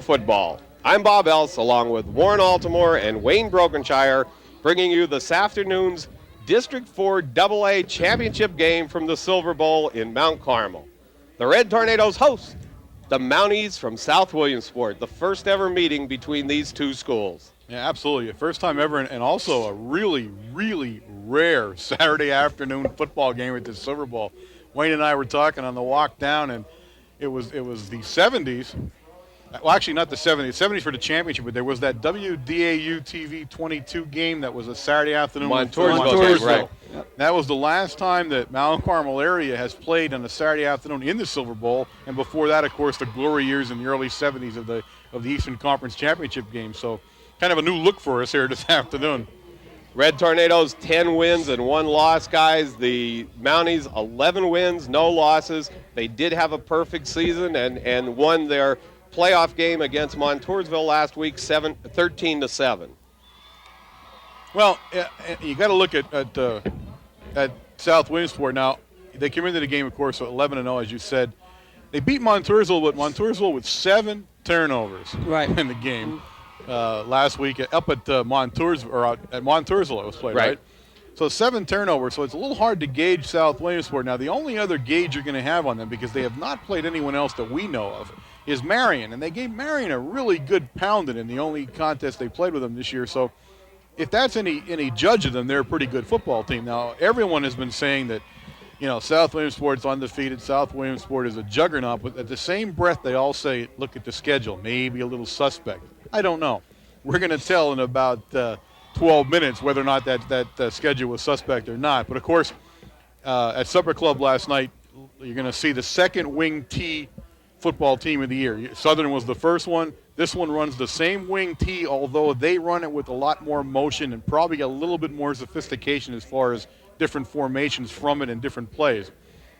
football. I'm Bob Else, along with Warren Altimore and Wayne Brokenshire, bringing you this afternoon's District 4 AA Championship game from the Silver Bowl in Mount Carmel. The Red Tornadoes host the Mounties from South Williamsport, the first ever meeting between these two schools. Yeah, absolutely. First time ever, and also a really, really rare Saturday afternoon football game at the Silver Bowl. Wayne and I were talking on the walk down, and it was the 70s. Well, actually, not the 70s. 70s for the championship, but there was that WDAU TV 22 game that was a Saturday afternoon. Montoursville. Right. Yep. That was the last time that Mount Carmel area has played on a Saturday afternoon in the Silver Bowl, and before that, of course, the glory years in the early 70s of the Eastern Conference Championship game. So kind of a new look for us here this afternoon. Red Tornadoes, 10 wins and 1 loss, guys. The Mounties, 11 wins, no losses. They did have a perfect season and won their playoff game against Montoursville last week, 13-7. Well, you got to look at South Williamsport now. They came into the game, of course, 11-0, as you said. They beat Montoursville, but Montoursville with 7 turnovers in the game last week up at Montoursville, or at Montoursville it was played, right? So 7 turnovers, so it's a little hard to gauge South Williamsport. Now, the only other gauge you're going to have on them, because they have not played anyone else that we know of, is Marion, and they gave Marion a really good pounding in the only contest they played with them this year. So if that's any judge of them, they're a pretty good football team. Now, everyone has been saying that, South Williamsport's undefeated, South Williamsport is a juggernaut, but at the same breath, they all say, look at the schedule, maybe a little suspect. I don't know. We're going to tell in about 12 minutes whether or not that schedule was suspect or not. But, of course, at Supper Club last night, you're going to see the second wing T football team of the year. Southern was the first one. This one runs the same wing T, although they run it with a lot more motion and probably a little bit more sophistication as far as different formations from it and different plays.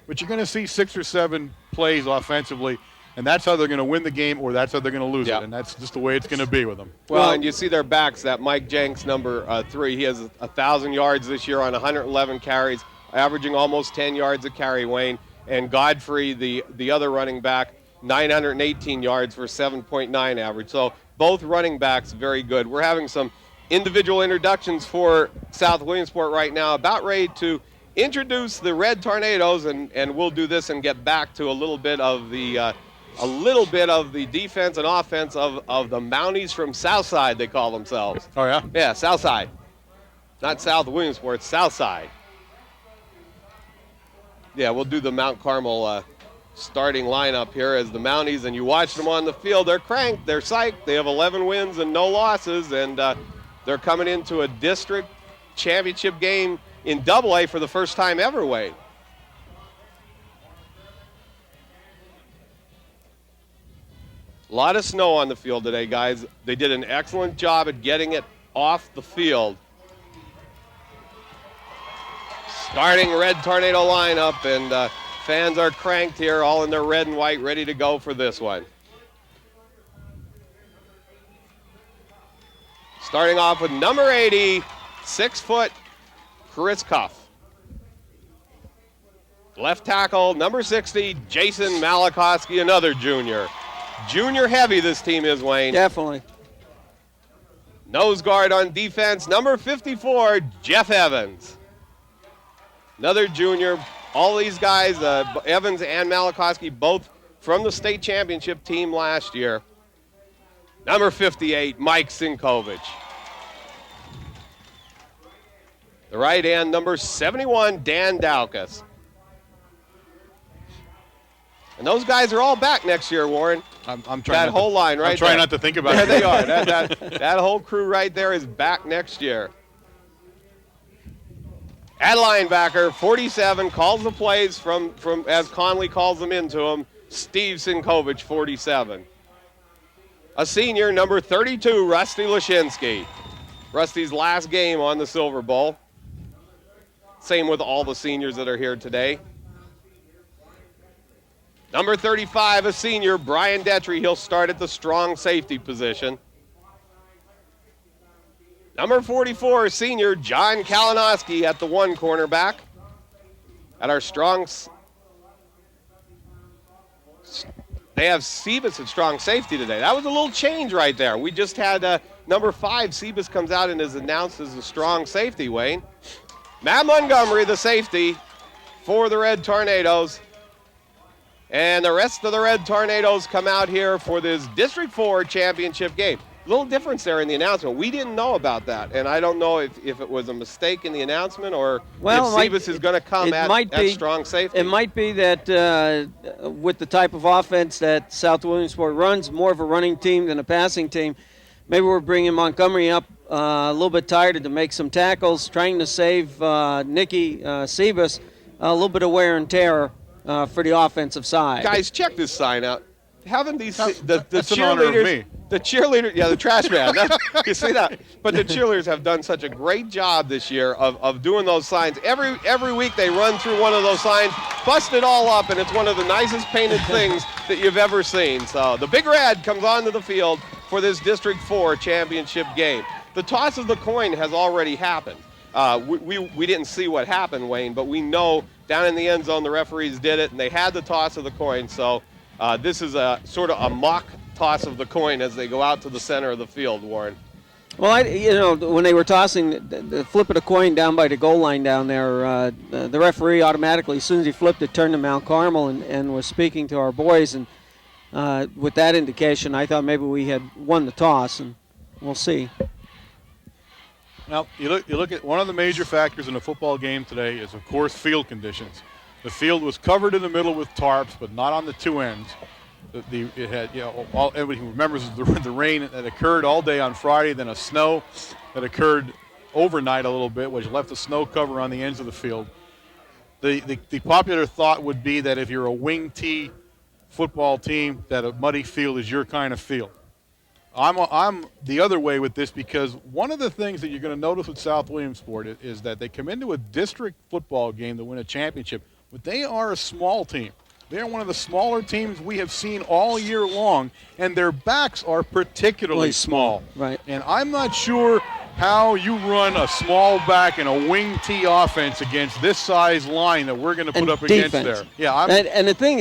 But you're going to see 6 or 7 plays offensively, and that's how they're going to win the game, or that's how they're going to lose it, and that's just the way it's going to be with them. Well, and you see their backs, that Mike Jenks, number 3, he has 1,000 yards this year on 111 carries, averaging almost 10 yards a carry, Wayne. And Godfrey, the other running back, 918 yards for 7.9 average. So both running backs very good. We're having some individual introductions for South Williamsport right now, about ready to introduce the Red Tornadoes, and we'll do this and get back to a little bit of the defense and offense of the Mounties from Southside, they call themselves. Oh, yeah? Yeah, Southside. Not South Williamsport, Southside. Yeah, we'll do the Mount Carmel starting lineup here as the Mounties, and you watch them on the field. They're cranked, they're psyched. They have 11 wins and no losses, and they're coming into a district championship game in AA for the first time ever, Wade. A lot of snow on the field today, guys. They did an excellent job at getting it off the field. Starting Red Tornado lineup, and fans are cranked here, all in their red and white, ready to go for this one. Starting off with number 80, 6-foot Chris Cuff. Left tackle, number 60, Jason Malakowski, another junior. Junior heavy this team is, Wayne. Definitely. Nose guard on defense, number 54, Jeff Evans. Another junior. All these guys, Evans and Malakowski, both from the state championship team last year. Number 58, Mike Sinkovich. The right end, number 71, Dan Daukas. And those guys are all back next year, Warren. I'm trying that whole line right there. I'm trying not to think about it. There they are. That whole crew right there is back next year. At linebacker, 47, calls the plays from as Conley calls them into him, Steve Sinkovich, 47. A senior, number 32, Rusty Lashinsky. Rusty's last game on the Silver Bowl. Same with all the seniors that are here today. Number 35, a senior, Brian Detry. He'll start at the strong safety position. Number 44, senior, John Kalinowski at the 1 cornerback. At our strong they have Sebas at strong safety today. That was a little change right there. We just had number 5, Sebas comes out and is announced as a strong safety, Wayne. Matt Montgomery, the safety for the Red Tornadoes. And the rest of the Red Tornadoes come out here for this District 4 championship game. A little difference there in the announcement. We didn't know about that, and I don't know if it was a mistake in the announcement or if Sebas is going to come at strong safety. It might be that with the type of offense that South Williamsport runs, more of a running team than a passing team, maybe we're bringing Montgomery up a little bit tired to make some tackles, trying to save Nicky Sebas, a little bit of wear and tear for the offensive side. Guys, check this sign out. Haven't these the that's an honor of me. The cheerleaders, the trash man. You see that? But the cheerleaders have done such a great job this year of doing those signs. Every week they run through one of those signs, bust it all up, and it's one of the nicest painted things that you've ever seen. So the Big Red comes onto the field for this District 4 championship game. The toss of the coin has already happened. We didn't see what happened, Wayne, but we know down in the end zone the referees did it, and they had the toss of the coin. So this is a sort of a mock toss of the coin as they go out to the center of the field, Warren. Well, when they were tossing the flip of the coin down by the goal line down there, the referee automatically, as soon as he flipped it, turned to Mount Carmel and was speaking to our boys. And with that indication, I thought maybe we had won the toss, and we'll see. Now, you look at one of the major factors in a football game today is, of course, field conditions. The field was covered in the middle with tarps, but not on the two ends. It had, everybody who remembers the rain that occurred all day on Friday, then a snow that occurred overnight a little bit, which left a snow cover on the ends of the field. The popular thought would be that if you're a wing T football team, that a muddy field is your kind of field. I'm the other way with this because one of the things that you're going to notice with South Williamsport is that they come into a district football game to win a championship, but they are a small team. They're one of the smaller teams we have seen all year long, and their backs are particularly small. Right. And I'm not sure how you run a small back and a wing T offense against this size line that we're going to put up defense. against there. Yeah. And the thing,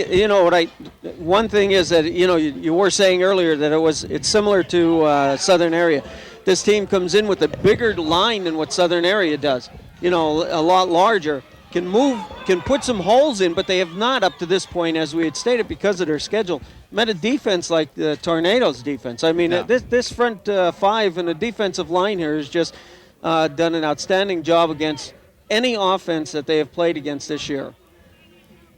one thing is that, you were saying earlier that it's similar to Southern Area. This team comes in with a bigger line than what Southern Area does. A lot larger. Can put some holes in, but they have not up to this point, as we had stated, because of their schedule, met a defense like the Tornadoes defense. I mean, this front five and the defensive line here has just done an outstanding job against any offense that they have played against this year.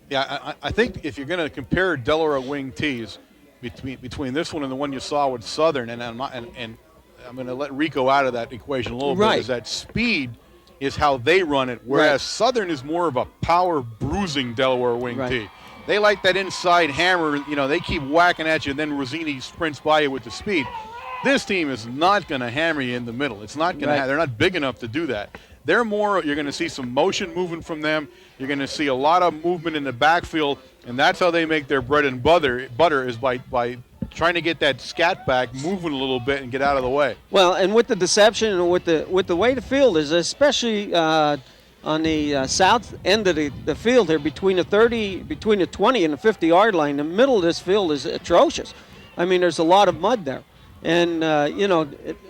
Yeah, I think if you're going to compare Delaware wing T's between this one and the one you saw with Southern, and I'm going to let Rico out of that equation a little bit, is that speed is how they run it, whereas Southern is more of a power bruising Delaware wing T. They like that inside hammer, they keep whacking at you, and then Rosini sprints by you with the speed. This team is not going to hammer you in the middle. It's not going to they're not big enough to do that. They're more, you're going to see some motion moving from them. You're going to see a lot of movement in the backfield, and that's how they make their bread and butter is by trying to get that scat back moving a little bit and get out of the way. Well, and with the deception and with the way the field is, especially on the south end of the field here, between the 20 and the 50-yard line, the middle of this field is atrocious. I mean, there's a lot of mud there. And,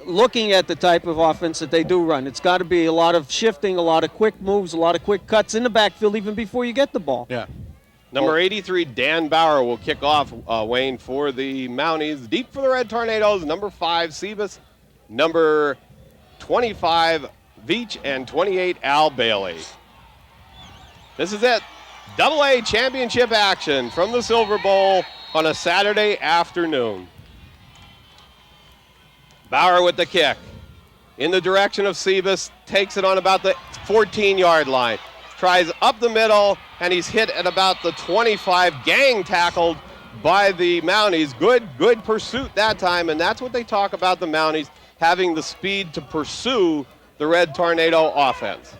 looking at the type of offense that they do run, it's got to be a lot of shifting, a lot of quick moves, a lot of quick cuts in the backfield even before you get the ball. Yeah. Number 83, Dan Bauer, will kick off, Wayne, for the Mounties. Deep for the Red Tornadoes, number 5, Sebas. Number 25, Veach, and 28, Al Bailey. This is it. Double-A championship action from the Silver Bowl on a Saturday afternoon. Bauer with the kick. In the direction of Sebas, takes it on about the 14-yard line. Tries up the middle, and he's hit at about the 25, gang tackled by the Mounties. Good pursuit that time, and that's what they talk about, the Mounties having the speed to pursue the Red Tornado offense.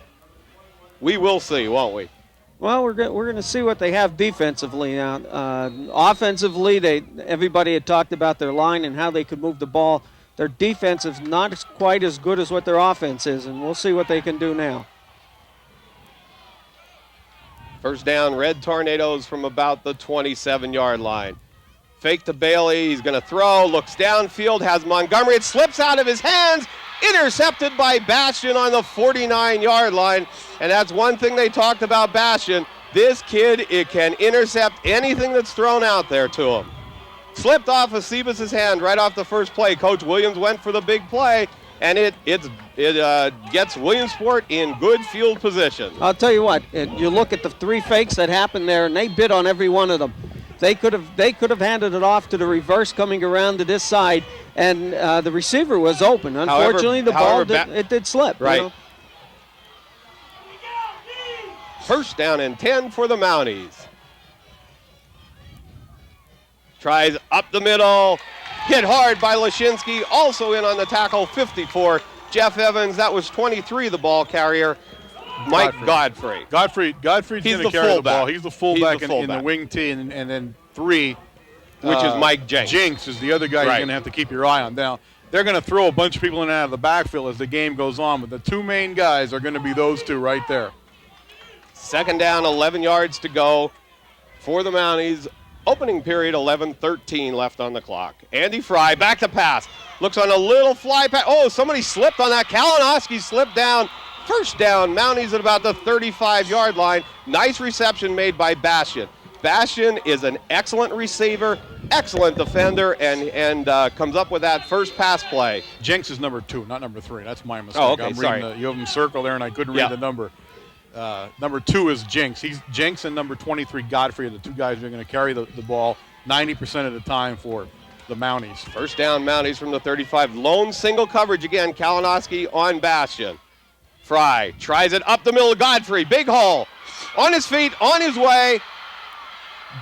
We will see, won't we? Well, we're going to see what they have defensively now. Offensively, everybody had talked about their line and how they could move the ball. Their defense is not quite as good as what their offense is, and we'll see what they can do now. First down, Red Tornadoes from about the 27-yard line. Fake to Bailey. He's going to throw. Looks downfield. Has Montgomery. It slips out of his hands. Intercepted by Bastian on the 49-yard line. And that's one thing they talked about Bastian. This kid, it can intercept anything that's thrown out there to him. Slipped off of Sebas' hand right off the first play. Coach Williams went for the big play, and it gets Williamsport in good field position. I'll tell you what, you look at the 3 fakes that happened there, and they bid on every one of them. They could have handed it off to the reverse coming around to this side, and the receiver was open. Unfortunately, the ball did slip. Right. You know? First down and 10 for the Mounties. Tries up the middle. Hit hard by Lashinsky. Also in on the tackle, 54. Jeff Evans, that was 23, the ball carrier. Mike Godfrey. Godfrey's going to carry the ball. He's the fullback, in the wing T, and then 3. Which is Mike Jenks. Jenks is the other guy you're going to have to keep your eye on. Now, they're going to throw a bunch of people in and out of the backfield as the game goes on, but the 2 main guys are going to be those 2 right there. Second down, 11 yards to go for the Mounties. Opening period, 11:13 left on the clock. Andy Fry back to pass. Looks on a little fly pass. Oh, somebody slipped on that. Kalinowski slipped down. First down, Mounties at about the 35-yard line. Nice reception made by Bastian. Bastian is an excellent receiver, excellent defender, and comes up with that first pass play. Jenks is number 2, not number 3. That's my mistake. Oh, okay, I'm sorry. reading you have them circled there, and I couldn't read the number. Number 2 is Jenks. Jenks and number 23, Godfrey, are the 2 guys who are going to carry the ball 90% of the time for the Mounties. First down, Mounties from the 35. Lone single coverage again. Kalinowski on Bastian. Fry tries it up the middle of Godfrey. Big hole. On his feet, on his way.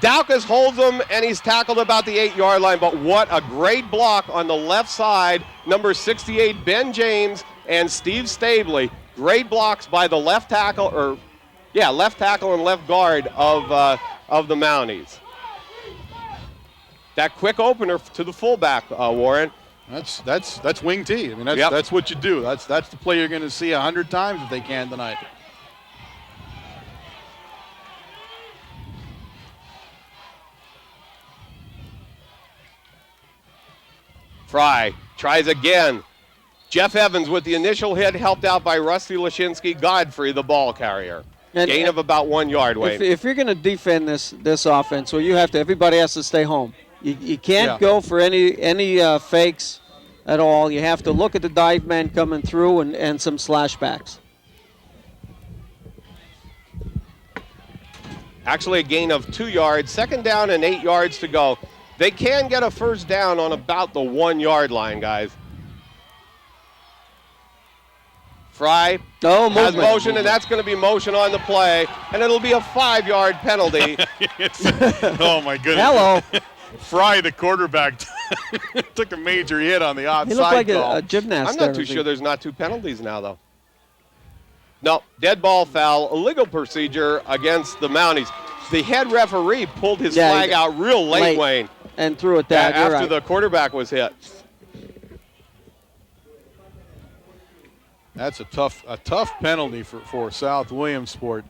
Daukus holds him, and he's tackled about the 8-yard line. But what a great block on the left side. Number 68, Ben James, and Steve Stabley. Great blocks by the left tackle and left guard of the Mounties. That quick opener to the fullback, Warren. That's wing T. I mean, that's what you do. That's the play you're going to see 100 times if they can tonight. Fry tries again. Jeff Evans with the initial hit, helped out by Rusty Lashinsky. Godfrey, the ball carrier. Gain of about 1 yard, Wayne. If you're going to defend this offense, well, everybody has to stay home. You can't go for any fakes at all. You have to look at the dive man coming through and some slashbacks. Actually a gain of 2 yards. Second down and 8 yards to go. They can get a first down on about the 1 yard line, guys. Fry has motion, and that's going to be motion on the play, and it'll be a 5-yard penalty. Oh, my goodness. Hello. Fry, the quarterback, took a major hit on the outside. He looked like call. a gymnast. I'm not too sure there's not 2 penalties now, though. No, dead ball foul, illegal procedure against the Mounties. The head referee pulled his flag out real late, Wayne. And threw it down. After the quarterback was hit. That's a tough penalty for South Williamsport.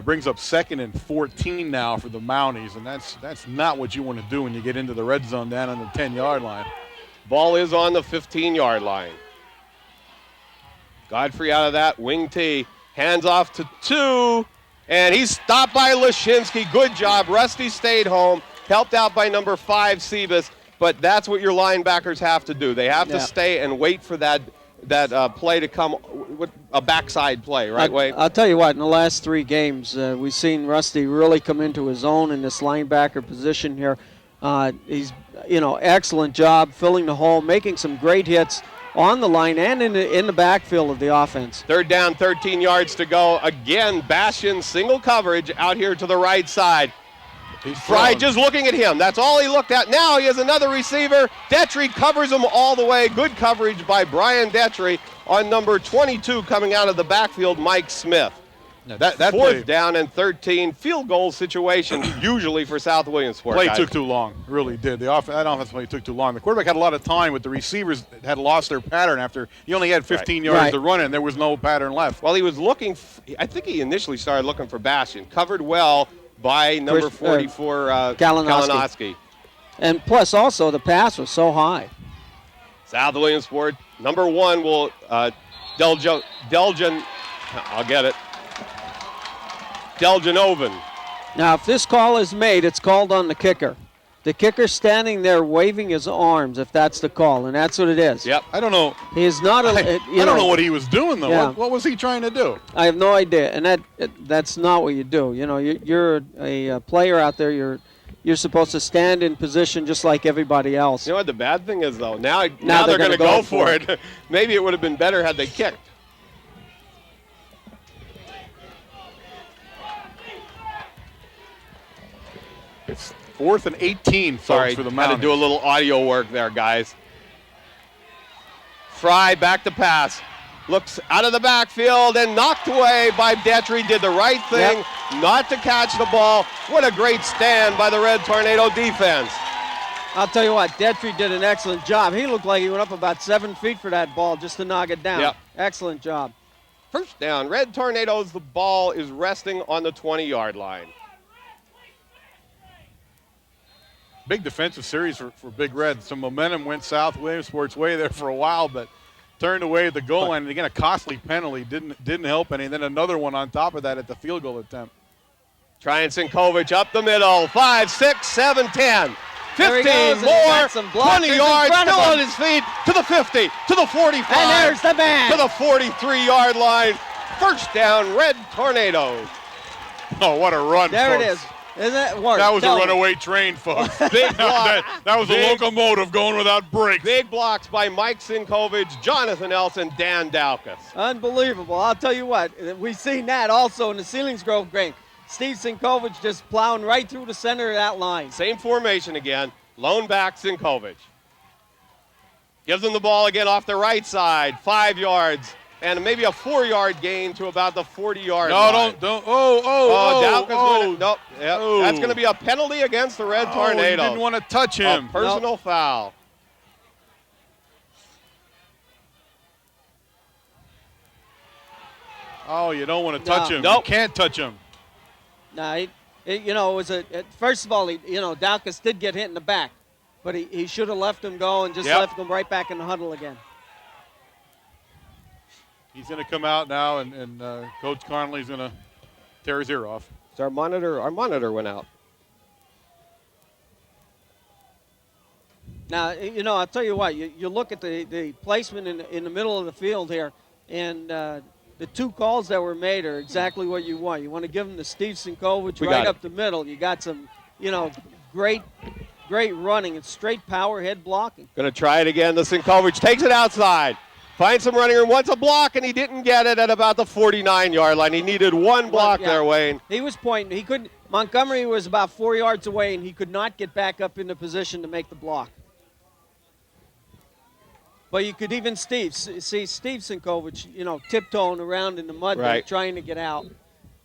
Brings up 2nd and 14 now for the Mounties, and that's not what you want to do when you get into the red zone down on the 10-yard line. Ball is on the 15-yard line. Godfrey out of that, wing T, hands off to 2, and he's stopped by Lashinsky. Good job. Rusty stayed home, helped out by number 5, Sebas, but that's what your linebackers have to do. They have to stay and wait for that play to come, with a backside play, right, Wade? I'll tell you what, in the last 3 games, we've seen Rusty really come into his own in this linebacker position here. He's, excellent job filling the hole, making some great hits on the line and in the backfield of the offense. Third down, 13 yards to go. Again, Bastian single coverage out here to the right side. Fry just looking at him. That's all he looked at. Now he has another receiver. Detry covers him all the way. Good coverage by Brian Detry on number 22 coming out of the backfield, Mike Smith. Now that fourth down and 13. Field goal situation usually for South Williamsport. Play took too long. Really did. That offense play took too long. The quarterback had a lot of time, but the receivers had lost their pattern after he only had 15 yards to run and there was no pattern left. Well, he was looking. I think he initially started looking for Bastian. Covered well by number 44, Kalinowski. And plus, also, the pass was so high. South Williamsport, number 1 will Deljan, I'll get it, Deljanovan. Now, if this call is made, it's called on the kicker. The kicker's standing there waving his arms if that's the call, and that's what it is. Yep. I don't know. He is not a. I don't know what he was doing, though. Yeah. What was he trying to do? I have no idea, and that's not what you do. You know, you're a player out there. You're supposed to stand in position just like everybody else. You know what the bad thing is, though? Now they're going to gonna go for it. Maybe it would have been better had they kicked. It's 4th and 18, folks, Sorry, for the had Mounties. to do a little audio work there, guys. Fry back to pass. Looks out of the backfield and knocked away by Detry. Did the right thing not to catch the ball. What a great stand by the Red Tornado defense. I'll tell you what, Detry did an excellent job. He looked like he went up about 7 feet for that ball just to knock it down. Yep. Excellent job. First down, Red Tornadoes. The ball is resting on the 20-yard line. Big defensive series for Big Red. Some momentum went South Williamsport's way there for a while, but turned away at the goal line. And again, a costly penalty didn't help any. And then another one on top of that at the field goal attempt. Trying Sinkovich up the middle. 5, 6, 7, 10. There he 15 goes, and he more. got some blockers 20 in yards. front of Still him. on his feet. To the 50. To the 45. And there's the man. To the 43-yard line. First down, Red Tornadoes. Oh, what a run, There folks. it is. Isn't it? Work. That was a Tell me. runaway train, folks. Big block. that was a Big- locomotive going without brakes. Big blocks by Mike Sinkovich, Jonathan Elson, Dan Daukus. Unbelievable. I'll tell you what, we've seen that also in the Selinsgrove game. Steve Sinkovich just plowing right through the center of that line. Same formation again. Lone back Sinkovich. Gives him the ball again off the right side. 5 yards. And maybe a 4-yard gain to about the 40-yard line. Don't. Daukus went it. Nope. Yep. Oh. That's going to be a penalty against the Red He Tornadoes. didn't want to touch him. A personal foul. Oh, you don't want to touch him. Nope. You can't touch him. Now, it was first of all, Daukus did get hit in the back, but he should have left him go and just left him right back in the huddle again. He's going to come out now, and Coach Connolly's going to tear his ear off. So our monitor went out. Now, I'll tell you what, you look at the placement in the middle of the field here, and the 2 calls that were made are exactly what you want. You want to give them to Steve Sinkovich right up the middle. You got some, great running and straight power head blocking. Going to try it again. The Sinkovich takes it outside. Finds some running room, wants a block, and he didn't get it at about the 49-yard line. He needed one block there, Wayne. He was pointing. He couldn't. Montgomery was about 4 yards away, and he could not get back up into position to make the block. But you could even see Steve Sinkovich, tiptoeing around in the mud there, trying to get out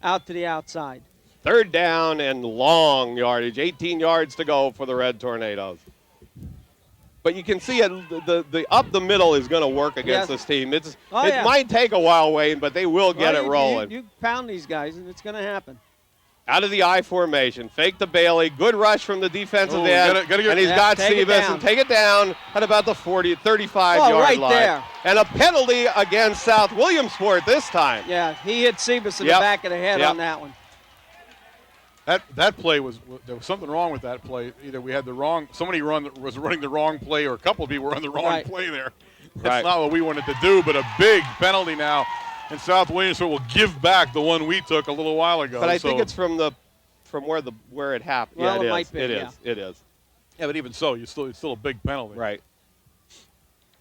to the outside. 3rd down and long yardage. 18 yards to go for the Red Tornadoes. But you can see it, the up the middle is going to work against this team. It might take a while, Wayne, but they will get it rolling. You pound these guys, and it's going to happen. Out of the I formation, fake to Bailey. Good rush from the defensive end. And he's got Sebas and take it down at about the 35-yard line. There. And a penalty against South Williamsport this time. Yeah, he hit Sebas in the back of the head on that one. That play there was something wrong with that play. Either we had somebody was running the wrong play, or a couple of people were on the wrong play there. That's not what we wanted to do, but a big penalty now. And South Williamsport will give back the one we took a little while ago. But I think it's from where it happened. Well, yeah, it might be. It is. Yeah, but even so, it's still a big penalty. Right.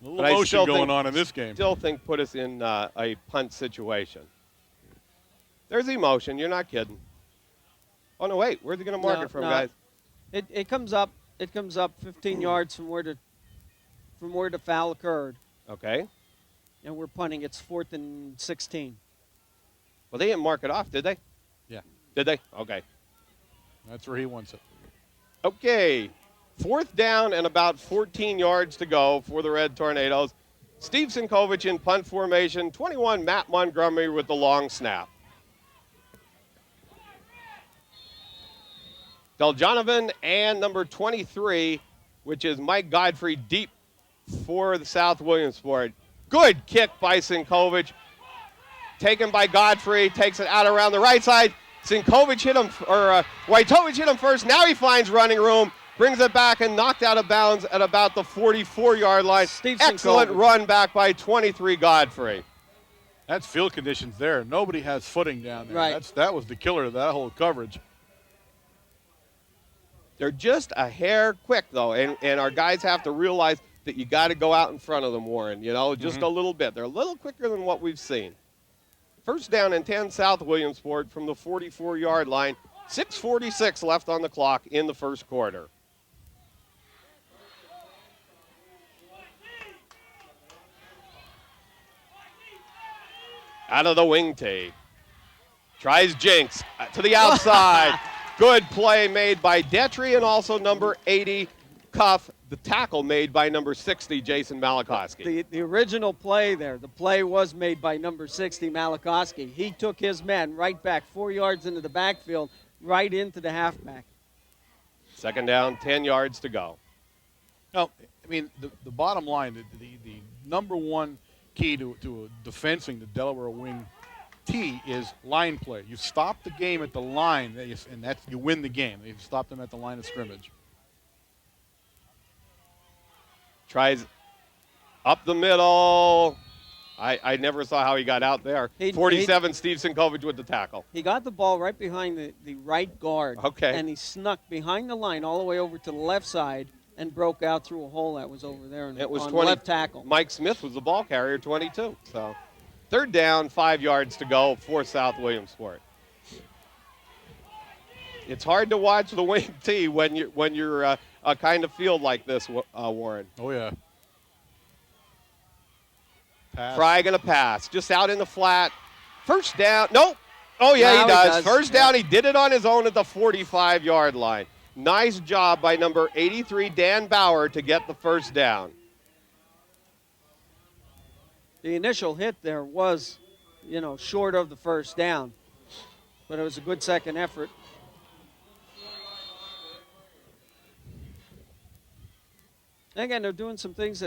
A little emotion going on in this game. Still think put us in a punt situation. There's emotion. You're not kidding. Oh no! Wait, where's he going to mark it from, guys? It comes up. It comes up 15 yards from where the foul occurred. Okay. And we're punting. It's 4th and 16. Well, they didn't mark it off, did they? Yeah. Did they? Okay. That's where he wants it. Okay. 4th down and about 14 yards to go for the Red Tornadoes. Steve Sinkovich in punt formation. 21, Matt Montgomery with the long snap. Deljonovan and number 23, which is Mike Godfrey, deep for the South Williamsport. Good kick by Sinkovic. Taken by Godfrey, takes it out around the right side. Sinkovic hit him, or Wojtowicz hit him first. Now he finds running room, brings it back and knocked out of bounds at about the 44-yard line. Excellent run back by 23 Godfrey. That's field conditions there. Nobody has footing down there. Right. That was the killer of that whole coverage. They're just a hair quick, though, and our guys have to realize that you got to go out in front of them, Warren, just a little bit. They're a little quicker than what we've seen. First down and 10, South Williamsport from the 44-yard line. 6:46 left on the clock in the first quarter. Out of the wing tee. Tries Jinks to the outside. Good play made by Detry and also number 80, Cuff. The tackle made by number 60, Jason Malikoski. The original play there, the play was made by number 60, Malikoski. He took his men right back 4 yards into the backfield, right into the halfback. Second down, 10 yards to go. No, I mean, the bottom line, the number one key to defensing the Delaware wing T is line play. You stop the game at the line, and you win the game. You stop them at the line of scrimmage. Tries up the middle. I never saw how he got out there. 47, Steve Sinkovic with the tackle. He got the ball right behind the right guard. Okay. And he snuck behind the line all the way over to the left side and broke out through a hole that was over there on the left tackle. Mike Smith was the ball carrier, 22. So third down, 5 yards to go for South Williamsport. It's hard to watch the wing T when you're a kind of field like this, Warren. Oh, yeah. Pass. Fry going to pass. Just out in the flat. First down. Nope. Oh, yeah, now he does. He First down, he did it on his own at the 45-yard line. Nice job by number 83, Dan Bauer, to get the first down. The initial hit there was, short of the first down. But it was a good second effort. Again, they're doing some things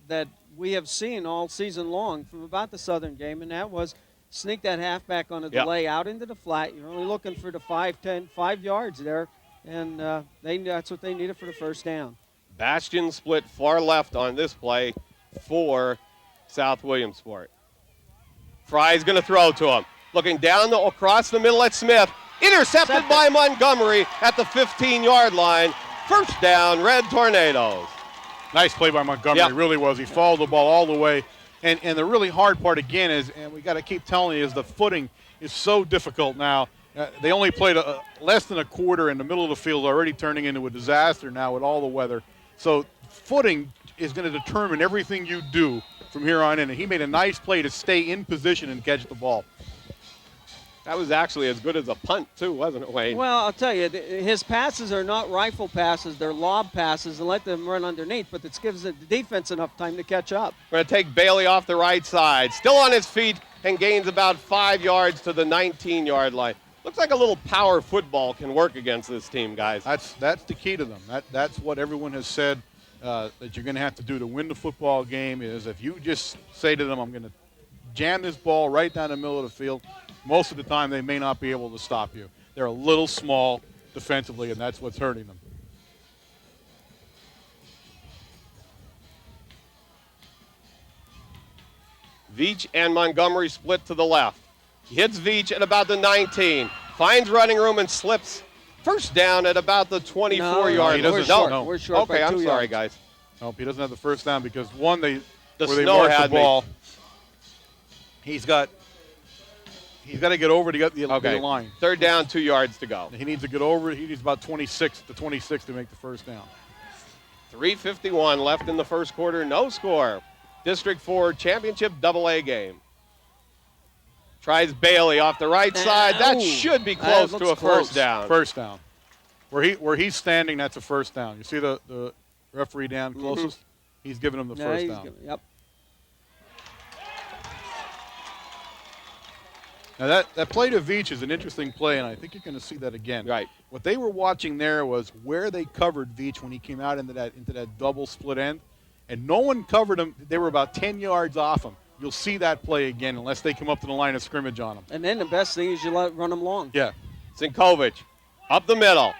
that we have seen all season long from about the Southern game, and that was sneak that halfback on a delay out into the flat. You're only looking for the 5 yards there, and that's what they needed for the first down. Bastion split far left on this play for South Williamsport. Fry's going to throw to him. Looking down across the middle at Smith. Intercepted by Montgomery at the 15-yard line. First down, Red Tornadoes. Nice play by Montgomery. Yep. It really was. He followed the ball all the way. And the really hard part, again, is, and we got to keep telling you, is the footing is so difficult now. They only played less than a quarter in the middle of the field, already turning into a disaster now with all the weather. So footing is going to determine everything you do from here on in. And he made a nice play to stay in position and catch the ball. That was actually as good as a punt, too, wasn't it, Wayne? Well, I'll tell you, his passes are not rifle passes. They're lob passes and let them run underneath, but it gives the defense enough time to catch up. We're going to take Bailey off the right side. Still on his feet and gains about 5 yards to the 19-yard line. Looks like a little power football can work against this team, guys. That's the key to them. That's what everyone has said that you're going to have to do to win the football game is if you just say to them, I'm going to jam this ball right down the middle of the field, most of the time they may not be able to stop you. They're a little small defensively, and that's what's hurting them. Veach and Montgomery split to the left. He hits Veach at about the 19. Finds running room and slips. First down at about the 24-yard line. We're short Okay, by I'm 2 sorry, yards. guys. Nope, he doesn't have the first down because, one, where they snow marked had the ball, he's got to get over to get the line. Third down, 2 yards to go. He needs to get over. He needs about 26 to make the first down. 3:51 left in the first quarter. No score. District 4 championship AA game. Tries Bailey off the right side. That should be close to a first down. First down. Where he's standing, that's a first down. You see the referee down closest? He's giving him the first down. Yep. Now that play to Veach is an interesting play, and I think you're going to see that again. Right. What they were watching there was where they covered Veach when he came out into that double split end, and no one covered him. They were about 10 yards off him. You'll see that play again unless they come up to the line of scrimmage on him. And then the best thing is you run them long. Yeah. Sinkovic up the middle.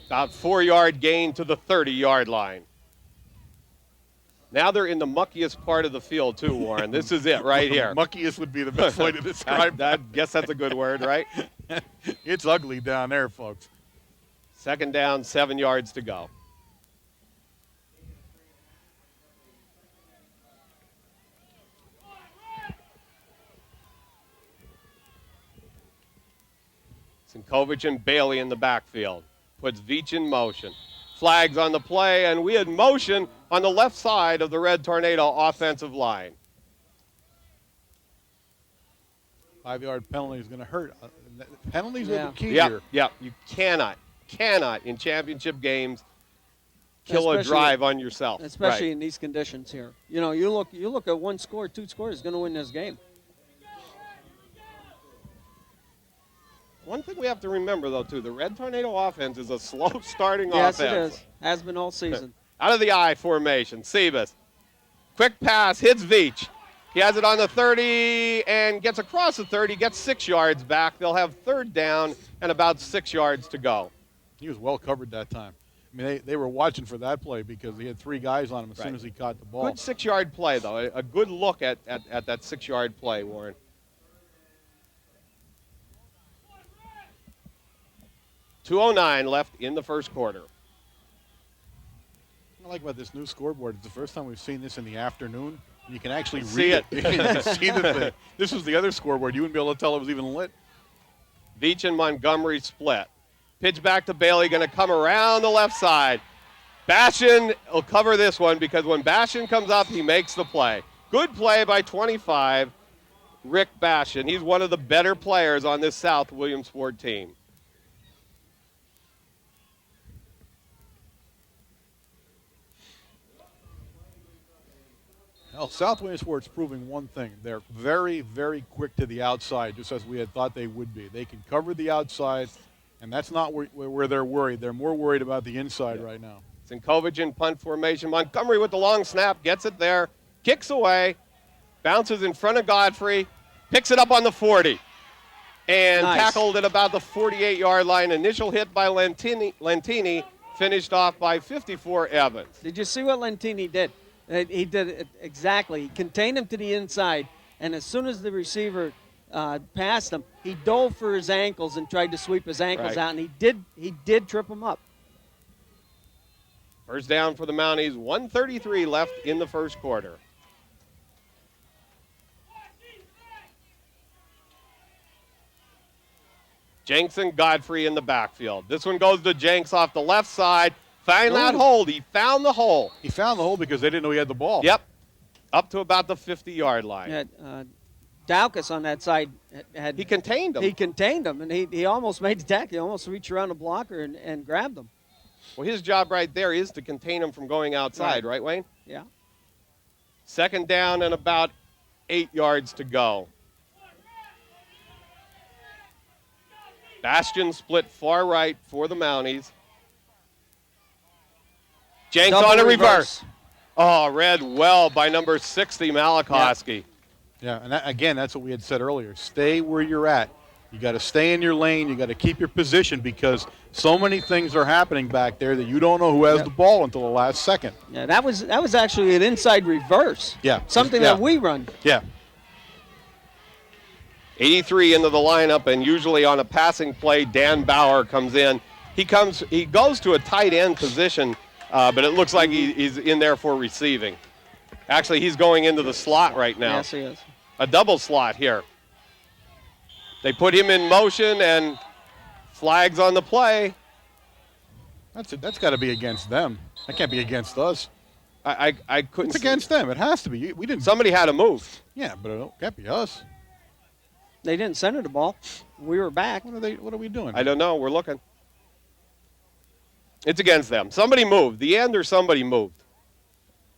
About 4-yard gain to the 30-yard line. Now they're in the muckiest part of the field, too, Warren. This is it right here. Muckiest would be the best way to describe I guess that's a good word, right? It's ugly down there, folks. Second down, 7 yards to go. Sinkovic and Bailey in the backfield. Puts Veach in motion. Flags on the play, and we had motion on the left side of the Red Tornado offensive line. 5-yard penalty is going to hurt. Penalties are the key Yeah, here. yeah. You cannot in championship games kill a drive on yourself. Especially Right. in these conditions here. You know, you look at one score, 2 scores is going to win this game. One thing we have to remember, though, too, the Red Tornado offense is a slow-starting Yes, offense. it is. Has been all season. Out of the I formation, Sebas. Quick pass, hits Veach. He has it on the 30 and gets across the 30, gets 6 yards back. They'll have third down and about 6 yards to go. He was well covered that time. I mean, they were watching for that play because he had 3 guys on him as Right. soon as he caught the ball. Good 6-yard play, though. A good look at that 6-yard play, Warren. .209 left in the first quarter. What I like about this new scoreboard, it's the first time we've seen this in the afternoon. You can actually See read it. You can see that this was the other scoreboard. You wouldn't be able to tell it was even lit. Veach and Montgomery split. Pitch back to Bailey, going to come around the left side. Bastion will cover this one because when Bastion comes up, he makes the play. Good play by 25, Rick Bastion. He's one of the better players on this South Williamsport team. Well, South Williamsport's proving one thing. They're very, very quick to the outside, just as we had thought they would be. They can cover the outside, and that's not where they're worried. They're more worried about the inside right now. Sinkovic in punt formation. Montgomery with the long snap, gets it there, kicks away, bounces in front of Godfrey, picks it up on the 40, and Nice. tackled at about the 48-yard line. Initial hit by Lentini, finished off by 54 Evans. Did you see what Lentini did? He did it exactly. He contained him to the inside, and as soon as the receiver passed him, he dove for his ankles and tried to sweep his ankles Right. out, and he did trip him up. First down for the Mounties, 1:33 left in the first quarter. Jenks and Godfrey in the backfield. This one goes to Jenks off the left side. Find that hold. He found the hole. He found the hole because they didn't know he had the ball. Yep. Up to about the 50-yard line. Yeah, Daukus on that side had He contained him. He contained him, and he almost made the tackle. He almost reached around the blocker and grabbed him. Well, his job right there is to contain him from going outside, right, Wayne? Yeah. Second down and about 8 yards to go. Bastion split far right for the Mounties. Jenks Double on a reverse. Oh, read well by number 60, Malachowski. Yeah, and again, that's what we had said earlier. Stay where you're at. You got to stay in your lane. You got to keep your position because so many things are happening back there that you don't know who has the ball until the last second. Yeah, that was actually an inside reverse. Yeah. Something that we run. Yeah. 83 into the lineup, and usually on a passing play, Dan Bauer comes in. He goes to a tight end position, but it looks like he's in there for receiving. Actually, he's going into the slot right now. Yes, he is. A double slot here. They put him in motion, and flags on the play. That's got to be against them. That can't be against us. I couldn't. It's against them. It has to be. We didn't. Somebody had to move. Yeah, but it can't be us. They didn't center the ball. We were back. What are we doing? I don't know. We're looking. It's against them. Somebody moved. The end or somebody moved.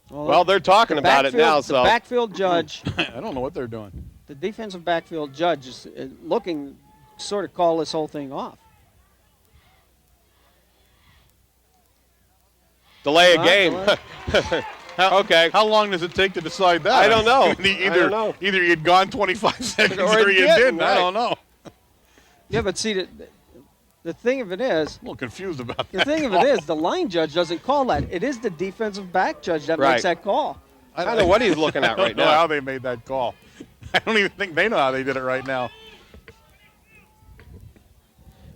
Well, they're talking about it now. So The backfield judge. I don't know what they're doing. the defensive backfield judge is looking sort of call this whole thing off. Delay a game. Okay. How long does it take to decide that? I don't know. Either you'd gone 25 seconds or you didn't. Right. I don't know. Yeah, but see, the thing of it is, I'm a little confused about that. the thing of it is, the line judge doesn't call that. It is the defensive back judge that makes that call. I don't know what he's looking at right I don't know now. how they made that call. I don't even think they know how they did it right now.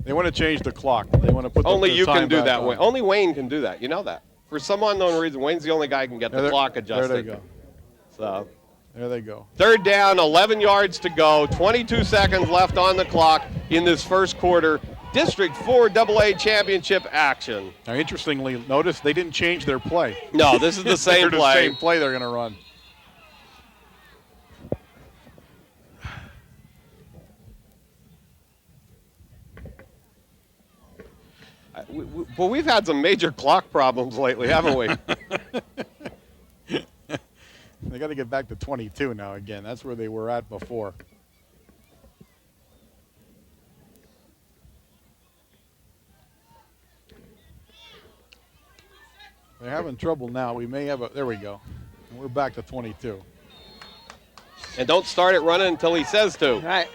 They want to change the clock. They want to put Only the you time can do back that. on. Only Wayne can do that. You know that. For some unknown reason, Wayne's the only guy who can get the clock adjusted. There they go. So There they go. third down, 11 yards to go, 22 seconds left on the clock in this first quarter. District 4 AA championship action. Now, interestingly, notice they didn't change their play. No, this is the same They're play. the same play they're going to run. Well, we've had some major clock problems lately, haven't we? They got to get back to 22 now again. That's where they were at before. They're having trouble now. We may have a. There we go. We're back to 22. And don't start it running until he says to. Right.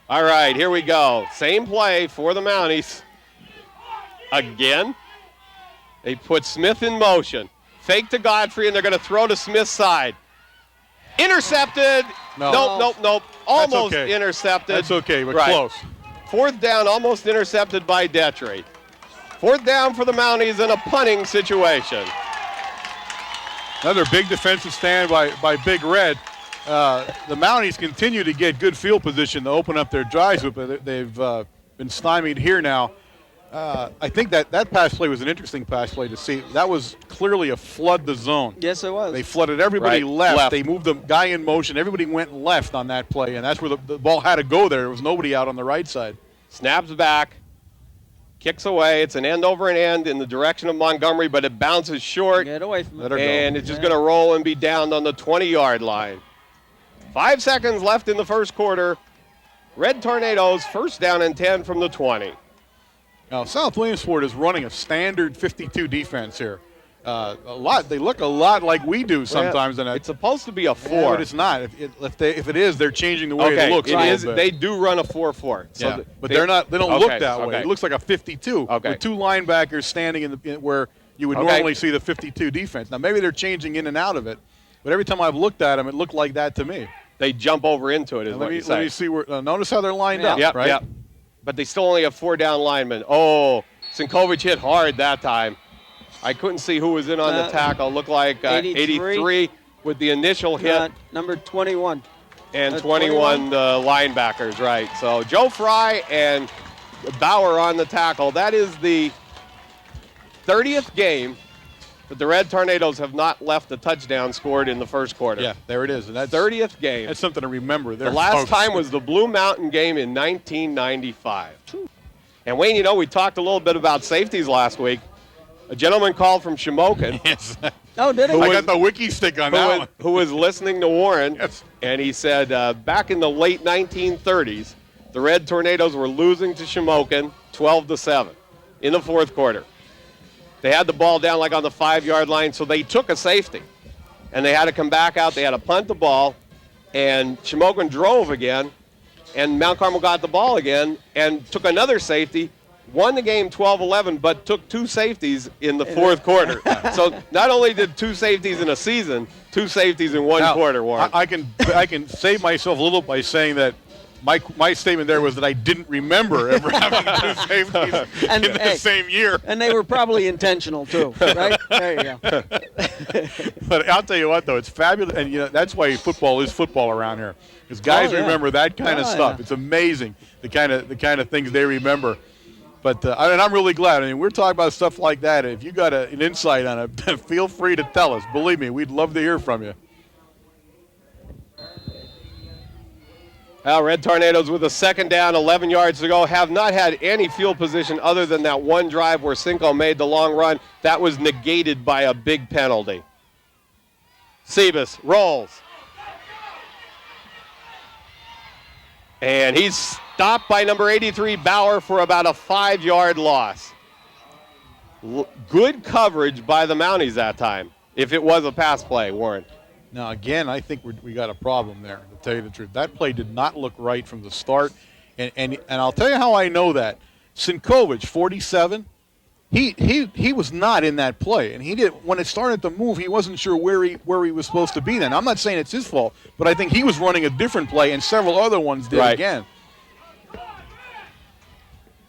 All right, here we go. Same play for the Mounties. Again. They put Smith in motion. Fake to Godfrey, and they're going to throw to Smith's side. Intercepted. No. Nope. Almost okay. intercepted. That's okay, but Right. close. Fourth down, almost intercepted by Detry. Fourth down for the Mounties in a punting situation. Another big defensive stand by Big Red. The Mounties continue to get good field position to open up their drives, but they've been stymied here now. I think that pass play was an interesting pass play to see. That was clearly a flood the zone. Yes, it was. They flooded everybody Right. left. They moved the guy in motion. Everybody went left on that play, and that's where the ball had to go there. There was nobody out on the right side. Snaps back. Kicks away. It's an end over an end in the direction of Montgomery, but it bounces short. Get away from Let it. her go. And it's just going to roll and be down on the 20-yard line. 5 seconds left in the first quarter. Red Tornadoes first down and 10 from the 20. Now, South Williamsport is running a standard 52 defense here. They look a lot like we do sometimes. It's supposed to be a 4. Yeah, but it's not. If it is, they're changing the way okay, it looks. it a little is. bit. They do run a 4-4. So Yeah, but they're not. They don't okay, look that way. okay. It looks like a 52 Okay. with two linebackers standing where you would Okay. normally see the 52 defense. Now maybe they're changing in and out of it, but every time I've looked at them, it looked like that to me. They jump over into it, is what you say. Let me see where. Notice how they're lined Yeah. up. Yep, right? yep. But they still only have 4 down linemen. Oh, Sinkovic hit hard that time. I couldn't see who was in on the tackle. Looked like 83 with the initial hit. Number 21. And 21 linebackers, right. So Joe Fry and Bauer on the tackle. That is the 30th game that the Red Tornadoes have not left a touchdown scored in the first quarter. Yeah, there it is. And that's 30th game. That's something to remember. There, The last folks. time was the Blue Mountain game in 1995. And Wayne, you know, we talked a little bit about safeties last week. A gentleman called from Shamokin. Yes. Oh, did he? I got the wiki stick on that one. who was listening to Warren, Yes. and he said back in the late 1930s, the Red Tornadoes were losing to Shamokin 12-7 in the fourth quarter. They had the ball down like on the 5-yard line, so they took a safety, and they had to come back out. They had to punt the ball, and Shamokin drove again, and Mount Carmel got the ball again and took another safety. Won the game 12-11, but took 2 safeties in the fourth quarter. So not only did 2 safeties in a season, 2 safeties in one Now, quarter, Warren. I can save myself a little by saying that my statement there was that I didn't remember ever having 2 safeties And, in the hey, same year. And they were probably intentional, too, right? There you go. But I'll tell you what, though, it's fabulous, and that's why football is football around here, because guys Oh, yeah. remember that kind of stuff. Yeah. It's amazing the kind of things they remember. But and I'm really glad. I mean, we're talking about stuff like that. If you got an insight on it, feel free to tell us. Believe me, we'd love to hear from you. Well, Red Tornadoes with a second down, 11 yards to go, have not had any field position other than that one drive where Cinco made the long run. That was negated by a big penalty. Sebas rolls. And he's stopped by number 83, Bauer, for about a 5-yard loss. Good coverage by the Mounties that time, if it was a pass play, Warren. Now, again, I think we got a problem there, to tell you the truth. That play did not look right from the start. And I'll tell you how I know that. Sinkovic, 47, he was not in that play. And he did, when it started to move, he wasn't sure where he was supposed to be then. I'm not saying it's his fault, but I think he was running a different play, and several other ones did again.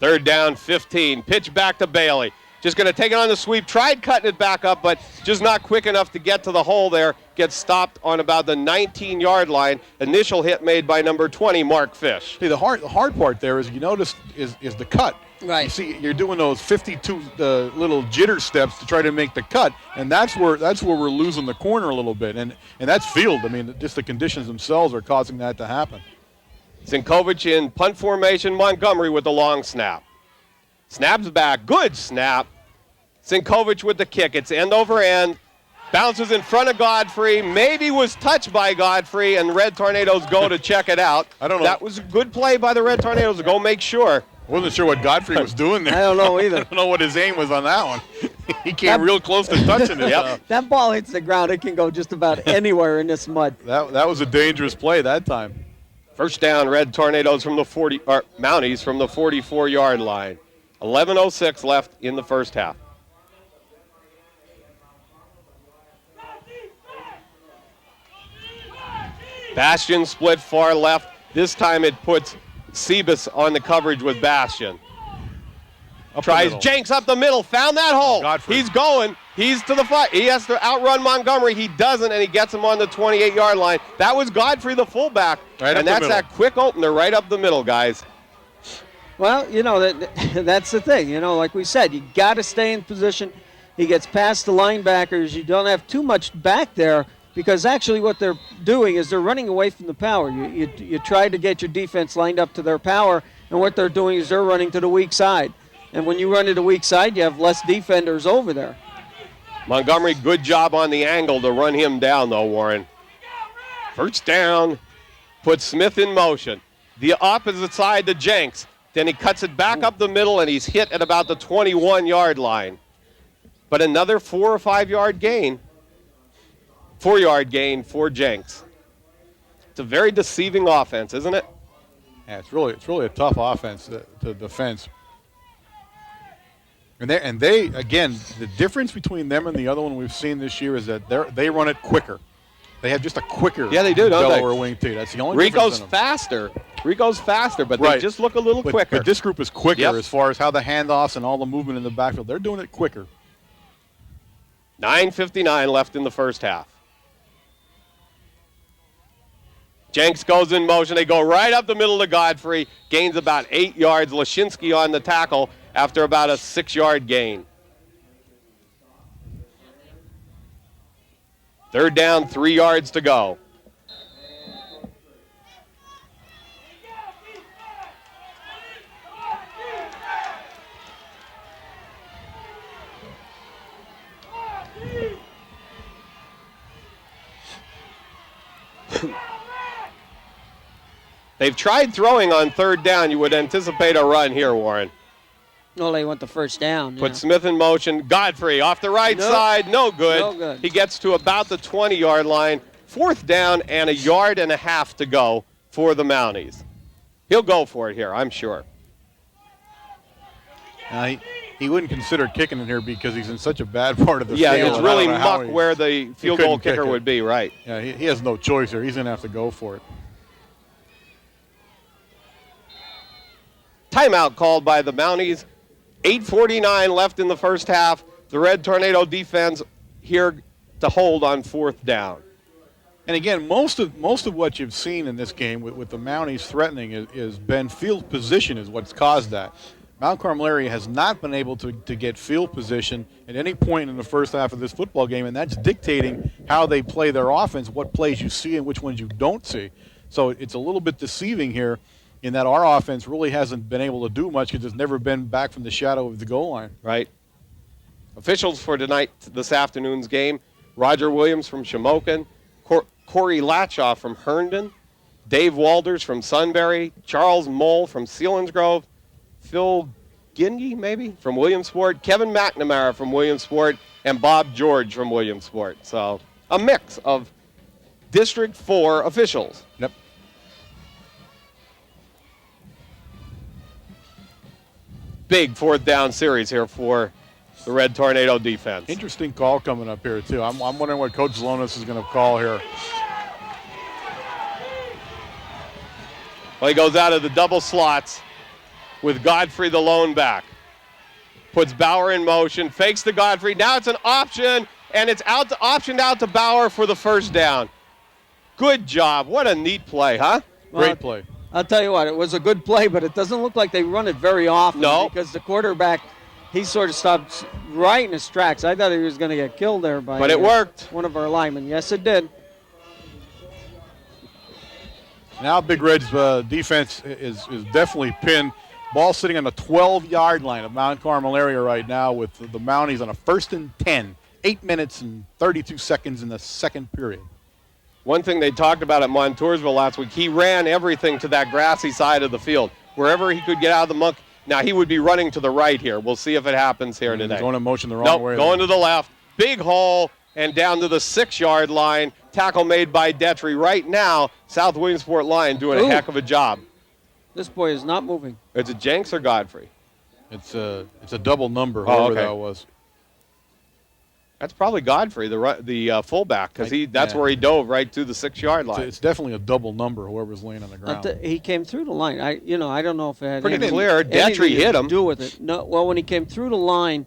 3rd down, 15. Pitch back to Bailey. Just going to take it on the sweep. Tried cutting it back up, but just not quick enough to get to the hole there. Gets stopped on about the 19-yard line. Initial hit made by number 20, Mark Fish. See, the hard part there is, you notice, is the cut. Right. You see, you're doing those 52 little jitter steps to try to make the cut, and that's where we're losing the corner a little bit. And that's field. I mean, just the conditions themselves are causing that to happen. Sinkovic in punt formation. Montgomery with the long snap. Snaps back. Good snap. Sinkovic with the kick. It's end over end. Bounces in front of Godfrey. Maybe was touched by Godfrey, and Red Tornadoes go to check it out. I don't know. That was a good play by the Red Tornadoes to go make sure. I wasn't sure what Godfrey was doing there. I don't know either. I don't know what his aim was on that one. He came real close to touching it. That ball hits the ground. It can go just about anywhere in this mud. That was a dangerous play that time. 1st down, Red Tornadoes from the Mounties from the 44-yard line. 11:06 left in the first half. Bastion split far left. This time it puts Sebas on the coverage with Bastion. Tries Jenks up the middle. Found that hole. Godfrey. He's going. He's to the fight. He has to outrun Montgomery. He doesn't, and he gets him on the 28-yard line. That was Godfrey, the fullback. Right, and that's that quick opener right up the middle, guys. Well, that's the thing. Like we said, you got to stay in position. He gets past the linebackers. You don't have too much back there, because actually what they're doing is they're running away from the power. You try to get your defense lined up to their power, and what they're doing is they're running to the weak side. And when you run to the weak side, you have less defenders over there. Montgomery, good job on the angle to run him down, though, Warren. 1st down, puts Smith in motion. The opposite side to Jenks. Then he cuts it back up the middle, and he's hit at about the 21-yard line. But another 4 or 5 yard gain. 4-yard gain for Jenks. It's a very deceiving offense, isn't it? Yeah, it's really a tough offense to defense. And they again, the difference between them and the other one we've seen this year is that they run it quicker. They have just a quicker Delaware wing tee. That's the only difference in them. Rico's faster, but they just look a little quicker. But this group is quicker as far as how the handoffs and all the movement in the backfield. They're doing it quicker. 9:59 left in the first half. Jenks goes in motion. They go right up the middle to Godfrey. Gains about 8 yards. Lashinsky on the tackle after about a 6-yard gain. 3rd down, 3 yards to go. They've tried throwing on 3rd down. You would anticipate a run here, Warren. No, they want the 1st down. Put Smith in motion. Godfrey off the right side. No good. No good. He gets to about the 20-yard line. 4th down and 1.5 yards to go for the Mounties. He'll go for it here, I'm sure. He wouldn't consider kicking it here because he's in such a bad part of the field. field. Yeah, it's really muck where the field goal kicker would be, right. Yeah, he has no choice here. He's going to have to go for it. Timeout called by the Mounties. 8:49 left in the first half. The Red Tornado defense here to hold on 4th down. And again, most of what you've seen in this game with the Mounties threatening is been field position is what's caused that. Mount Carmel area has not been able to get field position at any point in the first half of this football game, and that's dictating how they play their offense, what plays you see and which ones you don't see. So it's a little bit deceiving here in that our offense really hasn't been able to do much because it's never been back from the shadow of the goal line. Right. Officials for this afternoon's game, Roger Williams from Shamokin, Corey Latchoff from Herndon, Dave Walders from Sunbury, Charles Mole from Selinsgrove, Phil Gingy, maybe, from Williamsport, Kevin McNamara from Williamsport, and Bob George from Williamsport. So a mix of District 4 officials. Yep. Big fourth down series here for the Red Tornado defense. Interesting call coming up here, too. I'm wondering what Coach Zalonis is going to call here. Well, he goes out of the double slots with Godfrey the lone back. Puts Bauer in motion, fakes to Godfrey. Now it's an option, and it's optioned out to Bauer for the first down. Good job. What a neat play, huh? Great play. I'll tell you what, it was a good play, but it doesn't look like they run it very often. No. Because the quarterback, he sort of stopped right in his tracks. I thought he was going to get killed there by But it worked. one of our linemen. Yes, it did. Now Big Red's defense is definitely pinned. Ball sitting on the 12-yard line of Mount Carmel area right now with the Mounties on a 1st and 10. 8 minutes and 32 seconds in the second period. One thing they talked about at Montoursville last week, he ran everything to that grassy side of the field. Wherever he could get out of the muck, now he would be running to the right here. We'll see if it happens here today. Going in motion the wrong way. Going to the left. Big hole and down to the 6-yard line. Tackle made by Detry. Right now, South Williamsport line doing a heck of a job. This boy is not moving. Is it Jenks or Godfrey? It's a double number, whoever that was. That's probably Godfrey, the fullback, because that's where he dove right to the 6-yard line. It's definitely a double number, whoever's laying on the ground. He came through the line. I don't know if it had pretty clear. Detry hit him. To do with it. No. Well, when he came through the line,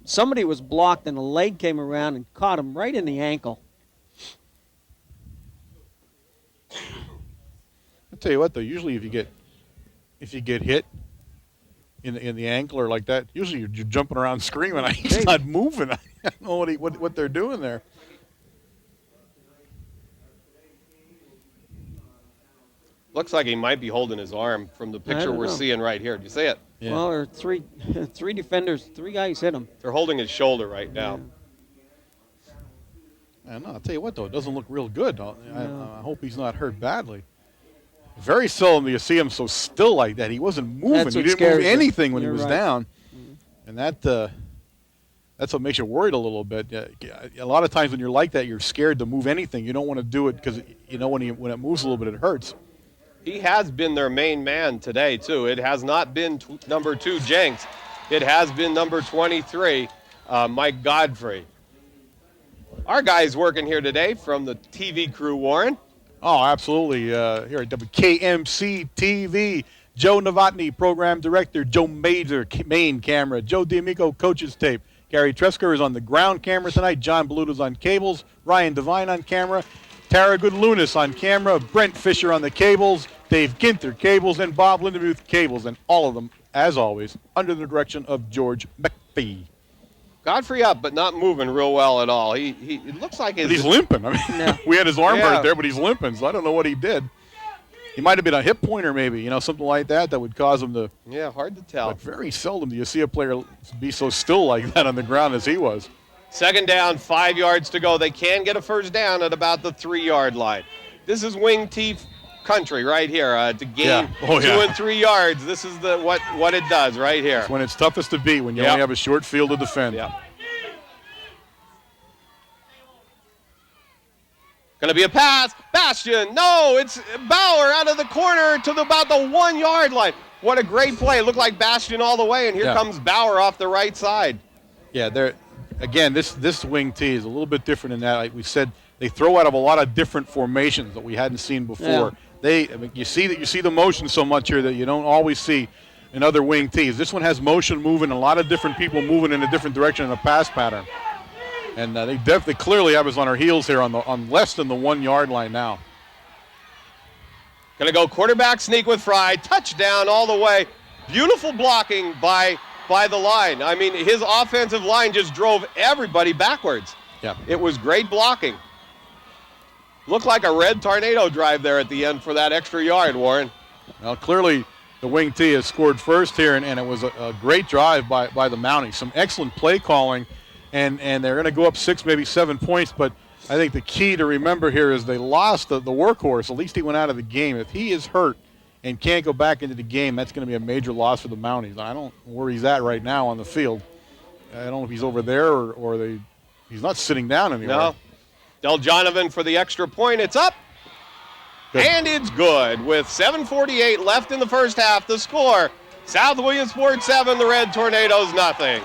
somebody was blocked, and a leg came around and caught him right in the ankle. I'll tell you what, though. Usually, if you get hit in the ankle or like that, usually you're jumping around screaming. He's not moving. I don't know what they're doing there. Looks like he might be holding his arm from the picture we're seeing right here. Do you see it? Yeah. Well, there are three defenders, 3 guys hit him. They're holding his shoulder right now. Yeah. I'll tell you what, though, it doesn't look real good. I hope he's not hurt badly. Very seldom do you see him so still like that. He wasn't moving. He didn't move anything when he was down. And that's what makes you worried a little bit. A lot of times when you're like that, you're scared to move anything. You don't want to do it because when it moves a little bit, it hurts. He has been their main man today, too. It has not been number 2, Jenks. It has been number 23, Mike Godfrey. Our guy's working here today from the TV crew, Warren. Oh, absolutely. Here at WKMC TV, Joe Novotny, Program Director, Joe Major, main camera, Joe D'Amico, Coach's Tape. Gary Tresker is on the ground camera tonight. John Beluda's on cables. Ryan Devine on camera. Tara Goodlunas on camera. Brent Fisher on the cables. Dave Ginther, cables. And Bob Lindemuth, cables. And all of them, as always, under the direction of George McPhee. Godfrey up, but not moving real well at all. It looks like he's limping. I mean, we had his arm hurt there, but he's limping, so I don't know what he did. He might have been a hip pointer maybe, something like that would cause him to. Yeah, hard to tell. But very seldom do you see a player be so still like that on the ground as he was. 2nd down, 5 yards to go. They can get a first down at about the 3-yard line. This is wing T country right here to gain 2 and 3 yards. This is what it does right here. It's when it's toughest to beat, when you only have a short field to defend. Yep. Going to be a pass. Bastion. No, it's Bauer out of the corner to about the 1-yard line. What a great play. It looked like Bastion all the way, and here comes Bauer off the right side. Yeah, again, this wing T is a little bit different in that, like we said, they throw out of a lot of different formations that we hadn't seen before. Yeah. You see the motion so much here that you don't always see in other wing Ts. This one has motion moving, a lot of different people moving in a different direction in a pass pattern. And they definitely clearly have us on our heels here on less than the 1-yard line now. Going to go quarterback sneak with Fry. Touchdown all the way. Beautiful blocking by the line. I mean, his offensive line just drove everybody backwards. Yeah. It was great blocking. Looked like a Red Tornado drive there at the end for that extra yard, Warren. Well, clearly the wing T has scored first here, and it was a great drive by the Mounties. Some excellent play calling, and they're going to go up 6, maybe 7 points, but I think the key to remember here is they lost the workhorse. At least he went out of the game. If he is hurt and can't go back into the game, that's going to be a major loss for the Mounties. I don't know where he's at right now on the field. I don't know if he's over there or he's not sitting down anywhere. No. Deljonovan for the extra point. It's up. Good. And it's good. With 7:48 left in the first half, the score, South Williamsport 7, the Red Tornadoes nothing.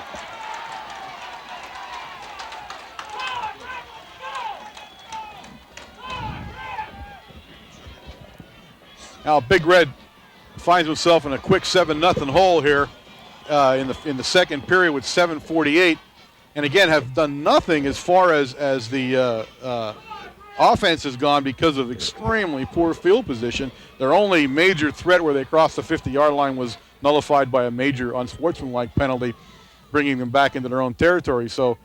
Now Big Red finds himself in a quick 7-0 hole here in the second period with 7:48, and again have done nothing as far as the offense has gone because of extremely poor field position. Their only major threat where they crossed the 50-yard line was nullified by a major unsportsmanlike penalty, bringing them back into their own territory. So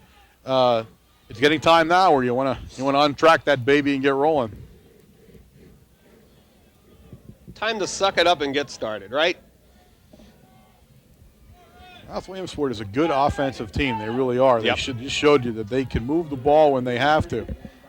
it's getting time now where you want to untrack that baby and get rolling. Time to suck it up and get started, right? South Williamsport is a good offensive team. They really are. Yep. They just showed you that they can move the ball when they have to.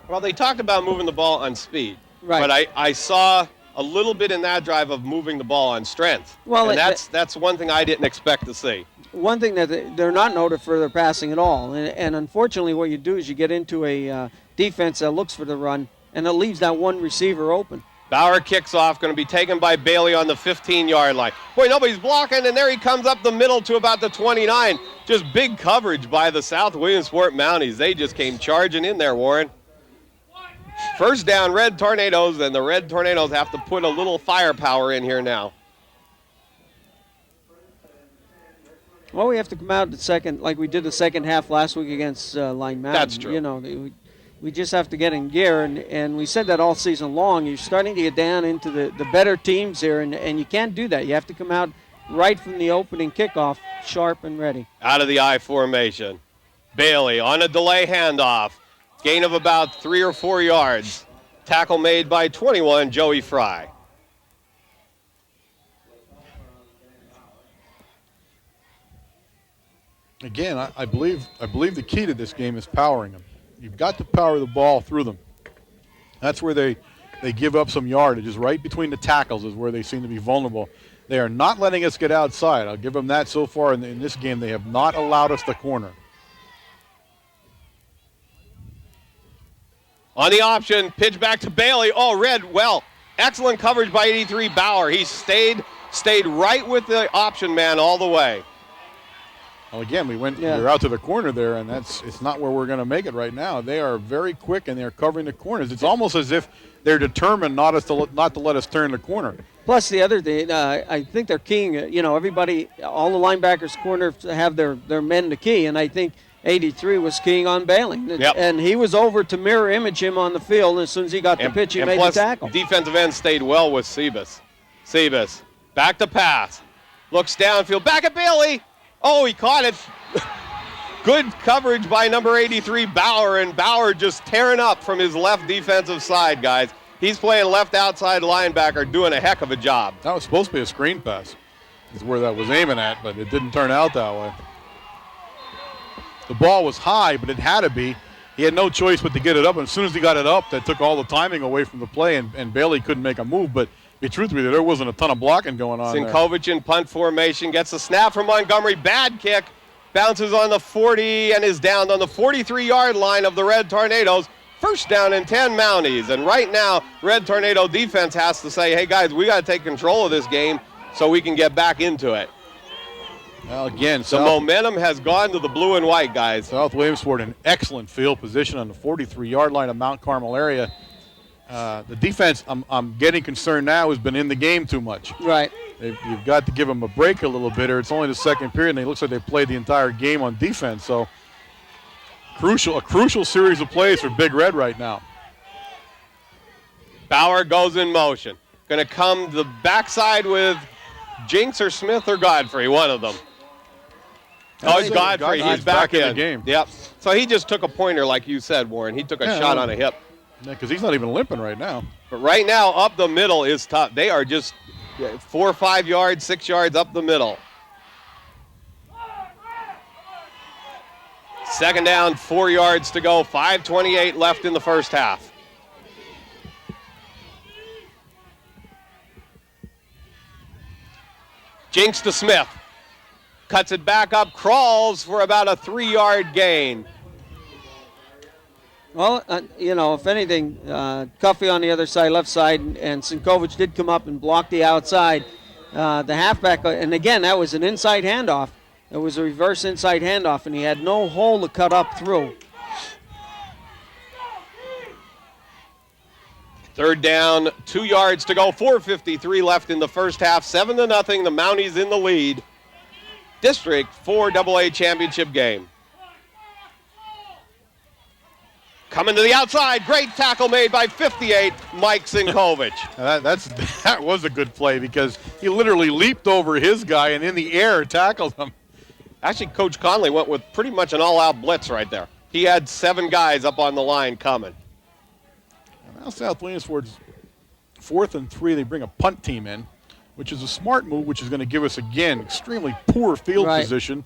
Well, they talked about moving the ball on speed, Right. but I saw a little bit in that drive of moving the ball on strength. Well, and that's one thing I didn't expect to see. One thing that they're not noted for their passing at all, and unfortunately what you do is you get into a defense that looks for the run, and it leaves that one receiver open. Bauer kicks off, going to be taken by Bailey on the 15-yard line. Boy, nobody's blocking, and there he comes up the middle to about the 29. Just big coverage by the South Williamsport Mounties. They just came charging in there, Warren. First down, Red Tornadoes, and the Red Tornadoes have to put a little firepower in here now. Well, we have to come out the second, like we did the second half last week against Line Mountain. That's true. You know, we just have to get in gear, and we said that all season long. You're starting to get down into the better teams here, and you can't do that. You have to come out right from the opening kickoff, sharp and ready. Out of the I formation. Bailey on a delay handoff. Gain of about 3 or 4 yards. Tackle made by 21, Joey Fry. Again, I believe the key to this game is powering them. You've got to power the ball through them. That's where they give up some yardage. Is right between the tackles is where they seem to be vulnerable. They are not letting us get outside. I'll give them that so far in this game. They have not allowed us to corner. On the option, pitch back to Bailey. Oh, Red, well, excellent coverage by 83 Bauer. He stayed right with the option man all the way. Well, again, we're out to the corner there, and it's not where we're going to make it right now. They are very quick, and they're covering the corners. It's almost as if they're determined not to let us turn the corner. Plus, the other thing, I think they're keying, everybody, all the linebackers corner have their men to key, and I think 83 was keying on Bailey. Yep. And he was over to mirror image him on the field, and as soon as he got the pitch, he made the tackle. Defensive end stayed well with Sebas. Sebas, back to pass. Looks downfield, back at Bailey. Oh, he caught it. Good coverage by number 83, Bauer, and Bauer just tearing up from his left defensive side, guys. He's playing left outside linebacker, doing a heck of a job. That was supposed to be a screen pass. Is where that was aiming at, but it didn't turn out that way. The ball was high, but it had to be. He had no choice but to get it up, and as soon as he got it up, that took all the timing away from the play, and Bailey couldn't make a move, but be truth with you, there wasn't a ton of blocking going on there. Sinkovic in punt formation, gets a snap from Montgomery, bad kick, bounces on the 40 and is down on the 43-yard line of the Red Tornadoes. First down and 10 Mounties, and right now, Red Tornado defense has to say, hey guys, we got to take control of this game so we can get back into it. Well, again, the momentum has gone to the blue and white, guys. South Williamsport in excellent field position on the 43-yard line of Mount Carmel area. The defense, I'm getting concerned now, has been in the game too much. Right. You've got to give them a break a little bit, or it's only the second period, and it looks like they played the entire game on defense. So, a crucial series of plays for Big Red right now. Bauer goes in motion. Going to come the backside with Jinx or Smith or Godfrey, one of them. Oh, it's Godfrey. He's back in the game. Yep. So he just took a pointer, like you said, Warren. He took a shot on a hip. Yeah, because he's not even limping right now. But right now, up the middle is tough. They are just 4 or 5 yards, 6 yards up the middle. Second down, 4 yards to go, 5:28 left in the first half. Jinks to Smith. Cuts it back up, crawls for about a 3-yard gain. Well, if anything, Cuffey on the other side, left side, and Sinkovic did come up and block the outside. The halfback, and again, that was an inside handoff. It was a reverse inside handoff, and he had no hole to cut up through. Third down, 2 yards to go, 4:53 left in the first half, 7-0. The Mounties in the lead. District 4 AA championship game. Coming to the outside, great tackle made by 58, Mike Sinkovic. That was a good play because he literally leaped over his guy and in the air tackled him. Actually, Coach Conley went with pretty much an all-out blitz right there. He had 7 guys up on the line coming. Now South Williamsport's 4th and 3. They bring a punt team in, which is a smart move, which is going to give us, again, extremely poor field position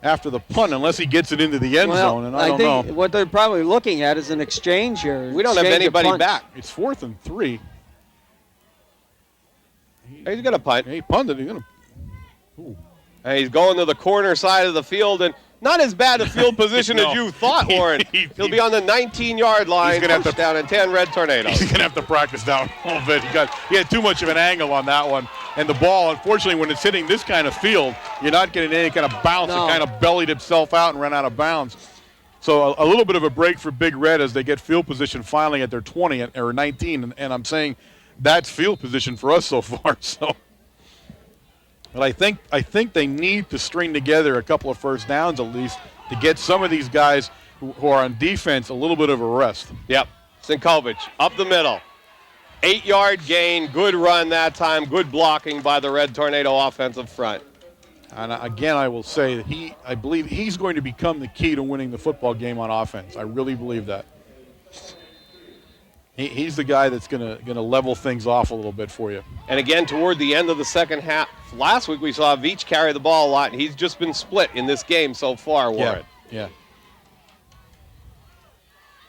after the punt, unless he gets it into the end zone, and I don't know. What they're probably looking at is an exchange here. We don't have anybody back. It's 4th and 3. He's going to punt. He punted. He's going to. And he's going to the corner side of the field, and not as bad a field position as you thought, Warren. He'll be on the 19-yard line. He's going to have down in 10 Red Tornadoes. He's going to have to practice down a little bit. He had too much of an angle on that one. And the ball, unfortunately, when it's hitting this kind of field, you're not getting any kind of bounce. No. It kind of bellied itself out and ran out of bounds. So a little bit of a break for Big Red as they get field position finally at their 20 or 19. And I'm saying that's field position for us so far. So. But I think they need to string together a couple of first downs at least to get some of these guys who are on defense a little bit of a rest. Yep. Sinkovic up the middle. 8-yard gain. Good run that time. Good blocking by the Red Tornado offensive front. And again, I will say that I believe he's going to become the key to winning the football game on offense. I really believe that. He's the guy that's going to level things off a little bit for you. And again, toward the end of the second half, last week we saw Veach carry the ball a lot, and he's just been split in this game so far, Warren. Yeah.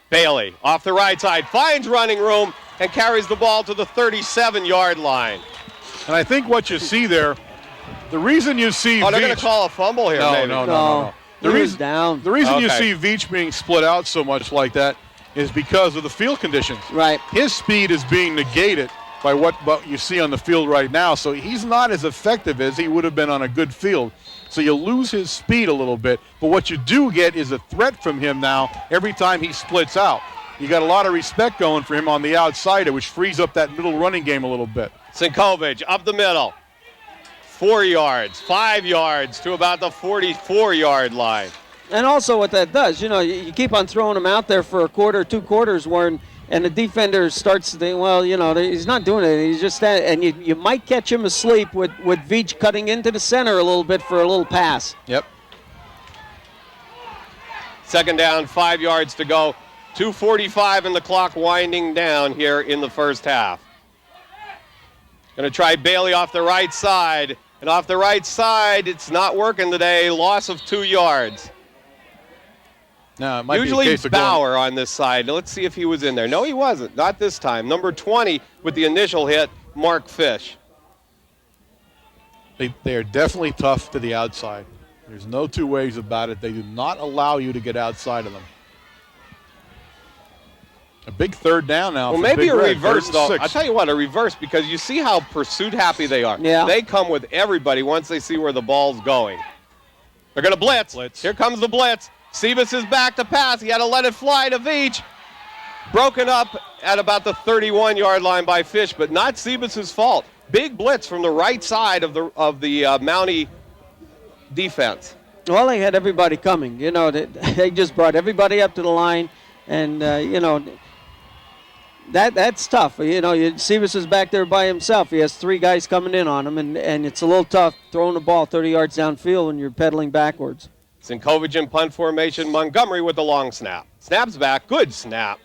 Bailey off the right side, finds running room, and carries the ball to the 37-yard line. And I think what you see there, the reason you see they're going to call a fumble here, maybe. No. The reason you see Veach being split out so much like that is because of the field conditions. Right. His speed is being negated by what you see on the field right now, so he's not as effective as he would have been on a good field. So you lose his speed a little bit, but what you do get is a threat from him now every time he splits out. You got a lot of respect going for him on the outside, which frees up that middle running game a little bit. Sinkovic up the middle. 4 yards, 5 yards to about the 44-yard line. And also what that does, you keep on throwing him out there for a quarter, 2 quarters, Warren, and the defender starts to think, he's not doing it. He's just that, and you might catch him asleep with Veach cutting into the center a little bit for a little pass. Yep. Second down, 5 yards to go. 2:45 and the clock winding down here in the first half. Going to try Bailey off the right side. And off the right side, it's not working today. Loss of 2 yards. No, it might usually be the case of Bauer on this side. Let's see if he was in there. No, he wasn't. Not this time. Number 20 with the initial hit, Mark Fish. They are definitely tough to the outside. There's no two ways about it. They do not allow you to get outside of them. A big third down now. Well, maybe a reverse, though. I'll tell you what, a reverse, because you see how pursuit happy they are. Yeah. They come with everybody once they see where the ball's going. They're going to blitz. Here comes the blitz. Sebas is back to pass. He had to let it fly to Veach. Broken up at about the 31-yard line by Fish, but not Sebas' fault. Big blitz from the right side of the Mountie defense. Well, they had everybody coming. They just brought everybody up to the line, and that's tough. Sebas is back there by himself. He has 3 guys coming in on him, and it's a little tough throwing the ball 30 yards downfield when you're pedaling backwards. Sinkovic in punt formation. Montgomery with the long snap. Snaps back. Good snap.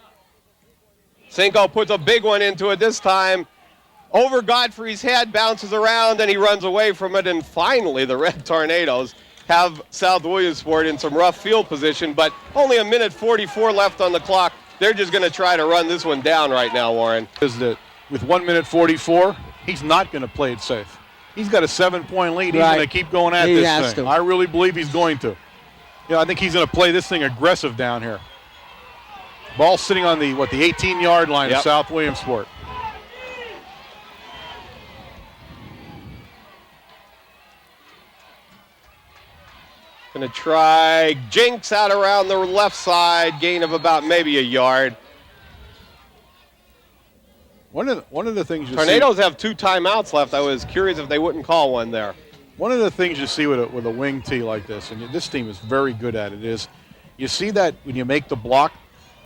Cinco puts a big one into it this time. Over Godfrey's head, bounces around, and he runs away from it. And finally, the Red Tornadoes have South Williamsport in some rough field position, but only a minute 44 left on the clock. They're just going to try to run this one down right now, Warren. Is that with 1 minute 44, he's not going to play it safe. He's got a 7-point lead. He's going to keep going at this thing. I really believe he's going to. Yeah, I think he's going to play this thing aggressive down here. Ball sitting on the 18-yard line of South Williamsport. Going to try Jenks out around the left side, gain of about maybe a yard. One of the things you Tornadoes have 2 timeouts left. I was curious if they wouldn't call one there. One of the things you see with a wing tee like this, and this team is very good at it, is you see that when you make the block,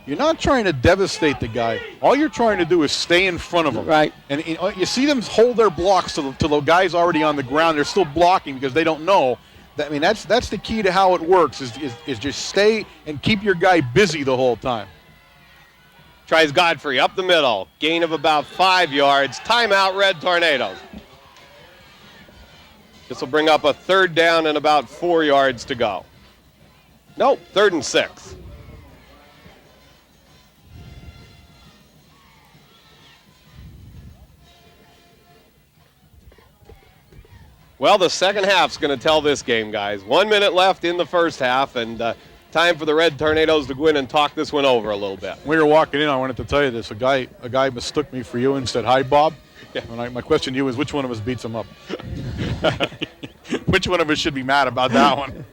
you're not trying to devastate the guy. All you're trying to do is stay in front of him. Right. And you see them hold their blocks till the guy's already on the ground. They're still blocking because they don't know. That's the key to how it works is just stay and keep your guy busy the whole time. Tries Godfrey up the middle. Gain of about 5 yards. Timeout, Red Tornadoes. This will bring up a 3rd down and about 4 yards to go. Nope, 3rd and 6. Well, the second half's going to tell this game, guys. 1 minute left in the first half, and time for the Red Tornadoes to go in and talk this one over a little bit. When we were walking in, I wanted to tell you this. A guy mistook me for you and said, "Hi, Bob." Yeah. And my question to you is, which one of us beats him up? Which one of us should be mad about that one?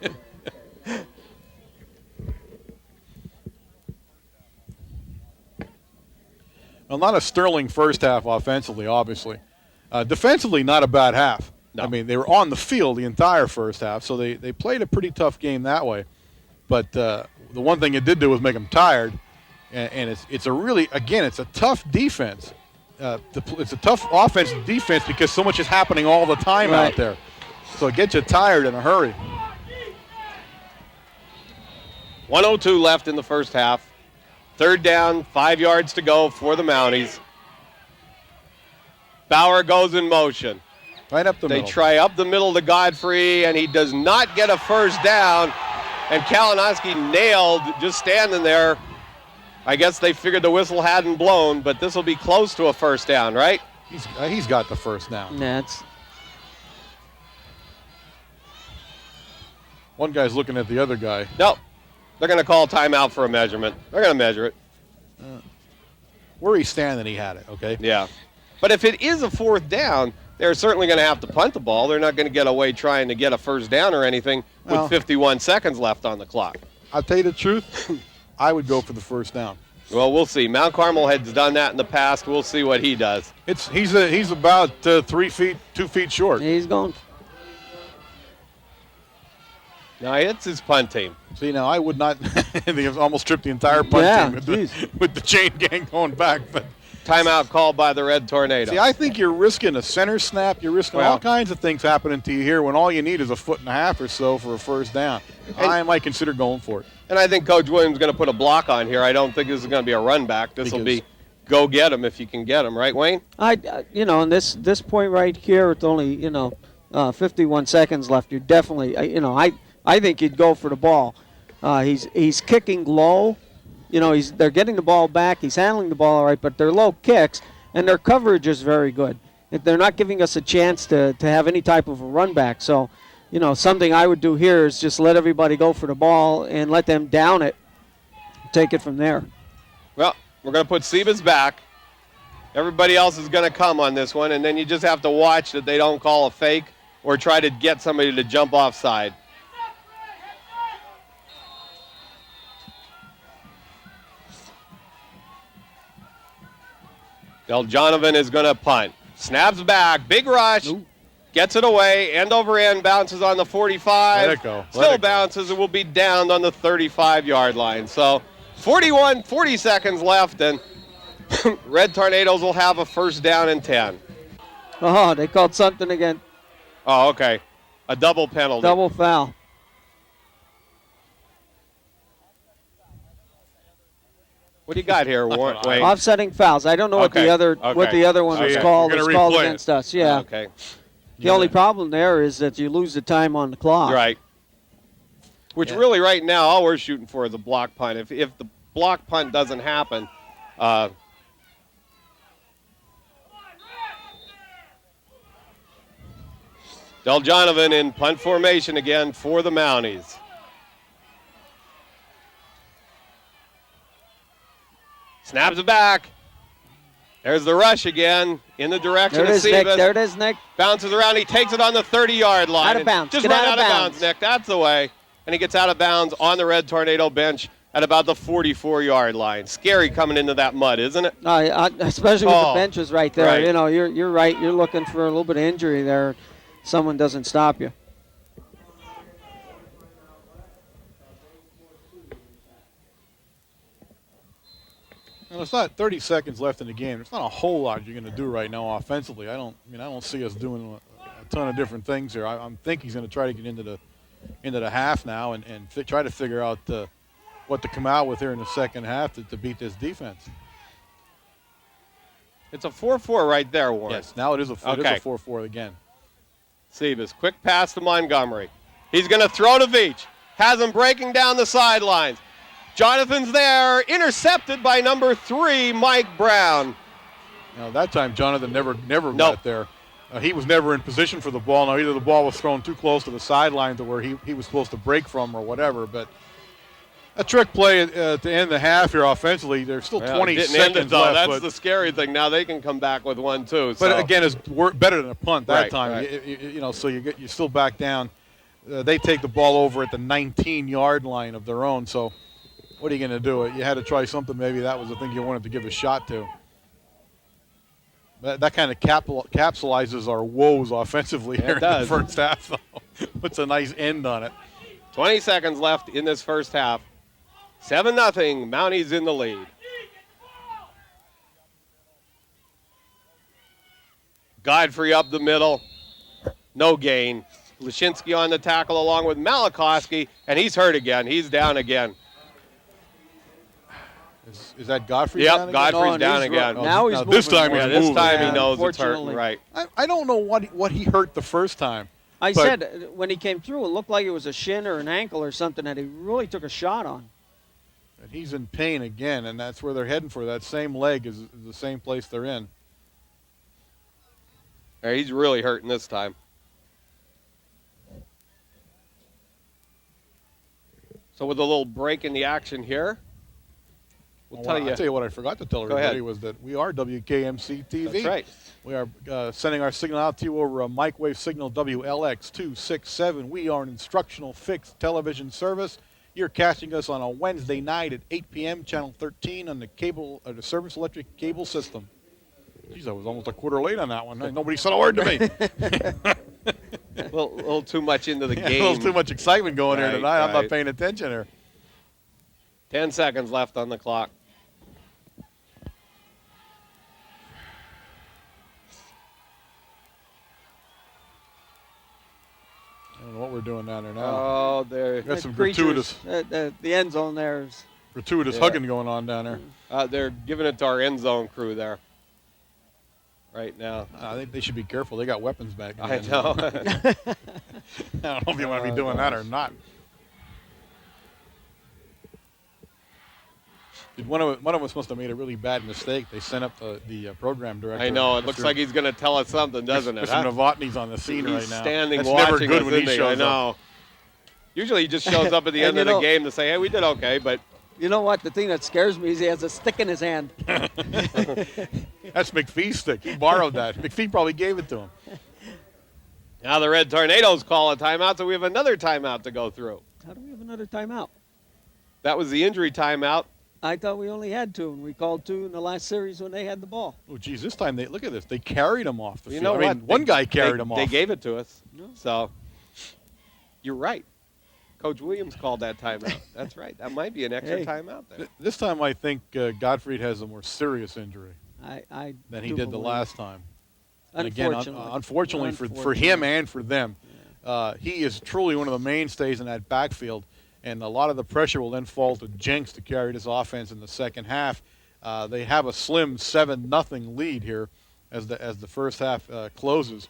Well, not a sterling first half offensively, obviously. Defensively, not a bad half. No. I mean, they were on the field the entire first half, so they played a pretty tough game that way. But the one thing it did do was make them tired, and it's a tough defense. It's a tough offensive defense because so much is happening all the time out there. So it gets you tired in a hurry. 1:02 left in the first half. 3rd down, 5 yards to go for the Mounties. Bauer goes in motion. Right up the middle. They try up the middle to Godfrey, and he does not get a first down. And Kalinowski nailed, just standing there. I guess they figured the whistle hadn't blown, but this will be close to a first down, right? He's got the first down. That's one guy's looking at the other guy. Nope. They're going to call timeout for a measurement. They're going to measure it. Where he's standing, he had it, okay? Yeah. But if it is a 4th down, they're certainly going to have to punt the ball. They're not going to get away trying to get a first down or anything with 51 seconds left on the clock. I'll tell you the truth. I would go for the first down. Well, we'll see. Mount Carmel has done that in the past. We'll see what he does. He's about 2 feet short. he's going. No, it's his punt team. See, now I would not. They almost tripped the entire punt team with the chain gang going back. But timeout called by the Red Tornadoes. see, I think you're risking a center snap. You're risking all kinds of things happening to you here when all you need is a 1.5 feet or so for a first down. I might consider going for it. And I think Coach Williams is going to put a block on here. I don't think this is going to be a run back. This will be go get him if you can get him, right, Wayne? In this point right here, with only 51 seconds left, you're definitely I think you'd go for the ball. He's kicking low. They're getting the ball back. He's handling the ball all right, but they're low kicks, and their coverage is very good. They're not giving us a chance to have any type of a run back. So, something I would do here is just let everybody go for the ball and let them down it. Take it from there. Well, we're going to put Sebas back. Everybody else is going to come on this one, and then you just have to watch that they don't call a fake or try to get somebody to jump offside. Deljonovan is going to punt. Snaps back. Big rush. Ooh. Gets it away. End over end. Bounces on the 45. Let it go. Still bounces. It will be downed on the 35-yard line. So 40 seconds left, and Red Tornadoes will have a first down and 10. Oh, they called something again. Oh, okay. A double penalty. Double foul. What do you got here, Wayne? Offsetting fouls. I don't know what the other one was called. It was called against us. Yeah. Okay. The only problem there is that you lose the time on the clock. Right. Which really right now, all we're shooting for is a block punt. If the block punt doesn't happen, Deljonovan in punt formation again for the Mounties. Snaps it back. There's the rush again in the direction of Sivas. There it is, Nick. Bounces around. He takes it on the 30-yard line. Out of bounds. Just Get run out of bounds, Nick. That's the way. And he gets out of bounds on the Red Tornado bench at about the 44-yard line. Scary coming into that mud, isn't it? Especially with the benches right there. Right. You know, you're right. You're looking for a little bit of injury there. Someone doesn't stop you. Well, it's not 30 seconds left in the game. There's not a whole lot you're going to do right now offensively. I don't see us doing a ton of different things here. I think he's going to try to get into the half now and try to figure out what to come out with here in the second half to beat this defense. It's a 4-4 right there, Warren. Yes, now it is a 4-4 again. Sivas, quick pass to Montgomery. He's going to throw to Veach. Has him breaking down the sidelines. Jonathan's there, intercepted by number 3, Mike Brown. Now that time Jonathan never got there. He was never in position for the ball. Now either the ball was thrown too close to the sideline to where he was supposed to break from or whatever. But a trick play to end the half here offensively. There's still 20 seconds left. That's the scary thing. Now they can come back with one too. But again, it's better than a punt that time. Right. So you're still back down. They take the ball over at the 19-yard line of their own. So what are you going to do? You had to try something. Maybe that was the thing you wanted to give a shot to. That kind of capsulizes our woes offensively here in the first half, though. Puts a nice end on it. 20 seconds left in this first half. 7-0, Mounties in the lead. Godfrey up the middle. No gain. Lashinsky on the tackle along with Malachowski, and he's hurt again. He's down again. Is that Godfrey down again? Yep, Godfrey's down again. Now he's moving. This time more. he's moving. This time he knows it's hurt. Right. I don't know what he hurt the first time. I said when he came through, it looked like it was a shin or an ankle or something that he really took a shot on. And he's in pain again, and that's where they're heading for. That same leg is the same place they're in. Yeah, he's really hurting this time. So with a little break in the action here, I'll tell you what I forgot to tell everybody was that we are WKMC TV. That's right. We are sending our signal out to you over a microwave signal WLX267. We are an instructional fixed television service. You're catching us on a Wednesday night at 8 p.m. Channel 13 on the Service Electric cable system. Geez, I was almost a quarter late on that one. Nobody said a word to me. a little too much into the game. A little too much excitement going here tonight. Right. I'm not paying attention here. 10 seconds left on the clock. I don't know what we're doing down there now. Oh, there. Got some gratuitous. The end zone there is. Gratuitous hugging going on down there. They're giving it to our end zone crew there. Right now. I think they should be careful. They got weapons back. I know. I don't know if you want to be doing that or not. One of us must have made a really bad mistake. They sent up the program director. I know. It looks like he's going to tell us something, doesn't it? Mr. Novotny's on the scene he's right now. Standing That's watching never good us, when he shows I know. up. Usually he just shows up at the end of the game to say, hey, we did okay, but. You know what? The thing that scares me is he has a stick in his hand. That's McPhee's stick. He borrowed that. McPhee probably gave it to him. Now the Red Tornadoes call a timeout, so we have another timeout to go through. How do we have another timeout? That was the injury timeout. I thought we only had 2, and we called 2 in the last series when they had the ball. Oh, geez, this time, look at this. They carried him off the field. You know what? One guy carried him off. They gave it to us. No. So you're right. Coach Williams called that timeout. That's right. That might be an extra timeout there. This time I think Godfrey has a more serious injury than he did the last time. And again, unfortunately for him and for them, he is truly one of the mainstays in that backfield. And a lot of the pressure will then fall to Jenks to carry this offense in the second half. They have a slim 7-0 lead here as the first half closes.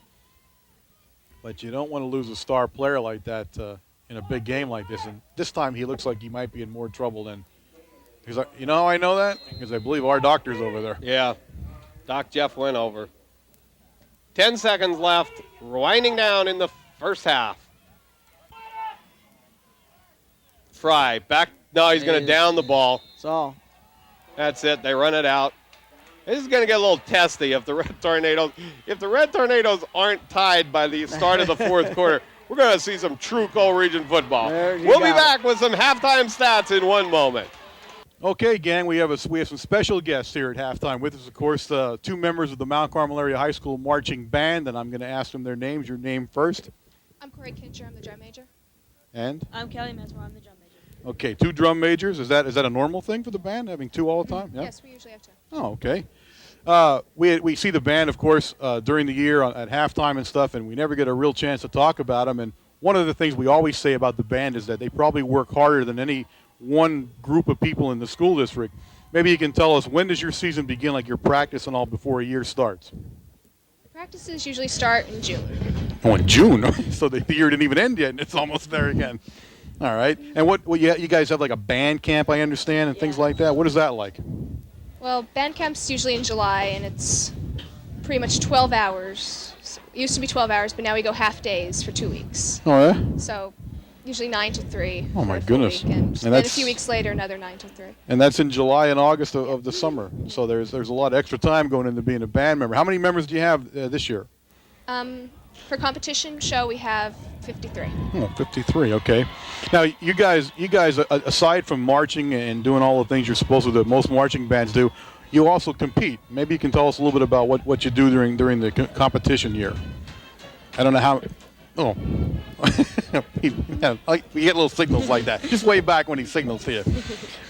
But you don't want to lose a star player like that in a big game like this. And this time he looks like he might be in more trouble than. Because you know how I know that? Because I believe our doctor's over there. Yeah, Doc Jeff went over. 10 seconds left, winding down in the first half. Fry back. No, he's going to down the ball. That's all. That's it. They run it out. This is going to get a little testy if the Red Tornadoes aren't tied by the start of the fourth quarter. We're going to see some true Coal-Region football. We'll be back with some halftime stats in one moment. Okay, gang, we have some special guests here at halftime with us, of course, two members of the Mount Carmel Area High School Marching Band, and I'm going to ask them their names. Your name first. I'm Corey Kincher. I'm the drum major. And? I'm Kelly Mesmer. I'm the drum major. Okay, 2 drum majors. Is that a normal thing for the band, having 2 all the time? Yeah? Yes, we usually have 2. Oh, okay. We see the band, of course, during the year at halftime and stuff, and we never get a real chance to talk about them. And one of the things we always say about the band is that they probably work harder than any one group of people in the school district. Maybe you can tell us, when does your season begin, like your practice and all, before a year starts? Practices usually start in June. Oh, in June? So the year didn't even end yet, and it's almost there again. All right. And what you guys have, like a band camp, I understand, and things like that? What is that like? Well, band camp's usually in July, and it's pretty much 12 hours. It used to be 12 hours, but now we go half days for 2 weeks. Oh, yeah? So usually 9 to 3. Oh, my for a full goodness. week, and And then a few weeks later, another 9 to 3. And that's in July and August of the summer. So there's a lot of extra time going into being a band member. How many members do you have this year? For competition show, we have 53. Oh, 53, okay. Now, you guys, aside from marching and doing all the things you're supposed to do, most marching bands do, you also compete. Maybe you can tell us a little bit about what you do during the competition year. I don't know how. Oh. We get little signals like that. Just way back when he signals to you.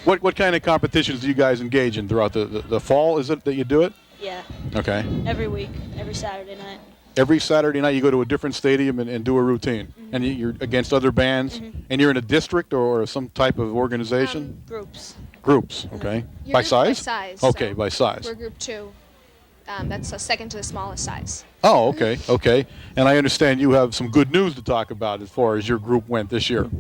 What kind of competitions do you guys engage in throughout the fall? Is it that you do it? Yeah. Okay. Every week, every Saturday night. Every Saturday night you go to a different stadium and do a routine. Mm-hmm. And you're against other bands. Mm-hmm. And you're in a district or some type of organization? Groups. Groups, okay. You're By grouped size? By size. Okay, so by size. We're group 2. That's the second to the smallest size. Oh, okay, okay. And I understand you have some good news to talk about as far as your group went this year.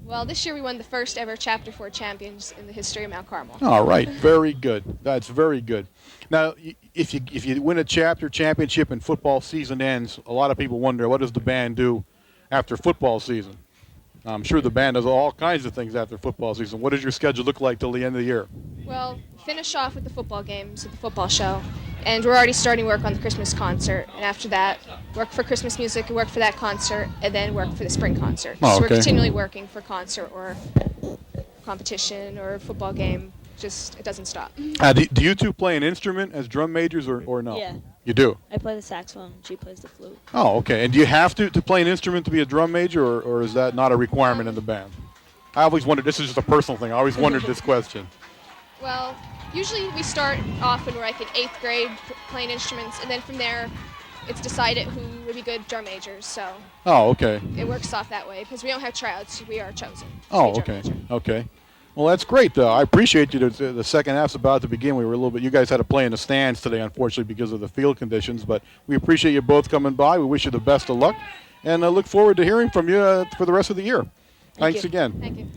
Well, this year we won the first ever Chapter 4 champions in the history of Mount Carmel. All right, very good. That's very good. Now, if you win a chapter championship and football season ends, a lot of people wonder, what does the band do after football season? I'm sure the band does all kinds of things after football season. What does your schedule look like till the end of the year? Well, finish off with the football games at the football show. And we're already starting work on the Christmas concert. And after that, work for Christmas music, work for that concert, and then work for the spring concert. Oh, So okay. we're continually working for concert or competition or football game. Just, it doesn't stop. Do you two play an instrument as drum majors or no? Yeah. You do? I play the saxophone. She plays the flute. Oh, okay. And do you have to play an instrument to be a drum major, or is that not a requirement in the band? I always wondered, this is just a personal thing, I always wondered this question. Well, usually we start off when we're like in 8th grade playing instruments, and then from there it's decided who would be good drum majors. So Oh, okay. it works off that way because we don't have tryouts. We are chosen. to Oh, be drum okay. major. Okay. Well, that's great, though. I appreciate you. The second half's about to begin. We were a little bit. You guys had to play in the stands today, unfortunately, because of the field conditions. But we appreciate you both coming by. We wish you the best of luck, and I look forward to hearing from you for the rest of the year. Thanks you. again. Thank you.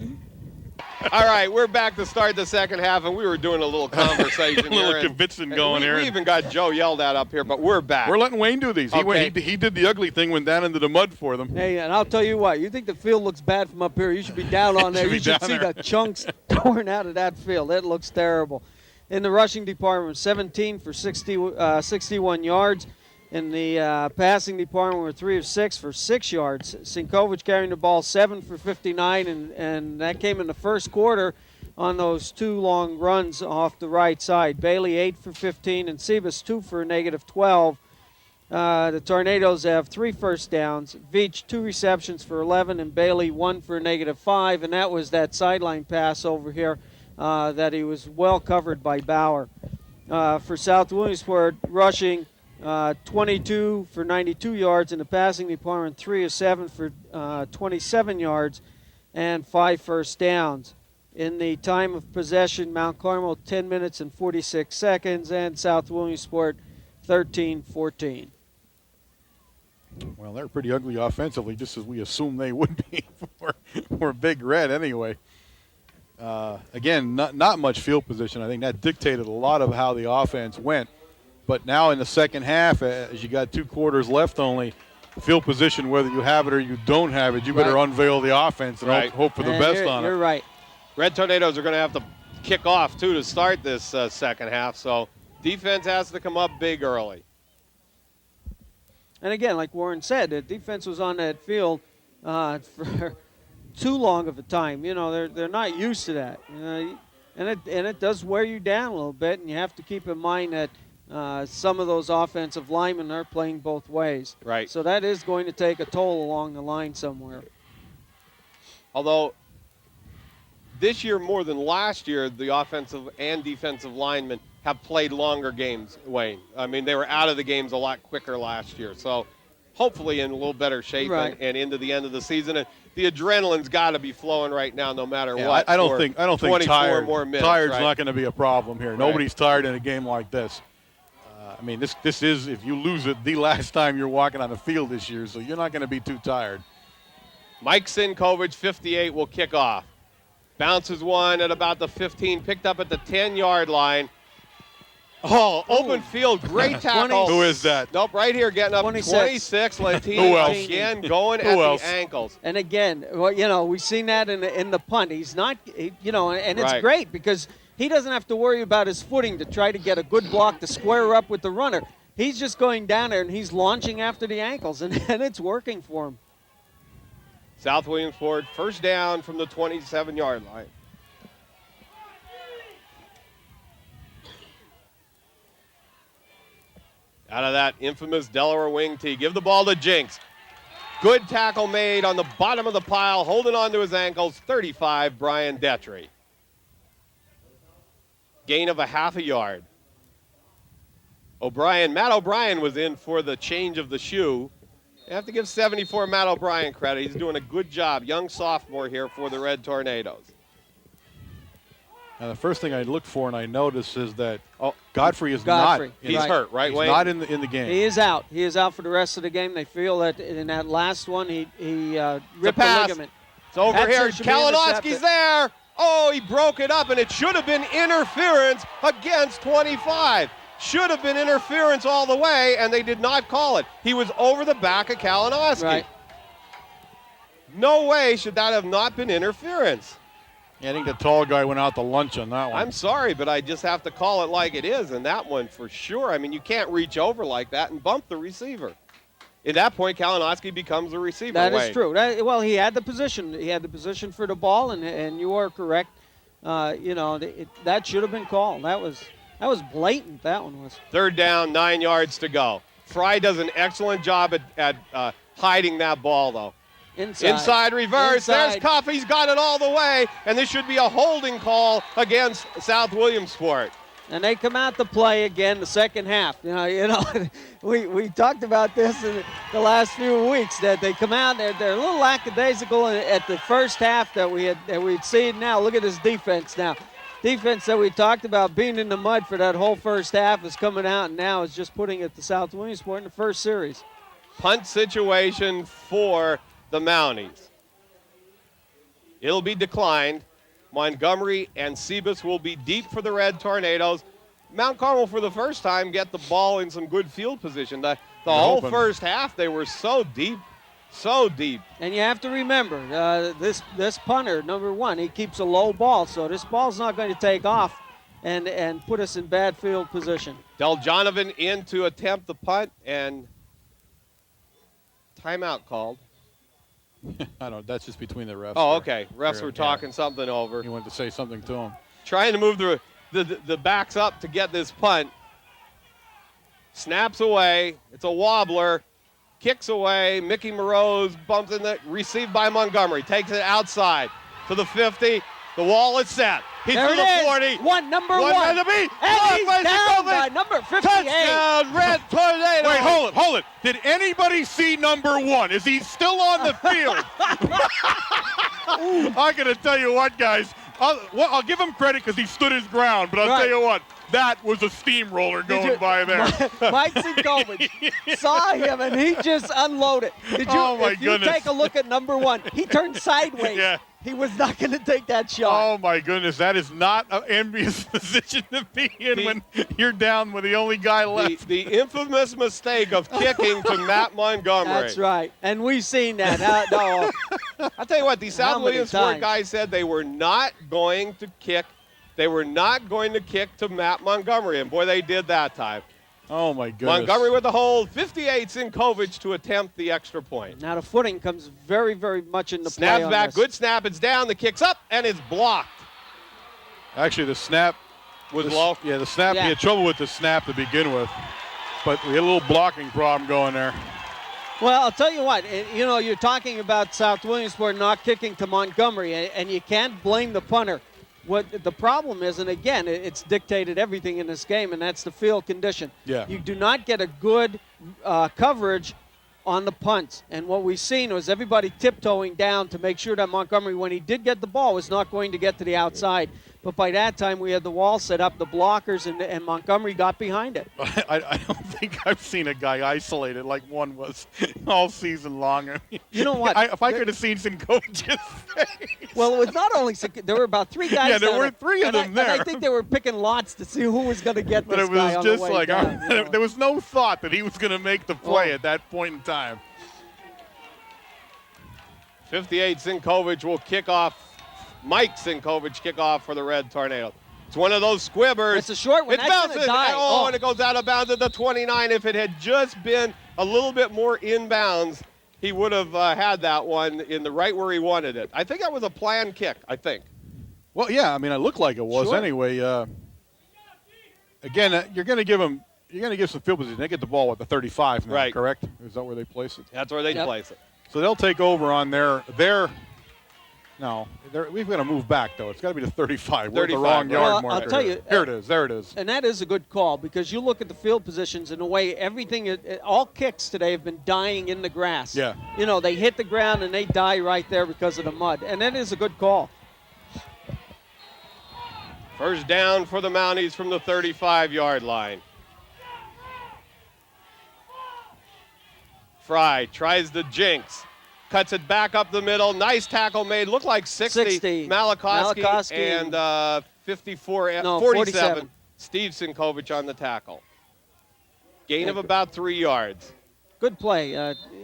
All right, we're back to start the second half, and we were doing a little conversation A little here. convincing going here. We even got Joe yelled at up here, but we're back. We're letting Wayne do these. Okay. He did the ugly thing, went down into the mud for them. Hey, and I'll tell you what, you think the field looks bad from up here, you should be down on there. Should be You should down see there. the chunks torn out of that field. It looks terrible. In the rushing department, 17 for 61 yards. In the passing department, we're 3 of 6 for 6 yards. Sinkovich carrying the ball 7 for 59, and that came in the first quarter on those 2 long runs off the right side. Bailey 8 for 15 and Sebas 2 for a -12. The Tornadoes have 3 first downs. Veach 2 receptions for 11 and Bailey 1 for a -5, and that was that sideline pass over here that he was well covered by Bauer. For South Williamsport, rushing 22 for 92 yards in the passing department, 3 of 7 for 27 yards and 5 first downs. In the time of possession, Mount Carmel 10 minutes and 46 seconds, and South Williamsport 13-14. Well, they're pretty ugly offensively, just as we assumed they would be for Big Red anyway. Again, not much field position. I think that dictated a lot of how the offense went. But now in the second half, as you got 2 quarters left only, field position, whether you have it or you don't have it, you better unveil the offense and hope for the best on it. You're right. Red Tornadoes are going to have to kick off, too, to start this second half. So defense has to come up big early. And again, like Warren said, the defense was on that field for too long of a time. You know, they're not used to that. And it does wear you down a little bit, and you have to keep in mind that some of those offensive linemen are playing both ways. Right. So that is going to take a toll along the line somewhere. Although this year more than last year, the offensive and defensive linemen have played longer games, Wayne. I mean, they were out of the games a lot quicker last year. So hopefully in a little better shape and into the end of the season. And the adrenaline's got to be flowing right now no matter what. I don't think tired. More minutes, tired's not going to be a problem here. Nobody's tired in a game like this. I mean, this is, if you lose it, the last time you're walking on the field this year, so you're not going to be too tired. Mike Sinkovich, 58, will kick off. Bounces one at about the 15, picked up at the 10-yard line. Oh, open field, great tackle. Who is that? Nope, right here, getting up 26. Latino again, going at the ankles. And again, well, you know, we've seen that in the punt. He's not, you know, and it's great because he doesn't have to worry about his footing to try to get a good block to square up with the runner. He's just going down there and he's launching after the ankles, and it's working for him. South Williamsport, first down from the 27-yard line. Out of that infamous Delaware wing tee. Give the ball to Jinks. Good tackle made on the bottom of the pile, holding on to his ankles. 35, Brian Detry. Gain of a half a yard. Matt O'Brien was in for the change of the shoe. You have to give 74 Matt O'Brien credit. He's doing a good job. Young sophomore here for the Red Tornadoes. And the first thing I look for and I notice is that Godfrey is He's hurt, right, He's Wayne? not in the game. He is out. He is out for the rest of the game. They feel that in that last one he ripped the ligament. It's over here. Kalinowski's there. Oh, he broke it up, and it should have been interference against 25. Should have been interference all the way, and they did not call it. He was over the back of Kalinowski. Right. No way should that have not been interference. Yeah, I think the tall guy went out to lunch on that one. I'm sorry, but I just have to call it like it is, and that one for sure. I mean, you can't reach over like that and bump the receiver. At that point, Kalinowski becomes the receiver. That is true. Well, he had the position. He had the position for the ball, and you are correct. You know, that should have been called. That was blatant, that one was. Third down, 9 yards to go. Fry does an excellent job at hiding that ball, though. Inside reverse. There's Cuff. He's got it all the way, and this should be a holding call against South Williamsport. And they come out to play again the second half. You know, we talked about this in the last few weeks that they come out. They're a little lackadaisical at the first half that we'd seen. Now look at this defense now. Defense that we talked about being in the mud for that whole first half is coming out, and now is just putting it to South Williamsport in the first series. Punt situation for the Mounties. It'll be declined. Montgomery and Sebus will be deep for the Red Tornadoes. Mount Carmel, for the first time, get the ball in some good field position. The whole first half, they were so deep. So deep. And you have to remember, this punter, number one, he keeps a low ball, so this ball's not going to take off and put us in bad field position. Deljonovan in to attempt the punt, and timeout called. I don't. That's just between the refs. Oh, okay. Refs were talking something over. He wanted to say something to him. Trying to move the backs up to get this punt. Snaps away. It's a wobbler. Kicks away. Mickey Morose bumps in the received by Montgomery. Takes it outside to the 50. The wall is set. He's there to the 40. Number one. Man to beat. And he's down by number 58. Touchdown, Red Tornado. Wait, hold it. Did anybody see number one? Is he still on the field? I'm going to tell you what, guys. I'll give him credit because he stood his ground, but I'll tell you what. That was a steamroller going by there. Mike Sinkovich saw him, and he just unloaded. Did you, Oh, my if you goodness. take a look at number 1, he turned sideways. Yeah. He was not going to take that shot. Oh, my goodness. That is not an envious position to be in when you're down with the only guy left. The infamous mistake of kicking to Matt Montgomery. That's right. And we've seen that. No, I'll tell you what, these How South many Williamsport times? guys said they were not going to kick. They were not going to kick to Matt Montgomery, and boy, they did that time. Oh, my goodness. Montgomery with the hold, 58 Sinkovich to attempt the extra point. now the footing comes very, very much into play Snaps on back, this. good snap, it's down, the kick's up, and it's blocked. Actually, the snap Was low? Yeah, the snap. Yeah. He had trouble with the snap to begin with, but we had a little blocking problem going there. Well, I'll tell you what, you're talking about South Williamsport not kicking to Montgomery, and you can't blame the punter. What the problem is, and again, it's dictated everything in this game, and that's the field condition. Yeah. You do not get a good coverage on the punts. And what we've seen was everybody tiptoeing down to make sure that Montgomery, when he did get the ball, was not going to get to the outside. But by that time, we had the wall set up, the blockers, and Montgomery got behind it. I don't think I've seen a guy isolated like one was all season long. I mean, You know what? if I could have seen Sinkovich's face. Well, it was not only there were about 3 guys. Yeah, there down were 3 of and them and I there. think they were picking lots to see who was going to get But this it was guy on just the way like, down, there was no thought that he was going to make the play Oh. at that point in time. 58 Sinkovich will kick off. Mike Sinkovich kick off for the Red Tornado. It's one of those squibbers. It's a short one. It That's gonna bounces. die. Oh. And it goes out of bounds at the 29. If it had just been a little bit more inbounds, he would have had that one in the right where he wanted it. I think that was a planned kick, I think. Well, yeah, I mean, it looked like it was Sure. anyway. Again, you're going to give them. You're going to give some field position. They get the ball at the 35 now, Right. correct? Is that where they place it? That's where they Yep. place it. So they'll take over on their. No, we've got to move back though. It's got to be the 35. We're at the 35, wrong right. yard Well, marker. I'll tell you, Here it is. There it is. And that is a good call because you look at the field positions in a way everything, all kicks today have been dying in the grass. Yeah. They hit the ground and they die right there because of the mud. And that is a good call. First down for the Mounties from the 35-yard line. Fry tries the jinx. Cuts it back up the middle. Nice tackle made. Looked like 60. Malakowski and 47. 47. Steve Sinkovich on the tackle. Gain of about 3 yards. Good play.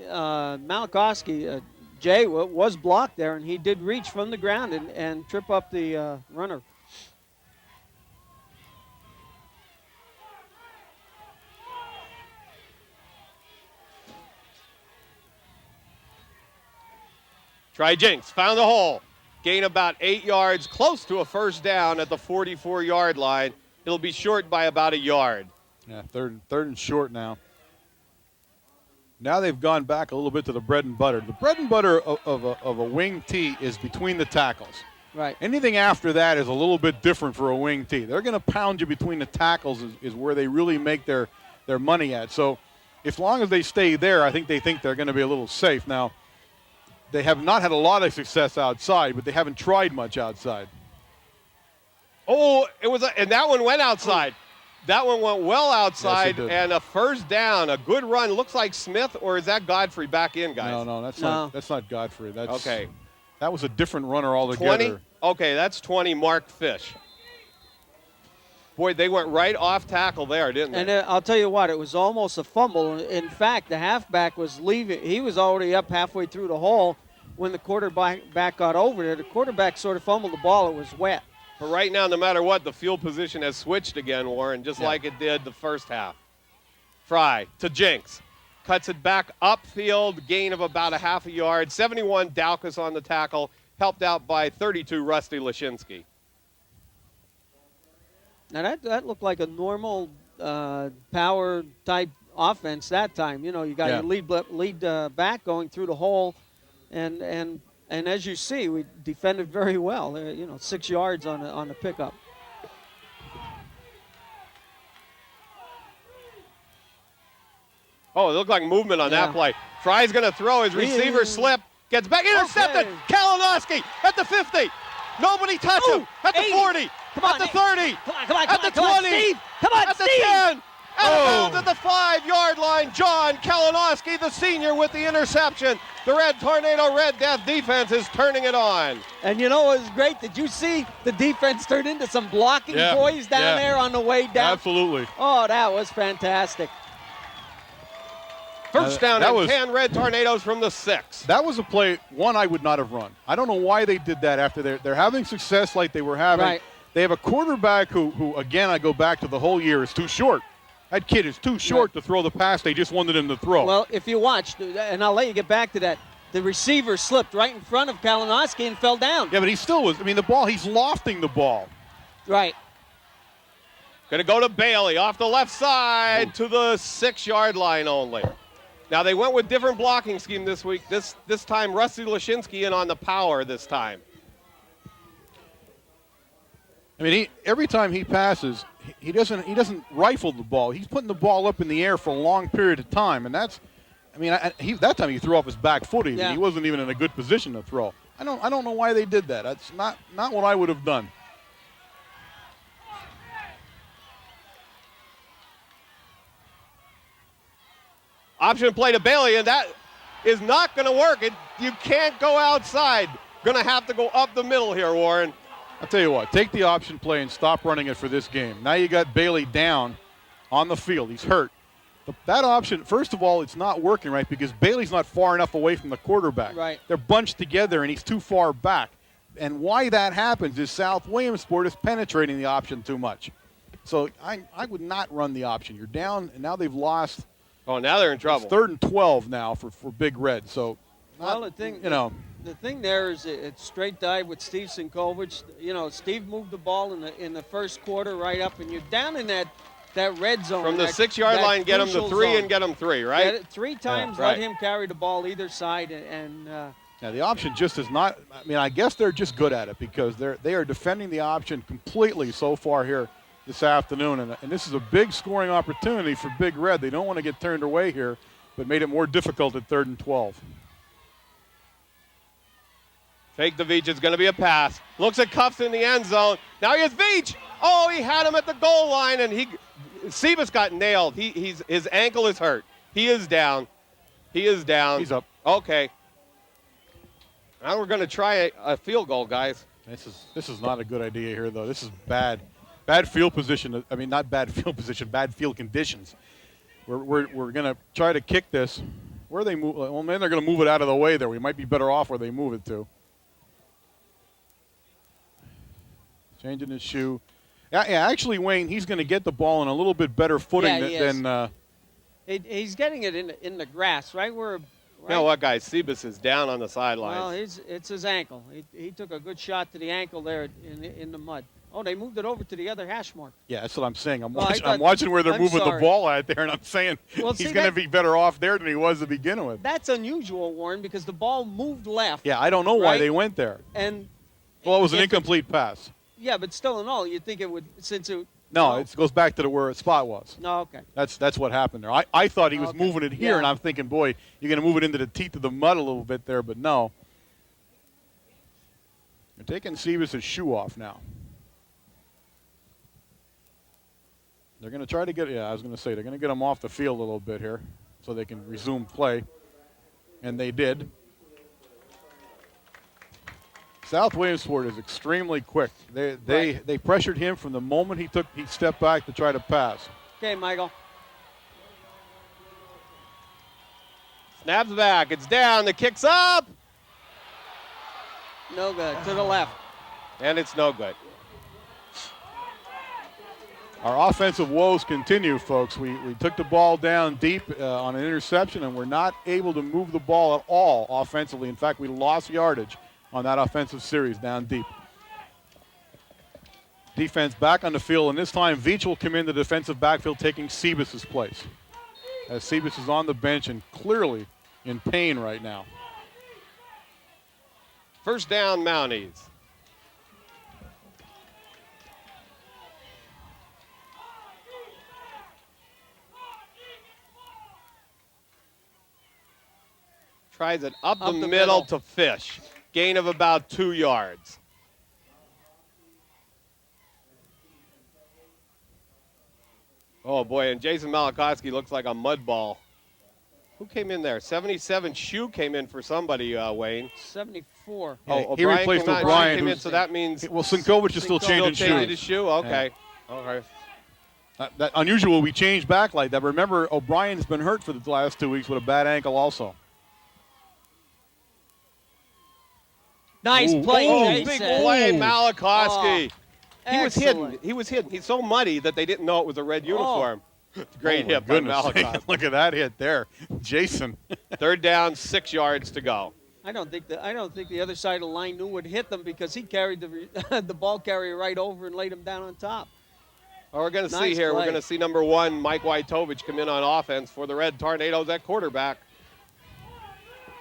Malakowski, Jay was blocked there, and he did reach from the ground and trip up the runner. Try jinx. Found the hole. Gain about 8 yards. Close to a first down at the 44-yard line. It'll be short by about a yard. Yeah, third and short now. Now they've gone back a little bit to the bread and butter. The bread and butter of a wing tee is between the tackles. Right. Anything after that is a little bit different for a wing tee. They're going to pound you between the tackles is where they really make their money at. So as long as they stay there, I think they're going to be a little safe. Now, they have not had a lot of success outside, but they haven't tried much outside. Oh, and that one went outside. That one went well outside, Yes, it did. and a first down, a good run. Looks like Smith, or is that Godfrey back in, guys? No, that's No. not Godfrey. That's Okay. That was a different runner altogether. 20? Okay, that's 20, Mark Fish. Boy, they went right off tackle there, didn't they? And I'll tell you what, it was almost a fumble. In fact, the halfback was leaving. He was already up halfway through the hole when the quarterback got over there. The quarterback sort of fumbled the ball. It was wet. But right now, no matter what, the field position has switched again, Warren, just like it did the first half. Fry to Jinx. Cuts it back upfield, gain of about a half a yard. 71, Dowkus on the tackle, helped out by 32, Rusty Lashinsky. Now that looked like a normal power type offense that time. You got your lead back going through the hole, and as you see, we defended very well. 6 yards on the pickup. Oh, it looked like movement on that play. Fry's going to throw. His receiver slip. Gets back. Intercepted. Okay. Kalinowski at the 50. Nobody touched him. At the 80. 40. Come on, at the Nick. 30. Come on, come on, At come the on, come on, 20. Steve. Come on, At the Steve. 10. Out of bounds at the 5-yard line. John Kalinowski, the senior, with the interception. The Red Tornado Red Death defense is turning it on. And you know, it was great. Did you see the defense turn into some blocking boys down there on the way down? Absolutely. Oh, that was fantastic. First down that and was- 10 Red Tornadoes from the 6. That was a play, one I would not have run. I don't know why they did that after they're having success like they were having. Right. They have a quarterback who, again, I go back to the whole year, is too short. That kid is too short to throw the pass they just wanted him to throw. Well, if you watched, and I'll let you get back to that, the receiver slipped right in front of Kalinowski and fell down. Yeah, but he still was. I mean, the ball, he's lofting the ball. Right. Going to go to Bailey off the left side to the 6-yard line only. Now, they went with different blocking scheme this week. This time, Rusty Lashinsky in on the power this time. I mean, every time he passes, he doesn't rifle the ball. He's putting the ball up in the air for a long period of time, and that's, I mean, that time he threw off his back foot even. Yeah. He wasn't even in a good position to throw. I don't know why they did that. That's not what I would have done. Option play to Bailey, and that is not going to work. You can't go outside. Going to have to go up the middle here, Warren. I'll tell you what, take the option play and stop running it for this game. Now you got Bailey down on the field. He's hurt. That option, first of all, it's not working right because Bailey's not far enough away from the quarterback. Right. They're bunched together, and he's too far back. And why that happens is South Williamsport is penetrating the option too much. So I would not run the option. You're down, and now they've lost. Oh, now they're in trouble. It's 3rd and 12 now for Big Red. So, Well, the thing, the thing there is it's straight dive with Steve Sinkovich. You know, Steve moved the ball in the first quarter right up, and you're down in that red zone. From the that 6-yard line, get him to 3 zone. and get him 3, right? Get it 3 times, right. let him carry the ball either side, and Now the option just is not. I mean, I guess they're just good at it because they are defending the option completely so far here this afternoon, and this is a big scoring opportunity for Big Red. They don't want to get turned away here, but made it more difficult at 3rd and 12. Fake to Veach. It's going to be a pass. Looks at Cuffs in the end zone. Now here's Veach. Oh, he had him at the goal line, and Sebas got nailed. His ankle is hurt. He is down. He is down. He's up. Okay. Now we're going to try a field goal, guys. This is not a good idea here, though. This is bad. Bad field position. I mean, not bad field position, bad field conditions. We're going to try to kick this. Where they move? Well, man, they're going to move it out of the way there. We might be better off where they move it to. Changing his shoe. Yeah, actually, Wayne, he's going to get the ball in a little bit better footing than. he's getting it in the grass, right where. You know what, guys? Sebas is down on the sidelines. Well, it's his ankle. He took a good shot to the ankle there in the mud. Oh, they moved it over to the other hash mark. Yeah, that's what I'm saying. I'm Well, I'm watching where they're I'm moving sorry. the ball out there, and I'm saying Well, he's see, going to be better off there than he was to begin with. That's unusual, Warren, because the ball moved left. Yeah, I don't know why Right. they went there. And Well, it was an if incomplete pass. yeah, but still in all, you'd think it would No, it goes back to where its spot was. No, okay. That's what happened there. I thought he was Okay. moving it here, Yeah. and I'm thinking, boy, you're going to move it into the teeth of the mud a little bit there, but no. They're taking Sebas' shoe off now. They're going to try to get, I was going to say, they're going to get him off the field a little bit here so they can resume play, and they did. South Williamsport is extremely quick. They pressured him from the moment he stepped back to try to pass. Okay, Michael. Snaps back. It's down. The kick's up. No good. To the left. And it's no good. Our offensive woes continue, folks. We took the ball down deep on an interception, and we're not able to move the ball at all offensively. In fact, we lost yardage on that offensive series down deep. Defense back on the field, and this time Veach will come in the defensive backfield taking Sebas' place. As Sebas is on the bench and clearly in pain right now. First down, Mounties. Tries it up the middle to Fish. Gain of about 2 yards. Oh, boy, and Jason Malakowski looks like a mud ball. Who came in there? 77 Shoe came in for somebody, Wayne. 74. Yeah, Oh, he O'Brien replaced came out, O'Brien, came in, who's- so that means Well, Sinkovic is still changing changing shoes. his shoe. Okay. Okay. That unusual. We changed back like that. Remember, O'Brien's been hurt for the last 2 weeks with a bad ankle also. Nice Ooh. play, Oh, Jason. big play, Malakowski. He was hidden. Excellent. He was hidden. He's so muddy that they didn't know it was a red uniform. Great Oh, my hit by goodness sake. Malakowski. Look at that hit there, Jason. Third down, 6 yards to go. I don't think the other side of the line knew would hit them because he carried the ball carrier right over and laid him down on top. Well, we're going to see Nice here. play. We're going to see number 1, Mike Wojtovich, come in on offense for the Red Tornadoes at quarterback.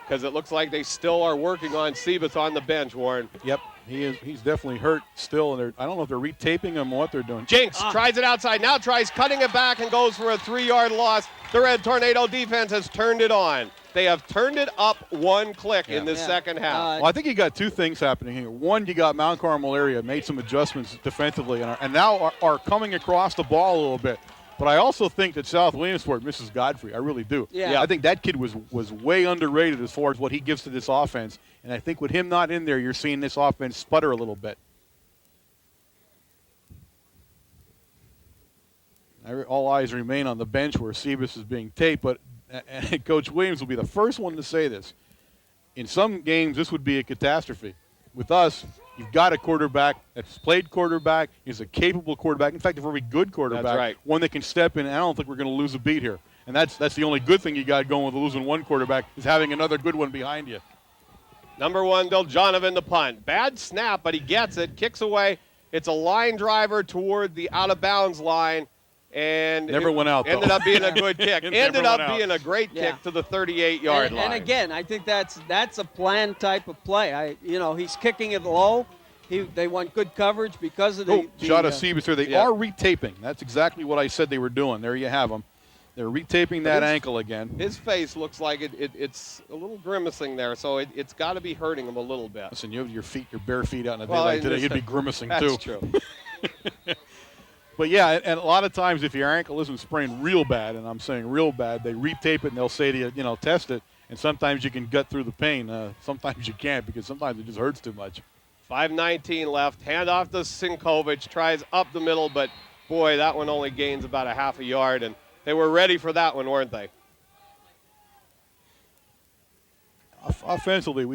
Because it looks like they still are working on Sebas on the bench, Warren. Yep, he's definitely hurt still, and I don't know if they're retaping him or what they're doing. Jinks tries it outside, now tries cutting it back and goes for a 3-yard loss. The Red Tornado defense has turned it on. They have turned it up 1 click in the second half. Well, I think you got 2 things happening here. One, you got Mount Carmel area made some adjustments defensively and now are coming across the ball a little bit. But I also think that South Williamsport misses Godfrey. I really do. Yeah. I think that kid was way underrated as far as what he gives to this offense. And I think with him not in there, you're seeing this offense sputter a little bit. All eyes remain on the bench where Sebas is being taped, but Coach Williams will be the first one to say this. In some games, this would be a catastrophe. With us, you've got a quarterback that's played quarterback. He's a capable quarterback. In fact, a very good quarterback. That's right. One that can step in. And I don't think we're going to lose a beat here. And that's the only good thing you got going with losing one quarterback is having another good one behind you. Number 1, Deljonovan the punt. Bad snap, but he gets it, kicks away. It's a line driver toward the out-of-bounds line. And Never went out, though. Ended up being a good kick. It Ended never up went out. being a great kick Yeah. to the 38-yard line. And again, I think that's a planned type of play. He's kicking it low. They want good coverage because of the Shot of Sebas here. They yeah. are retaping. That's exactly what I said they were doing. There you have them. They're retaping that ankle again. His face looks like it's a little grimacing there, so it's got to be hurting him a little bit. Listen, you have your bare feet out in a day Well, like today, and you'd be grimacing That's too. true. But yeah, and a lot of times if your ankle isn't sprained real bad, and I'm saying real bad, they retape it and they'll say to you, test it. And sometimes you can gut through the pain. Sometimes you can't because sometimes it just hurts too much. 5:19 left. Handoff to Sinkovic. Tries up the middle, but boy, that one only gains about a half a yard. And they were ready for that one, weren't they? Offensively,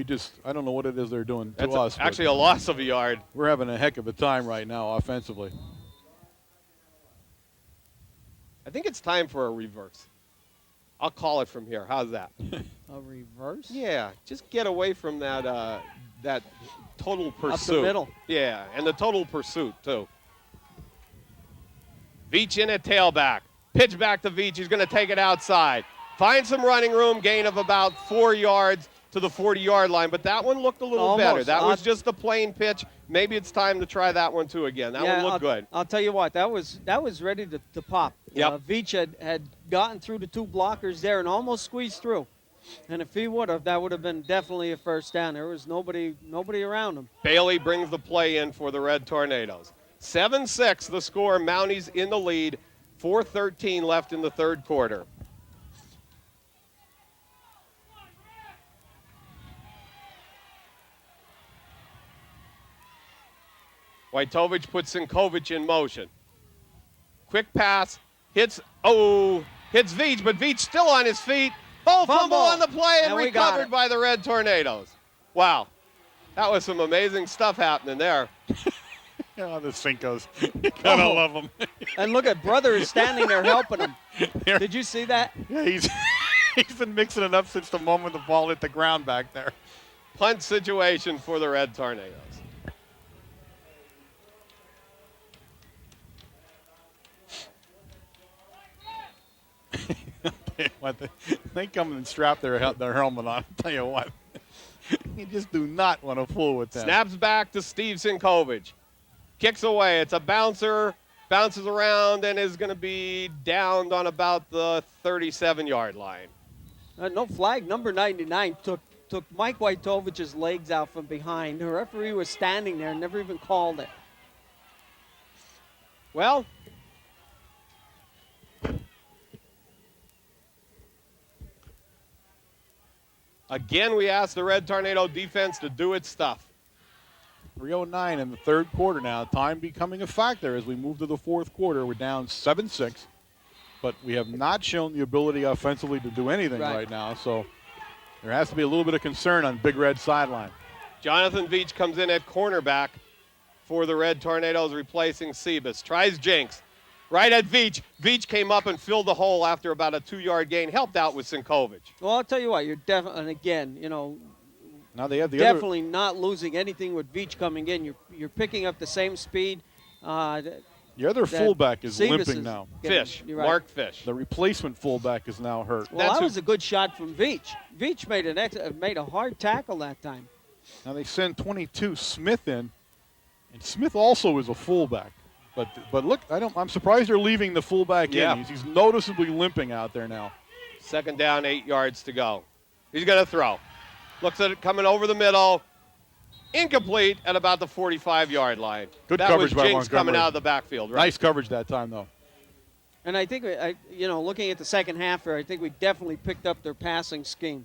I don't know what it is they're doing to That's us. but actually a loss of a yard. we're having a heck of a time right now offensively. I think it's time for a reverse. I'll call it from here. How's that? A reverse? Yeah, just get away from that that total pursuit. middle. Yeah, and the total pursuit too. Veach in at tailback. Pitch back to Veach. He's going to take it outside. Find some running room. Gain of about 4 yards to the 40-yard line. But that one looked a little Almost. better. That was just a plain pitch. Maybe it's time to try that one too again. That one looked good. I'll tell you what, that was ready to pop. Yep. Veach had gotten through the 2 blockers there and almost squeezed through. And if he would have, that would have been definitely a first down. There was nobody around him. Bailey brings the play in for the Red Tornadoes. 7-6 the score. Mounties in the lead. 4:13 left in the third quarter. Wojtovich puts Sinkovic in motion. Quick pass, hits Veach, but Veach still on his feet. Oh, fumble on the play and we got recovered it. by the Red Tornadoes. Wow, that was some amazing stuff happening there. Yeah, the Cincos. You gotta love them. And look at Brother is standing there helping him. Did you see that? Yeah, he's been mixing it up since the moment the ball hit the ground back there. Punt situation for the Red Tornadoes. They come and strap their helmet on. I'll tell you what. You just do not want to fool with them. Snaps back to Steve Sinkovic. Kicks away. It's a bouncer. Bounces around and is going to be downed on about the 37-yard line. No flag. Number 99 took Mike Wojtovich's legs out from behind. The referee was standing there and never even called it. Well, Again, we asked the Red Tornado defense to do its stuff. 3:09 in the third quarter now. Time becoming a factor as we move to the fourth quarter. We're down 7-6, but we have not shown the ability offensively to do anything right now. So there has to be a little bit of concern on Big Red sideline. Jonathan Veach comes in at cornerback for the Red Tornadoes, replacing Sebas. Tries Jinks. Right at Veach. Veach came up and filled the hole after about a 2-yard gain. Helped out with Sinkovic. Well, I'll tell you what, you're definitely, and again, Now they have the definitely not losing anything with Veach coming in. You're picking up the same speed. The other fullback is limping now. Fish. Right. Mark Fish. The replacement fullback is now hurt. Well, that was a good shot from Veach. Veach made a hard tackle that time. Now they send 22 Smith in, and Smith also is a fullback. But look, I'm surprised they're leaving the fullback in. He's noticeably limping out there now. Second down, 8 yards to go. He's going to throw. Looks at it coming over the middle. Incomplete at about the 45-yard line. Good that coverage was by Jinks Montgomery. coming out of the backfield. Right? Nice coverage that time, though. And I think, looking at the second half here, I think we definitely picked up their passing scheme.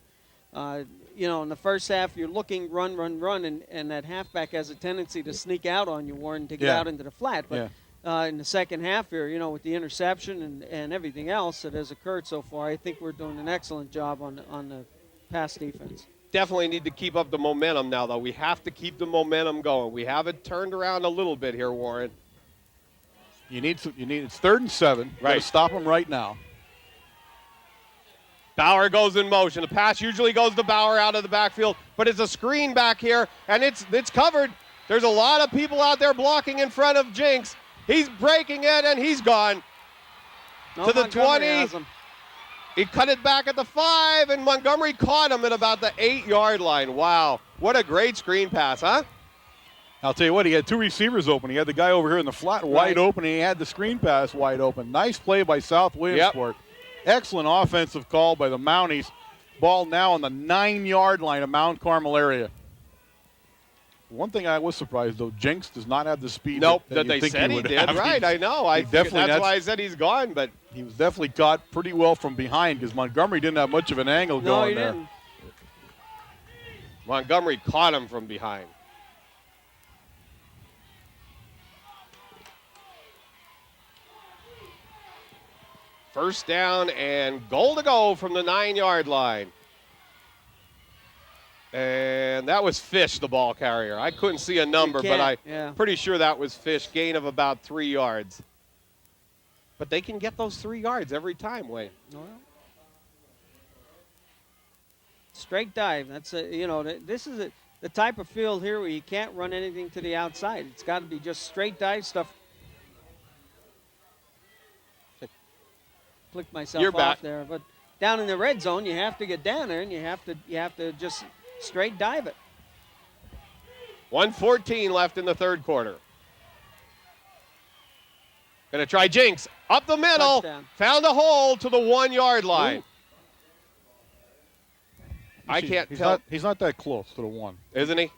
In the first half, you're looking run, and that halfback has a tendency to sneak out on you, Warren, to get out into the flat. But in the second half here, with the interception and everything else that has occurred so far, I think we're doing an excellent job on the pass defense. Definitely need to keep up the momentum now, though. We have to keep the momentum going. We have it turned around a little bit here, Warren. It's 3rd and 7. Right. Gotta stop them right now. Bauer goes in motion. The pass usually goes to Bauer out of the backfield, but it's a screen back here, and it's covered. There's a lot of people out there blocking in front of Jinks. He's breaking it, and he's gone. To the 20. He cut it back at the 5, and Montgomery caught him at about the 8-yard line. Wow, what a great screen pass, huh? I'll tell you what, he had 2 receivers open. He had the guy over here in the flat wide open, and he had the screen pass wide open. Nice play by South Williamsport. Excellent offensive call by the Mounties. Ball now on the 9-yard line of Mount Carmel area. One thing I was surprised, though, Jinks does not have the speed that they think said he would did. have. Right, I know. That's why I said he's gone, but he was definitely caught pretty well from behind because Montgomery didn't have much of an angle going there. Didn't. Montgomery caught him from behind. First down and goal to go from the 9-yard line. And that was Fish, the ball carrier. I couldn't see a number, but I'm pretty sure that was Fish. Gain of about 3 yards. But they can get those 3 yards every time, Wayne. Well, straight dive. That's this is the type of field here where you can't run anything to the outside. It's got to be just straight dive stuff. Clicked myself off there, but down in the red zone, you have to get down there, and you have to just straight dive it. 1:14 left in the third quarter. Going to try Jinks. Up the middle. Touchdown. Found a hole to the 1-yard line. Ooh. I can't tell. He's not that close to the 1. Isn't he?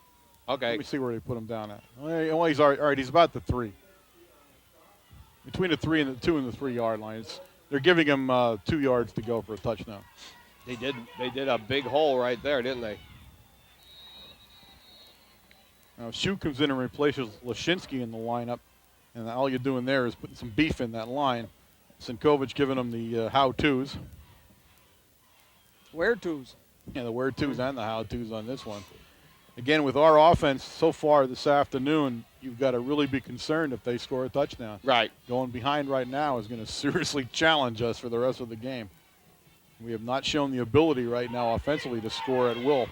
Okay. Let me see where they put him down at. Well, he's all right. He's about the 3. Between the 2 and the 3-yard line. They're giving him 2 yards to go for a touchdown. They did a big hole right there, didn't they? Now, Shue comes in and replaces Lashinsky in the lineup, and all you're doing there is putting some beef in that line. Sinkovic giving him the how-tos. Where-tos. Yeah, the where-tos and the how-tos on this one. Again, with our offense so far this afternoon, you've got to really be concerned if they score a touchdown. Right. Going behind right now is going to seriously challenge us for the rest of the game. We have not shown the ability right now offensively to score at will.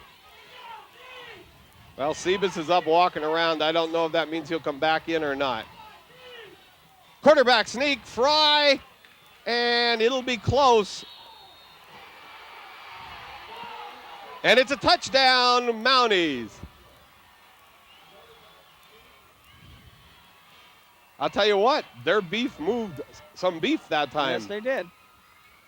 Well, Sebas is up walking around. I don't know if that means he'll come back in or not. Quarterback sneak, Fry, and it'll be close. And it's a touchdown, Mounties. I'll tell you what, their beef moved some beef that time. Yes, they did.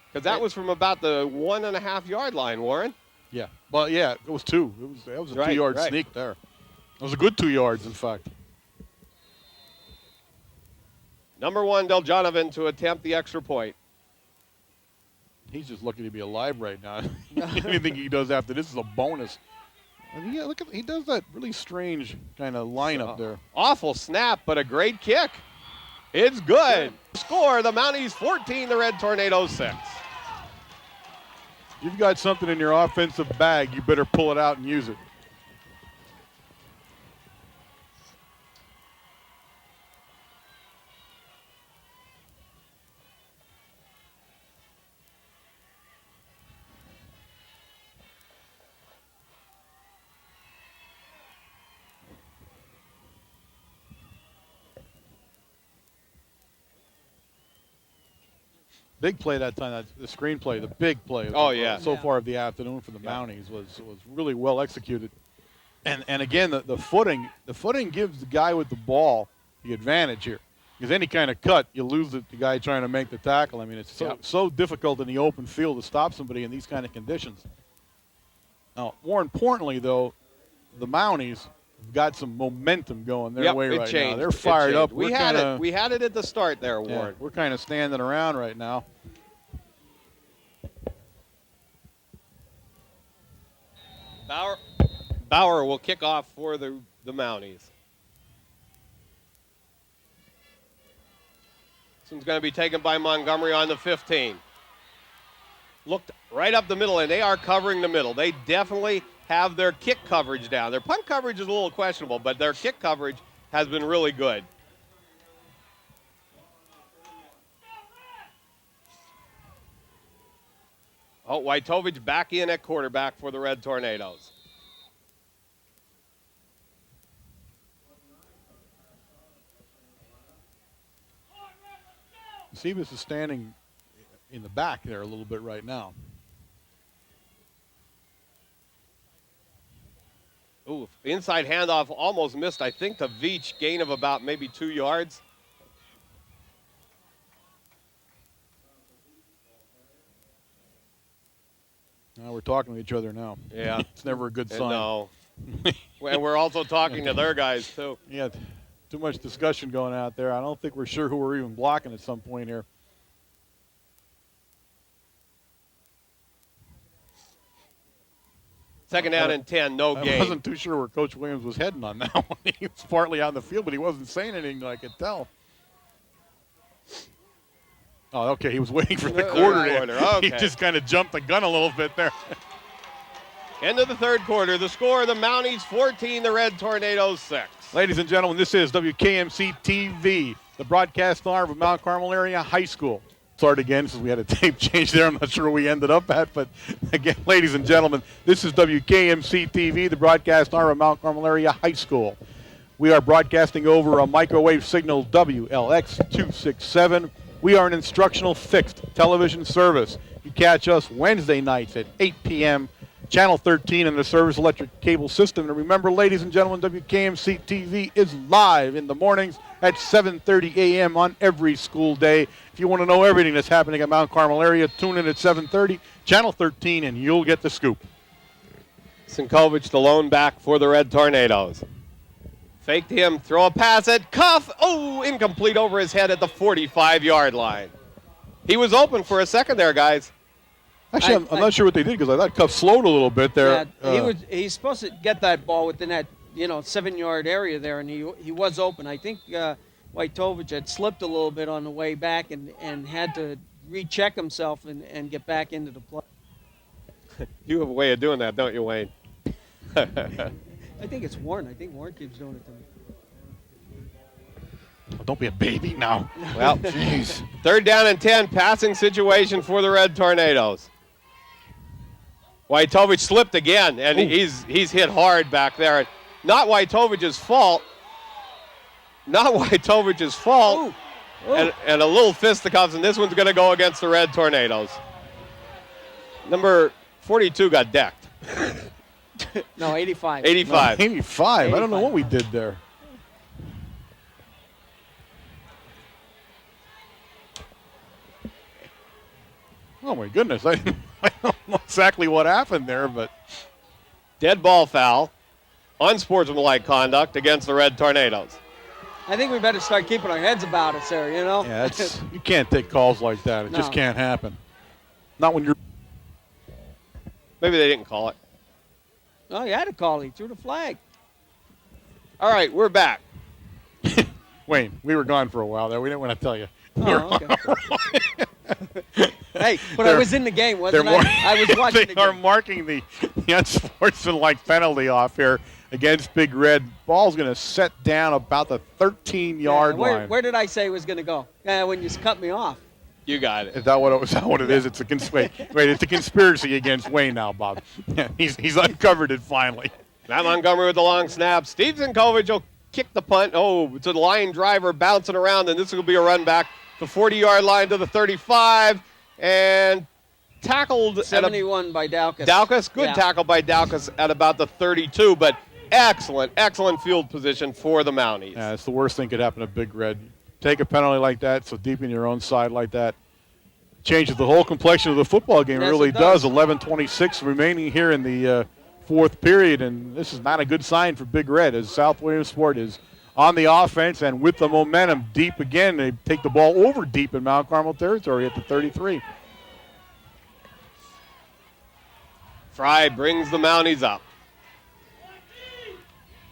Because that was from about the 1.5-yard line, Warren. Yeah. Well, yeah, it was 2. That was a 2-yard sneak there. It was a good 2 yards, in fact. Number 1, Deljonovan to attempt the extra point. He's just lucky to be alive right now. Anything he does after this is a bonus. And yeah, look at he does that really strange kind of lineup there. Awful snap, but a great kick. It's good. Score, the Mounties 14, the Red Tornadoes 6. You've got something in your offensive bag, you better pull it out and use it. Big play that time, the screenplay, the big play. Oh, yeah. So far of the afternoon for the Mounties was really well executed. And again, the footing gives the guy with the ball the advantage here. Because any kind of cut, you lose the guy trying to make the tackle. I mean, it's so difficult in the open field to stop somebody in these kind of conditions. Now, more importantly, though, the Mounties have got some momentum going their way right now. They're fired up. We had it at the start there, Warren. Yeah, we're kind of standing around right now. Bauer will kick off for the Mounties. This one's going to be taken by Montgomery on the 15. Looked right up the middle, and they are covering the middle. They definitely have their kick coverage down. Their punt coverage is a little questionable, but their kick coverage has been really good. Oh, Wojtovich back in at quarterback for the Red Tornadoes. Sebas is standing in the back there a little bit right now. Ooh, inside handoff almost missed, I think, to Veach, gain of about maybe 2 yards. Now we're talking to each other now. Yeah. It's never a good sign. No. And we're also talking to their guys, too. Yeah, too much discussion going out there. I don't think we're sure who we're even blocking at some point here. Second down and 10, no I gain. wasn't too sure where Coach Williams was heading on that one. He was partly on the field, but he wasn't saying anything I could tell. Oh, okay, he was waiting for the quarter. Okay. He just kind of jumped the gun a little bit there. End of the third quarter. The score, the Mounties 14, the Red Tornadoes 6. Ladies and gentlemen, this is WKMC TV, the broadcast arm of Mount Carmel Area High School. Start again since we had a tape change there. I'm not sure where we ended up at, but again, ladies and gentlemen, this is WKMC TV, the broadcast arm of Mount Carmel Area High School. We are broadcasting over a microwave signal WLX267. We are an instructional fixed television service. You catch us Wednesday nights at 8 p.m., Channel 13 in the Service Electric Cable System. And remember, ladies and gentlemen, WKMC TV is live in the mornings at 7:30 a.m. on every school day. If you want to know everything that's happening at Mount Carmel area, tune in at 7:30, Channel 13, and you'll get the scoop. Sinkovich, the lone back for the Red Tornadoes. Faked him, throw a pass at Cuff. Oh, incomplete over his head at the 45-yard line. He was open for a second there, guys. Actually, I'm not sure what they did because I thought Cuff slowed a little bit there. Yeah, he's supposed to get that ball within that 7-yard area there, and he was open. I think Wojtovich had slipped a little bit on the way back and had to recheck himself and get back into the play. You have a way of doing that, don't you, Wayne? I think it's Warren. I think Warren keeps doing it to me. Oh, don't be a baby now. Well, jeez. Third down and 10, passing situation for the Red Tornadoes. Wojtovich slipped again, and he's hit hard back there. Not Wojtovich's fault. Not Wojtovich's fault. Ooh. And a little fisticuffs, and this one's going to go against the Red Tornadoes. Number 42 got decked. No, 85. 85. No, 85. I don't know what we did there. Oh, my goodness. I don't know exactly what happened there, but. Dead ball foul. Unsportsmanlike conduct against the Red Tornadoes. I think we better start keeping our heads about us there, Yeah, you can't take calls like that. It just can't happen. Not when you're. Maybe they didn't call it. Oh, you had a call. He threw the flag. All right, we're back. Wayne, we were gone for a while there. We didn't want to tell you. Oh, okay. Hey, but I was in the game, wasn't I? I was watching the They are game. marking the unsportsmanlike penalty off here against Big Red. Ball's going to set down about the 13-yard line. Where did I say it was going to go? When you cut me off. You got it. Is that what it is? It's a wait, it's a conspiracy against Wayne now, Bob. He's uncovered it finally. Matt Montgomery with the long snap. Steve Zinkovich will kick the punt. Oh, it's a line driver bouncing around, and this will be a run back. The 40-yard line to the 35, and tackled 71 by Daukus. Daukus, good tackle by Daukus at about the 32, but excellent field position for the Mounties. Yeah, it's the worst thing could happen to Big Red. Take a penalty like that, so deep in your own side like that, changes the whole complexion of the football game. Yes, it really it does. 11:26 remaining here in the fourth period, and this is not a good sign for Big Red as South Williamsport is on the offense and with the momentum deep again. They take the ball over deep in Mount Carmel territory at the 33. Fry brings the Mounties up.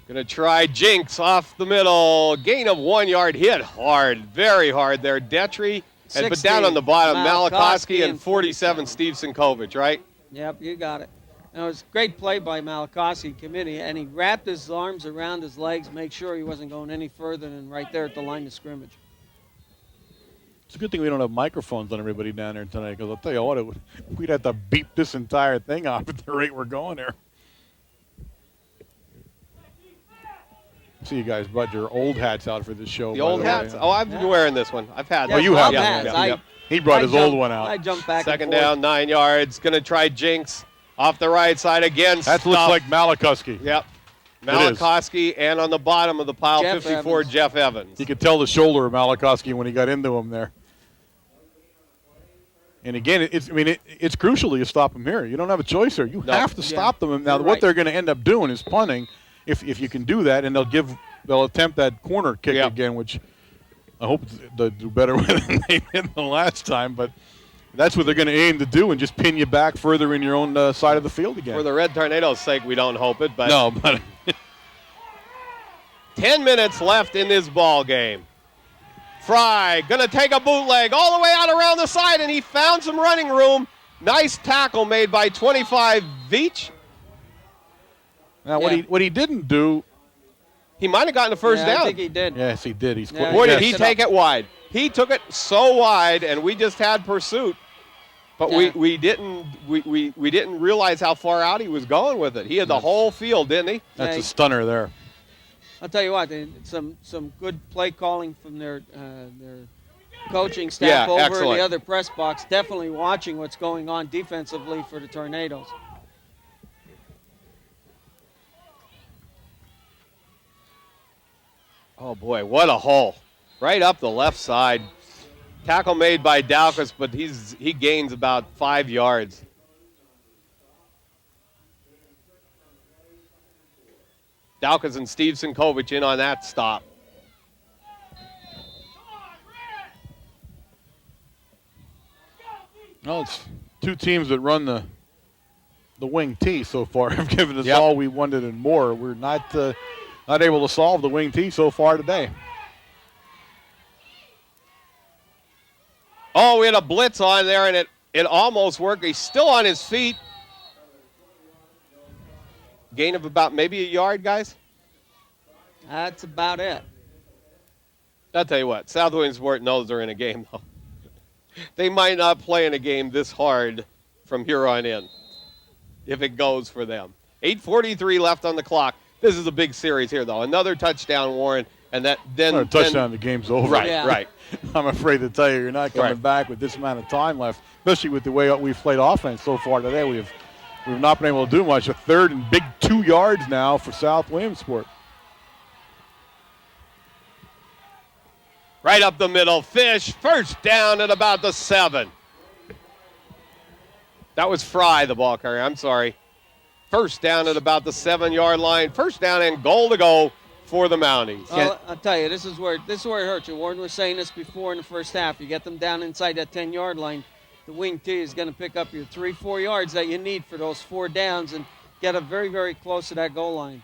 Going to try Jinx off the middle. Gain of 1 yard. Hit hard, very hard there. Detry, but down on the bottom, Malikoski and 47, Steve Zinkovich, right? Yep, you got it. It was a great play by Malikoski committee, and he wrapped his arms around his legs, make sure he wasn't going any further than right there at the line of scrimmage. It's a good thing we don't have microphones on everybody down there tonight, because I'll tell you what, we'd have to beep this entire thing off at the rate we're going there. See you guys brought your old hats out for this show. The old hats. Oh, I've been wearing this one. I've had. Yeah, you Bob have. has. He brought his old one out. I jumped back. Second and forth. down, 9 yards. Going to try Jinx off the right side again. That looks like Malikoski. Yep. Malikoski, and on the bottom of the pile, Jeff 54, Evans. Jeff Evans. You could tell the shoulder of Malikoski when he got into him there. And again, it's crucial you stop him here. You don't have a choice here. You have to stop them. Now, You're what right. they're going to end up doing is punting, if you can do that, and they'll attempt that corner kick again, which I hope they'll do better with than they did the last time. But that's what they're going to aim to do, and just pin you back further in your own side of the field again. For the Red Tornadoes' sake, we don't hope it, but No, but 10 minutes left in this ball game. Fry going to take a bootleg all the way out around the side, and he found some running room. Nice tackle made by 25 Veach. now what he didn't do. He might have gotten the first down. I think he did. Yes, he did. He's Yeah, Boy, yes. did he take it wide. He took it so wide, and we just had pursuit. But Yeah. we didn't realize how far out he was going with it. He had the whole field, didn't he? That's Yeah, a stunner there. I'll tell you what, some good play calling from their coaching staff Yeah, over in excellent. the other press box. Definitely watching what's going on defensively for the Tornadoes. Oh, boy, what a hole. Right up the left side. Tackle made by Daukus, but he gains about 5 yards. Daukus and Steve Zinkovich in on that stop. Well, it's two teams that run the wing T so far have given us Yep. all we wanted and more. We're not able to solve the wing T so far today. Oh, we had a blitz on there, and it almost worked. He's still on his feet. Gain of about maybe a yard, guys. That's about it. I'll tell you what, South Williamsport knows they're in a game, though. They might not play in a game this hard from here on in, if it goes for them. 8:43 left on the clock. This is a big series here, though. Another touchdown, Warren, and that then Another touchdown, the game's over. Right, Yeah. right. I'm afraid to tell you, you're not coming Right. back with this amount of time left, especially with the way we've played offense so far today. We've not been able to do much. A third and big 2 yards now for South Williamsport. Right up the middle, Fish, first down at about the 7. That was Fry, the ball carrier. I'm sorry. First down at about the 7-yard line. First down and goal to go for the Mounties. Well, I'll tell you, this is where it hurts you. Warren was saying this before in the first half. You get them down inside that 10-yard line, the wing tee is going to pick up your 3-4 yards that you need for those 4 downs and get up very, very close to that goal line.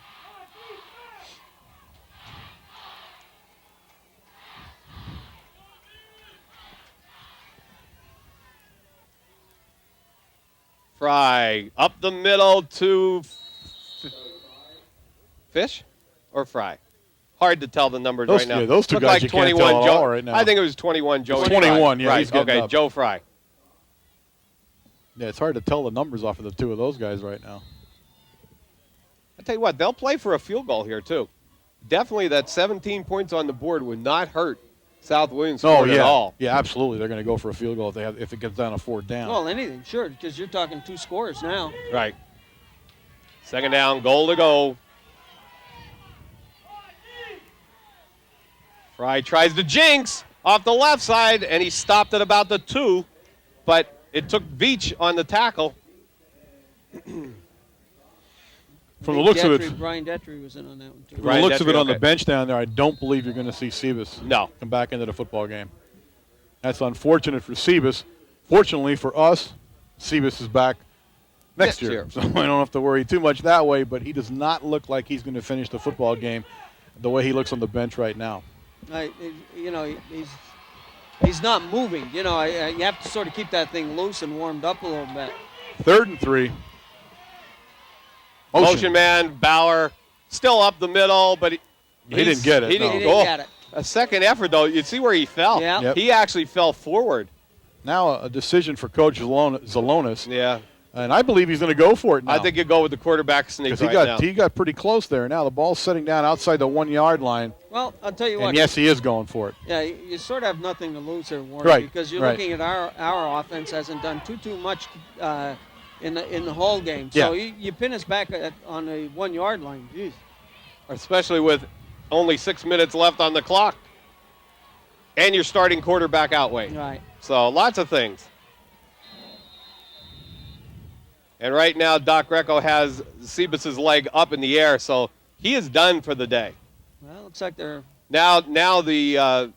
Fry up the middle to Fish or Fry. Hard to tell the numbers right now. Yeah, those two Looked guys like you can't 21 tell at Joe, all right now. I think it was 21 Joe. 21, yeah, right. he's getting okay, up. Joe Fry. Yeah, it's hard to tell the numbers off of the two of those guys right now. I tell you what, they'll play for a field goal here too. Definitely, that 17 points on the board would not hurt South Williamsport at all. Yeah, absolutely. They're going to go for a field goal if it gets down to 4th down. Well, anything, sure, because you're talking 2 scores now. Right. 2nd down, goal to go. Fry tries to jinx off the left side, and he stopped at about the 2, but it took Veach on the tackle. From the looks of it, Brian Detry was in on that one, too. from the looks of it on the okay. bench down there, I don't believe you're going to see Sebas No. come back into the football game. That's unfortunate for Sebas. Fortunately for us, Sebas is back next year. So I don't have to worry too much that way, but he does not look like he's going to finish the football game the way he looks on the bench right now. He's not moving. You have to sort of keep that thing loose and warmed up a little bit. 3rd and 3. Motion man, Bauer, still up the middle, but he didn't get it. He no. didn't He didn't get it. A second effort, though. You see where he fell. Yeah. Yep. He actually fell forward. Now a decision for Coach Zalonis. Yeah. And I believe he's going to go for it now. I think you go with the quarterback sneak because right now. he got pretty close there. Now the ball's setting down outside the 1-yard line. Well, I'll tell you what. And yes, he is going for it. Yeah, you sort of have nothing to lose here, Warren, Right, because you're right. looking at our offense hasn't done too much in the whole game. So Yeah. you pin us back on the 1-yard line. Jeez. Especially with only 6 minutes left on the clock. And your starting quarterback outweigh. Right. So lots of things. And right now, Doc Greco has Sebas's leg up in the air, so he is done for the day. Well, looks like they're Now the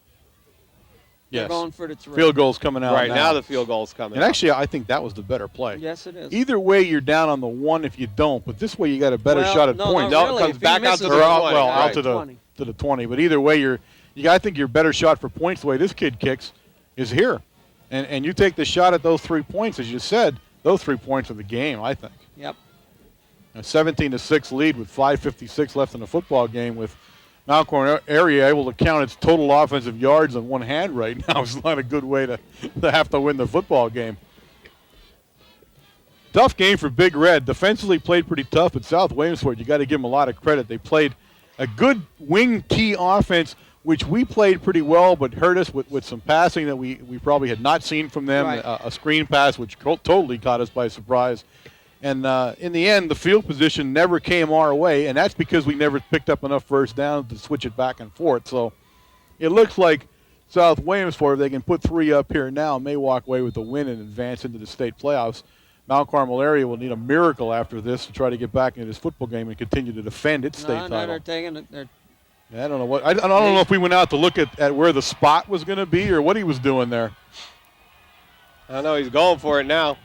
Yes. going for the 3. Field goal's coming out right now the field goal's coming. And up. actually, I think that was the better play. Yes, it is. Either way, you're down on the 1 if you don't, but this way you got a better Well, shot at no, points. not No, it really. comes If he back out misses to it, the Or out, 20, well, right. out to the 20. to the 20. But either way, I think your better shot for points the way this kid kicks is here, and you take the shot at those 3 points, as you said. Those 3 points are the game, I think. Yep. A 17-6 lead with 5:56 left in the football game, with Malcolm area able to count its total offensive yards on one hand right now. Is not a good way to have to win the football game. Tough game for Big Red. Defensively played pretty tough, but South Williamsport, you got to give them a lot of credit. They played a good wing T offense, which we played pretty well, but hurt us with some passing that we probably had not seen from them. Right. A screen pass, which totally caught us by surprise. And in the end, the field position never came our way, and that's because we never picked up enough first down to switch it back and forth. So it looks like South Williamsport, if they can put 3 up here now, may walk away with the win and advance into the state playoffs. Mount Carmel area will need a miracle after this to try to get back into this football game and continue to defend its state No, title. they're taking it. I don't know what. I don't know if we went out to look at where the spot was going to be or what he was doing there. I know he's going for it now.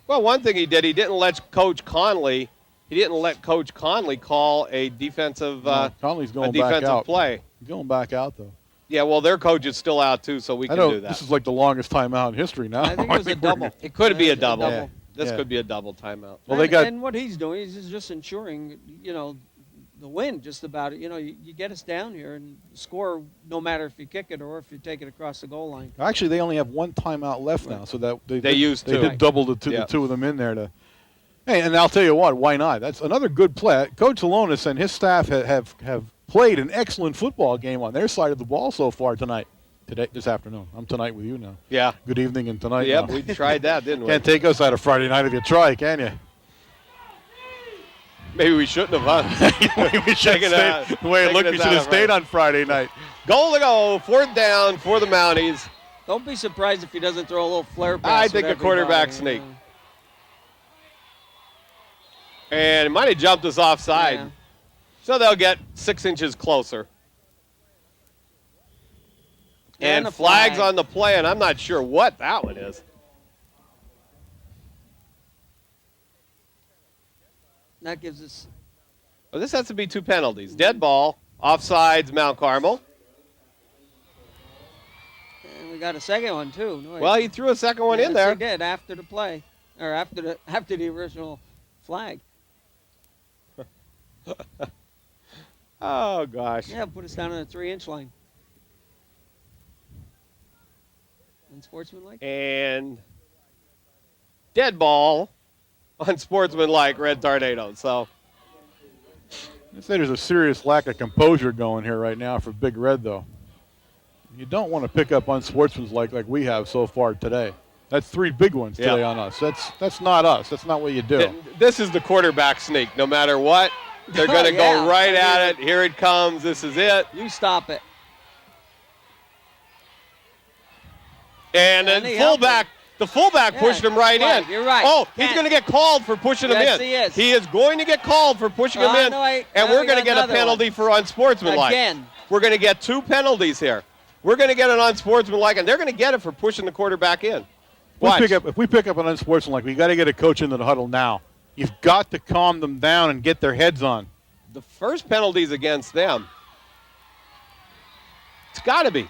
Well, one thing he did, he didn't let Coach Conley call a defensive Conley's a going back defensive out. play. He's going back out though. Yeah, well, their coach is still out too, so we I can know do that. this is like the longest timeout in history now. I think it was a we're- double. It could be a It's double. Yeah. This Yeah. could be a double timeout. Well, they got and what he's doing is just ensuring, the win just about it. You get us down here and score no matter if you kick it or if you take it across the goal line. actually they only have 1 timeout left now, so that they used they two. did double the Yeah. two of them in there to. Hey, and I'll tell you what, why not? That's another good play. Coach Alonis and his staff have played an excellent football game on their side of the ball so far tonight. This afternoon. I'm tonight with you now. Yeah. Good evening and tonight. Yep, now. we tried that, didn't we? Can't take us out of Friday night if you try, can you? Maybe we shouldn't have, huh? we should Taking have stayed, a- the way it taking looked, we us should out have of stayed Friday. on Friday night. Goal to go, 4th down for the Mounties. Don't be surprised if he doesn't throw a little flare pass. I with think a everybody, quarterback sneak. And it might have jumped us offside. Yeah. So they'll get 6 inches closer. And a flags flag. on the play, and I'm not sure what that one is. That gives us. Well, this has to be 2 penalties. Dead ball, offsides, Mount Carmel. And we got a second one too. No, Well, he threw a second one in yes, there. He did after the play, or after the original flag. Oh, gosh. Yeah, put us down on the 3-inch line. Unsportsmanlike. And dead ball unsportsmanlike Red Tornadoes. So I'd say there's a serious lack of composure going here right now for Big Red, though. You don't want to pick up unsportsmanlike like we have so far today. That's 3 big ones today on us. That's not us. That's not what you do. this is the quarterback sneak. No matter what, they're going to go right at it. Here it comes. This is it. You stop it. And then the fullback pushed him right in. You're right. Oh, he's going to get called for pushing him in. Yes, he is. He is going to get called for pushing him in. And we're going to get a penalty for unsportsmanlike. Again. We're going to get 2 penalties here. We're going to get an unsportsmanlike, and they're going to get it for pushing the quarterback in. If we pick up an unsportsmanlike, we got to get a coach into the huddle now. You've got to calm them down and get their heads on. The first penalty's against them. It's got to be.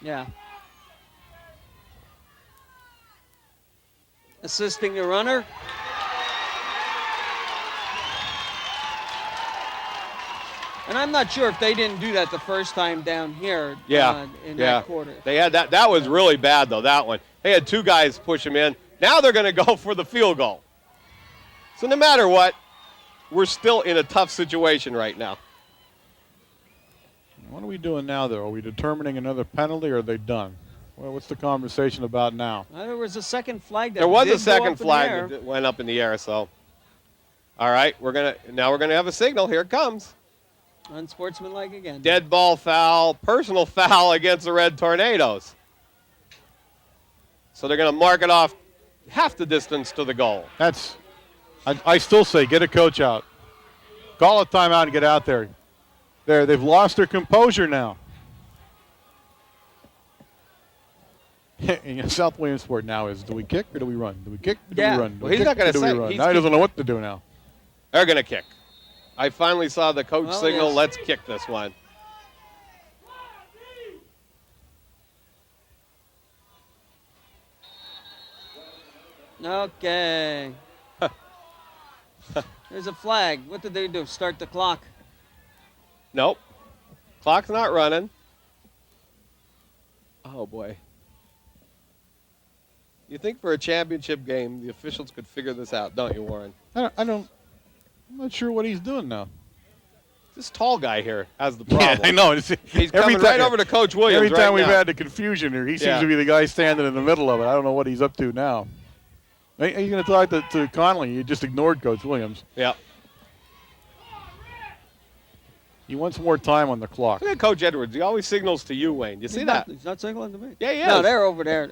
Yeah. Assisting the runner. And I'm not sure if they didn't do that the first time down here in that quarter. They had that. That was really bad, though, that one. They had 2 guys push him in. Now they're going to go for the field goal. So no matter what, we're still in a tough situation right now. What are we doing now, though? Are we determining another penalty, or are they done? Well, what's the conversation about now? There was a second flag. There was a second flag that went up in the air. So, all right, now we're gonna have a signal. Here it comes. Unsportsmanlike again. Dead ball foul, personal foul against the Red Tornadoes. So they're going to mark it off half the distance to the goal. I still say get a coach out. Call a timeout and get out there. They've lost their composure now. South Williamsport now is, do we kick or do we run? Do we kick or do we run? Well, he's not going to say. Now he doesn't know what to do now. They're going to kick. I finally saw the coach signal. Yes. Let's kick this one. Okay. There's a flag. What did they do? Start the clock? Nope. Clock's not running. Oh, boy. You think for a championship game, the officials could figure this out, don't you, Warren? I'm not sure what he's doing now. This tall guy here has the problem. Yeah, I know. He's coming right over to Coach Williams Every time right we've now. had the confusion here, he seems to be the guy standing in the middle of it. I don't know what he's up to now. Are you going to talk to Conley? You just ignored Coach Williams. Yeah. He wants more time on the clock. Look at Coach Edwards. He always signals to you, Wayne. You see that? He's not signaling to me. Yeah, he is. No, they're over there.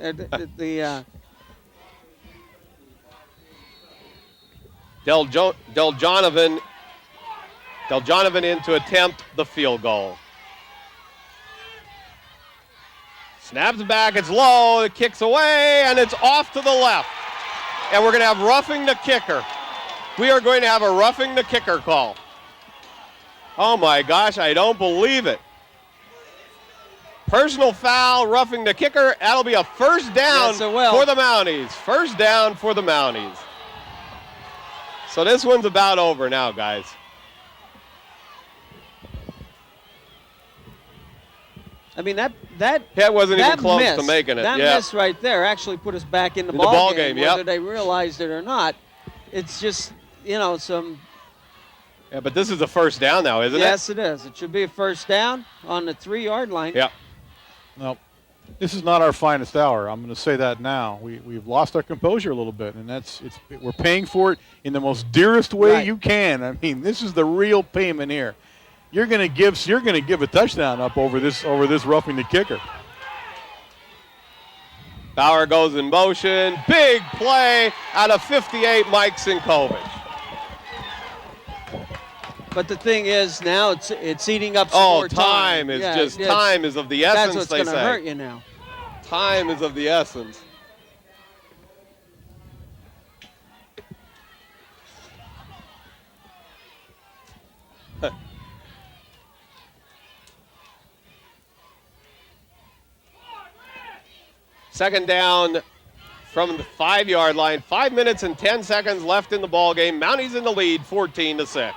Deljonovan in to attempt the field goal. Snaps back, it's low, it kicks away, and it's off to the left. And we're going to have roughing the kicker. We are going to have a roughing the kicker call. Oh my gosh, I don't believe it. Personal foul, roughing the kicker. That'll be a first down for the Mounties. First down for the Mounties. So this one's about over now, guys. I mean, that wasn't even close to making it. That miss right there actually put us back in the ball game, whether they realized it or not. It's just, some. Yeah, but this is a first down now, isn't it? Yes, it is. It should be a first down on the 3-yard line. Yeah. No, this is not our finest hour. I'm going to say that now. We've lost our composure a little bit, and we're paying for it in the most dearest way you can. I mean, this is the real payment here. You're going to give a touchdown up over this roughing the kicker. Bauer goes in motion. Big play out of 58, Mike Sinkovich. But the thing is, now it's eating up some Oh, more time. time is Yeah, just it's- time is of the essence. That's what's they going to say hurt you now. time is of the essence. Second down from the 5-yard line. 5 minutes and 10 seconds left in the ball game. Mounties in the lead, 14-6.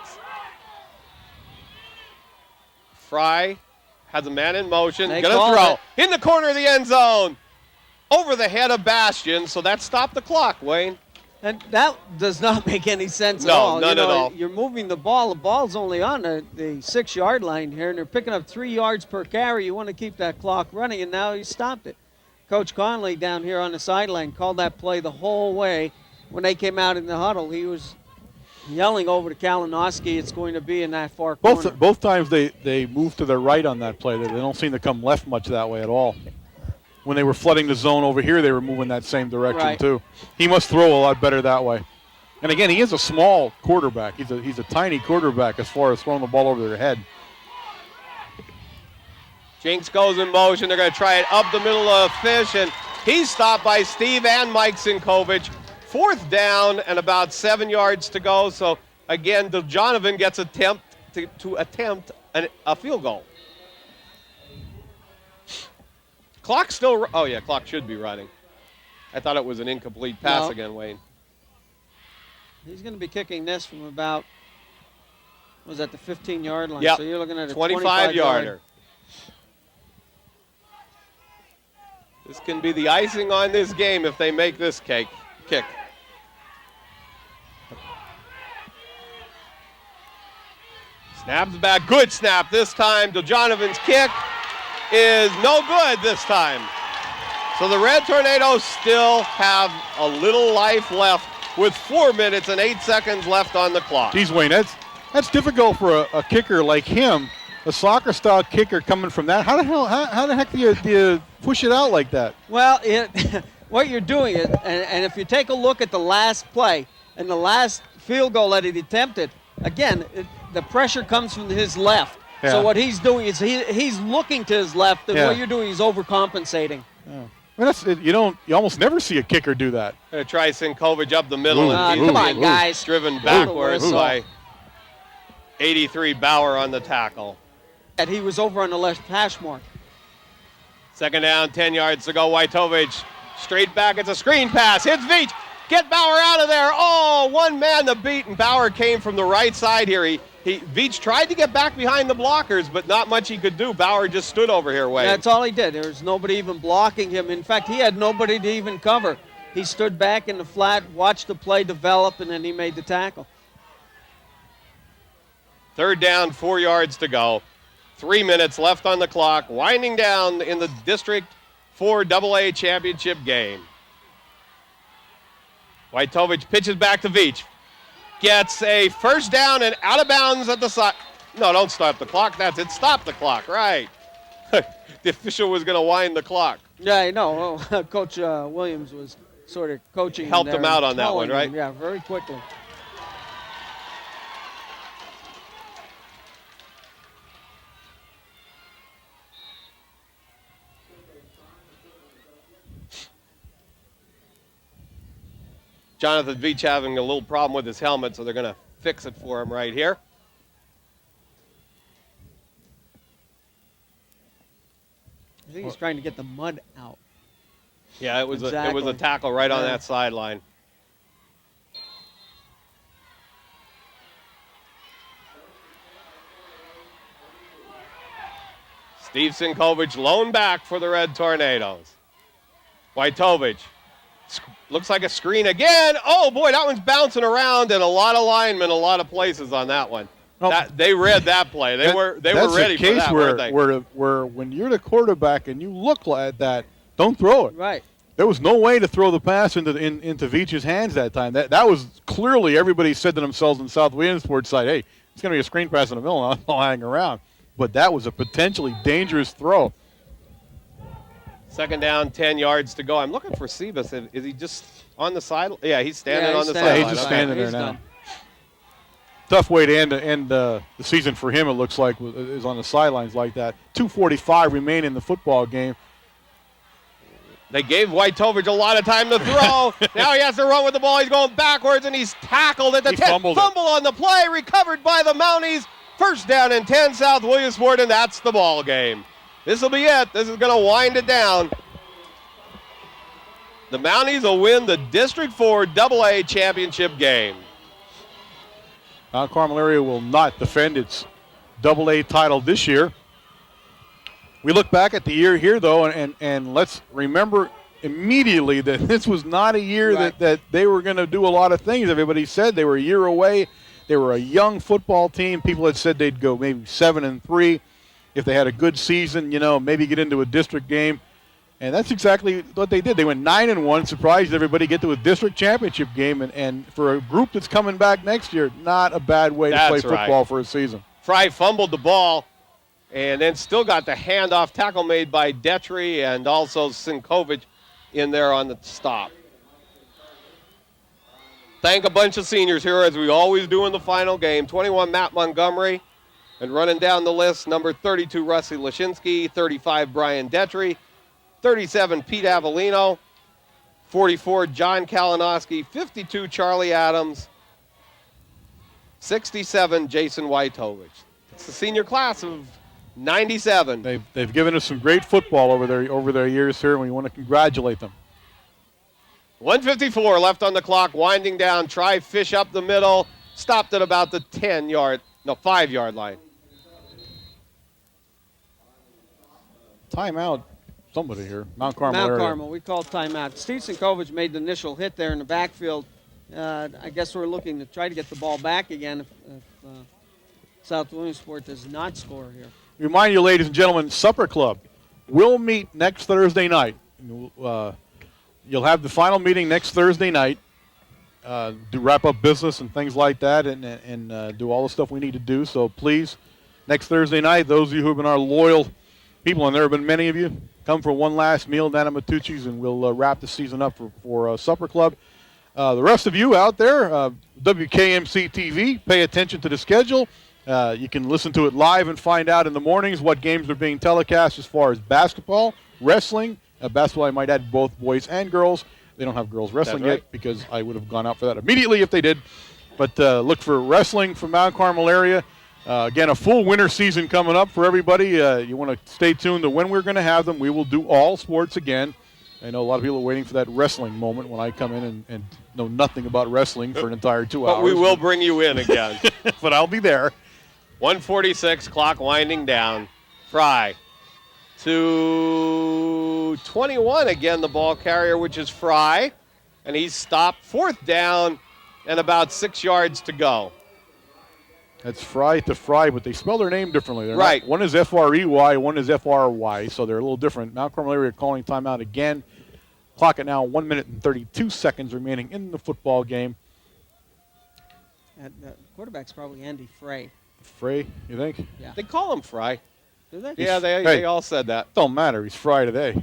Fry has a man in motion. They Gonna called throw it. in the corner of the end zone, over the head of Bastion. So that stopped the clock, Wayne. And that does not make any sense at No, all. none at all. You're moving the ball. The ball's only on the 6-yard line here, and they're picking up 3 yards per carry. You want to keep that clock running, and now you stopped it. Coach Conley down here on the sideline called that play the whole way. When they came out in the huddle, he was yelling over to Kalinowski, it's going to be in that far corner. Both times they moved to the right on that play. They don't seem to come left much that way at all. When they were flooding the zone over here, they were moving that same direction Right. too. He must throw a lot better that way. And again, he is a small quarterback. He's a tiny quarterback as far as throwing the ball over their head. Jinks goes in motion. They're going to try it up the middle of the fish, and he's stopped by Steve and Mike Sinkovich. 4th down and about 7 yards to go. So again, Donovan gets to attempt a field goal. Clock still. Oh yeah, clock should be running. I thought it was an incomplete pass No. again, Wayne. He's going to be kicking this from about, was that the 15-yard line? Yep. So you're looking at a 25-yarder. This can be the icing on this game if they make this kick. Snaps back. Good snap this time. Dojonovan's kick is no good this time. So the Red Tornadoes still have a little life left with 4 minutes and 8 seconds left on the clock. Geez, Wayne, that's difficult for a kicker like him, a soccer-style kicker coming from that. How the heck do you push it out like that? Well, what you're doing is, and if you take a look at the last play and the last field goal that he attempted, again, the pressure comes from his left. Yeah. So what he's doing is he's looking to his left, and Yeah. what you're doing is overcompensating. Yeah. Well, you almost never see a kicker do that. Going to try Sinkovich up the middle. and he's Come on, being guys. driven Ooh. backwards Ooh. by 83 Bauer on the tackle. And he was over on the left hash mark. Second down, 10 yards to go. Wojtovich straight back. It's a screen pass. Hits Veach. Get Bauer out of there. Oh, one man to beat, and Bauer came from the right side here. Veach tried to get back behind the blockers, but not much he could do. Bauer just stood over here, Wayne. That's all he did. There was nobody even blocking him. In fact, he had nobody to even cover. He stood back in the flat, watched the play develop, and then he made the tackle. Third down, 4 yards to go. 3 minutes left on the clock. Winding down in the District 4 AA championship game. Wojtovich pitches back to Veach. Gets a first down and out of bounds at the side. No, don't stop the clock. That's it. Stop the clock. Right. The official was going to wind the clock. Yeah, I know. Coach Williams was sort of coaching. Helped there him out and on that one, telling right? him, yeah, very quickly. Jonathan Veach having a little problem with his helmet, so they're going to fix it for him right here. I think he's trying to get the mud out. Yeah, it was a Exactly. tackle right on Yeah. that sideline. Steve Sinkovich lone back for the Red Tornadoes. Wojtovich looks like a screen again. Oh boy, that one's bouncing around, and a lot of linemen, a lot of places on that one. Well, They read that play. They were ready for that, weren't they? where when you're the quarterback and you look like that, don't throw it. Right. There was no way to throw the pass into Veach's hands that time. That was clearly everybody said to themselves in South Williamsport side, hey, it's going to be a screen pass in the middle, and I'll hang around. But that was a potentially dangerous throw. Second down, 10 yards to go. I'm looking for Sebas. Is he just on the side? Yeah, he's standing Yeah, on he's the standing sideline. he's just Okay. standing there He's now. done. tough way to end the season for him, it looks like, is on the sidelines like that. 2:45 remain in the football game. They gave Wojtovich a lot of time to throw. Now he has to run with the ball. He's going backwards, and he's tackled at the 10. Fumble on the play, recovered by the Mounties. First down and 10, South Williamsport, and that's the ball game. This will be it. This is going to wind it down. The Mounties will win the District 4 AA championship game. Mount Carmel area will not defend its AA title this year. We look back at the year here, though, and let's remember immediately that this was not a year that they were going to do a lot of things. Everybody said they were a year away. They were a young football team. People had said they'd go maybe 7-3 if they had a good season, maybe get into a district game. And that's exactly what they did. They went 9-1, surprised everybody, get to a district championship game. And for a group that's coming back next year, not a bad way to play football for a season. Fry fumbled the ball and then still got the handoff tackle made by Detry and also Sinkovic in there on the stop. Thank a bunch of seniors here, as we always do in the final game. 21, Matt Montgomery. And running down the list, number 32, Rusty Lashinsky, 35, Brian Detry, 37, Pete Avellino, 44, John Kalinowski, 52, Charlie Adams, 67, Jason Wojtovich. It's the senior class of 97. They've given us some great football over their years here, and we want to congratulate them. 1:54 left on the clock, winding down. Try fish up the middle. Stopped at about the 5-yard line. Timeout. Somebody here. Mount Carmel area. Mount Carmel. We called timeout. Steve Sinkovic made the initial hit there in the backfield. I guess we're looking to try to get the ball back again if South Williamsport does not score here. Remind you, ladies and gentlemen, Supper Club will meet next Thursday night. You'll have the final meeting next Thursday night to wrap up business and things like that and do all the stuff we need to do. So please, next Thursday night, those of you who have been our loyal people, and there have been many of you, come for one last meal down at Matucci's, and we'll wrap the season up for Supper Club. The rest of you out there, WKMC TV, pay attention to the schedule. You can listen to it live and find out in the mornings what games are being telecast as far as basketball, wrestling. Basketball, I might add, both boys and girls. They don't have girls wrestling yet because I would have gone out for that immediately if they did. But look for wrestling from Mount Carmel area. Again, a full winter season coming up for everybody. You want to stay tuned to when we're going to have them. We will do all sports again. I know a lot of people are waiting for that wrestling moment when I come in and know nothing about wrestling for an entire 2 hours. But we will bring you in again. But I'll be there. 1:46, clock winding down. Fry to 21 again, the ball carrier, which is Fry. And he's stopped. 4th down and about 6 yards to go. That's Fry to Fry, but they spell their name differently. They're right. Not, one is F-R-E-Y, one is F-R-Y, so they're a little different. Mount Carmel area calling timeout again. Clock at now 1 minute and 32 seconds remaining in the football game. Quarterback's probably Andy Frey. Frey, you think? Yeah. They call him Fry. Do they? Yeah, they all said that. Don't matter. He's Fry today.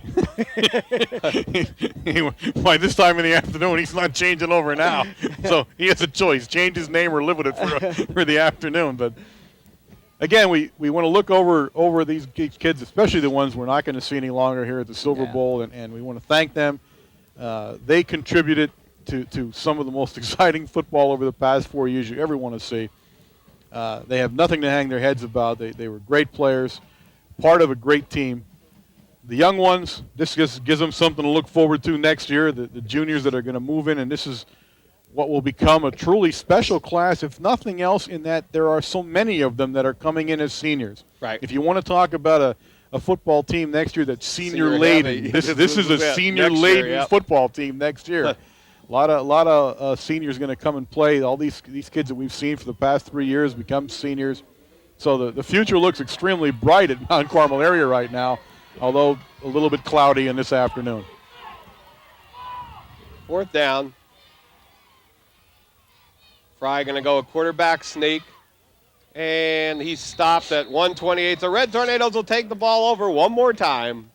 By this time in the afternoon, he's not changing over now. So he has a choice: change his name or live with it for the afternoon. But again, we want to look over these kids, especially the ones we're not going to see any longer here at the Silver Bowl, and we want to thank them. They contributed to some of the most exciting football over the past 4 years you ever want to see. They have nothing to hang their heads about. They were great players, part of a great team. The young ones, this just gives them something to look forward to next year, the juniors that are going to move in, and this is what will become a truly special class, if nothing else, in that there are so many of them that are coming in as seniors. Right. If you want to talk about a football team next year that's senior-laden, this is a senior-laden football team next year. A lot of seniors going to come and play. All these kids that we've seen for the past 3 years become seniors. So the future looks extremely bright at Mount Carmel area right now, although a little bit cloudy in this afternoon. 4th down. Fry going to go a quarterback sneak. And he stopped at 128. The Red Tornadoes will take the ball over one more time.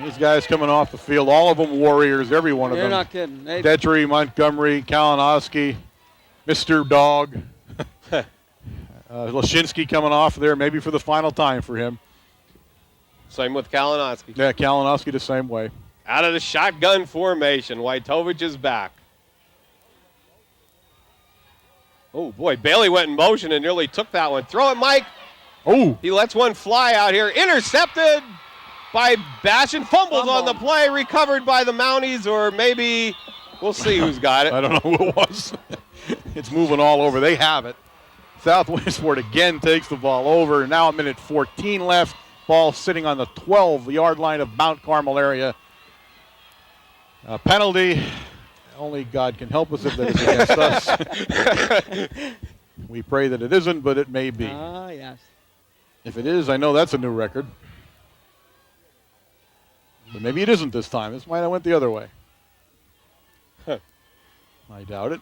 These guys coming off the field, all of them warriors, every one of You're them. not kidding. Detry, Montgomery, Kalinowski, Mr. Dog. Lashinsky coming off there, maybe for the final time for him. Same with Kalinowski. Yeah, Kalinowski the same way. Out of the shotgun formation, Wojtovich is back. Oh, boy, Bailey went in motion and nearly took that one. Throw it, Mike. Oh, He lets one fly out here. Intercepted by Bash and fumbles on the play. Recovered by the Mounties, or maybe we'll see who's got it. I don't know who it was. It's moving all over. They have it. South Williamsport again takes the ball over. Now a minute 14 left. Ball sitting on the 12-yard line of Mount Carmel area. A penalty. Only God can help us if that is against us. We pray that it isn't, but it may be. Yes. If it is, I know that's a new record. But maybe it isn't this time. This might have went the other way. I doubt it.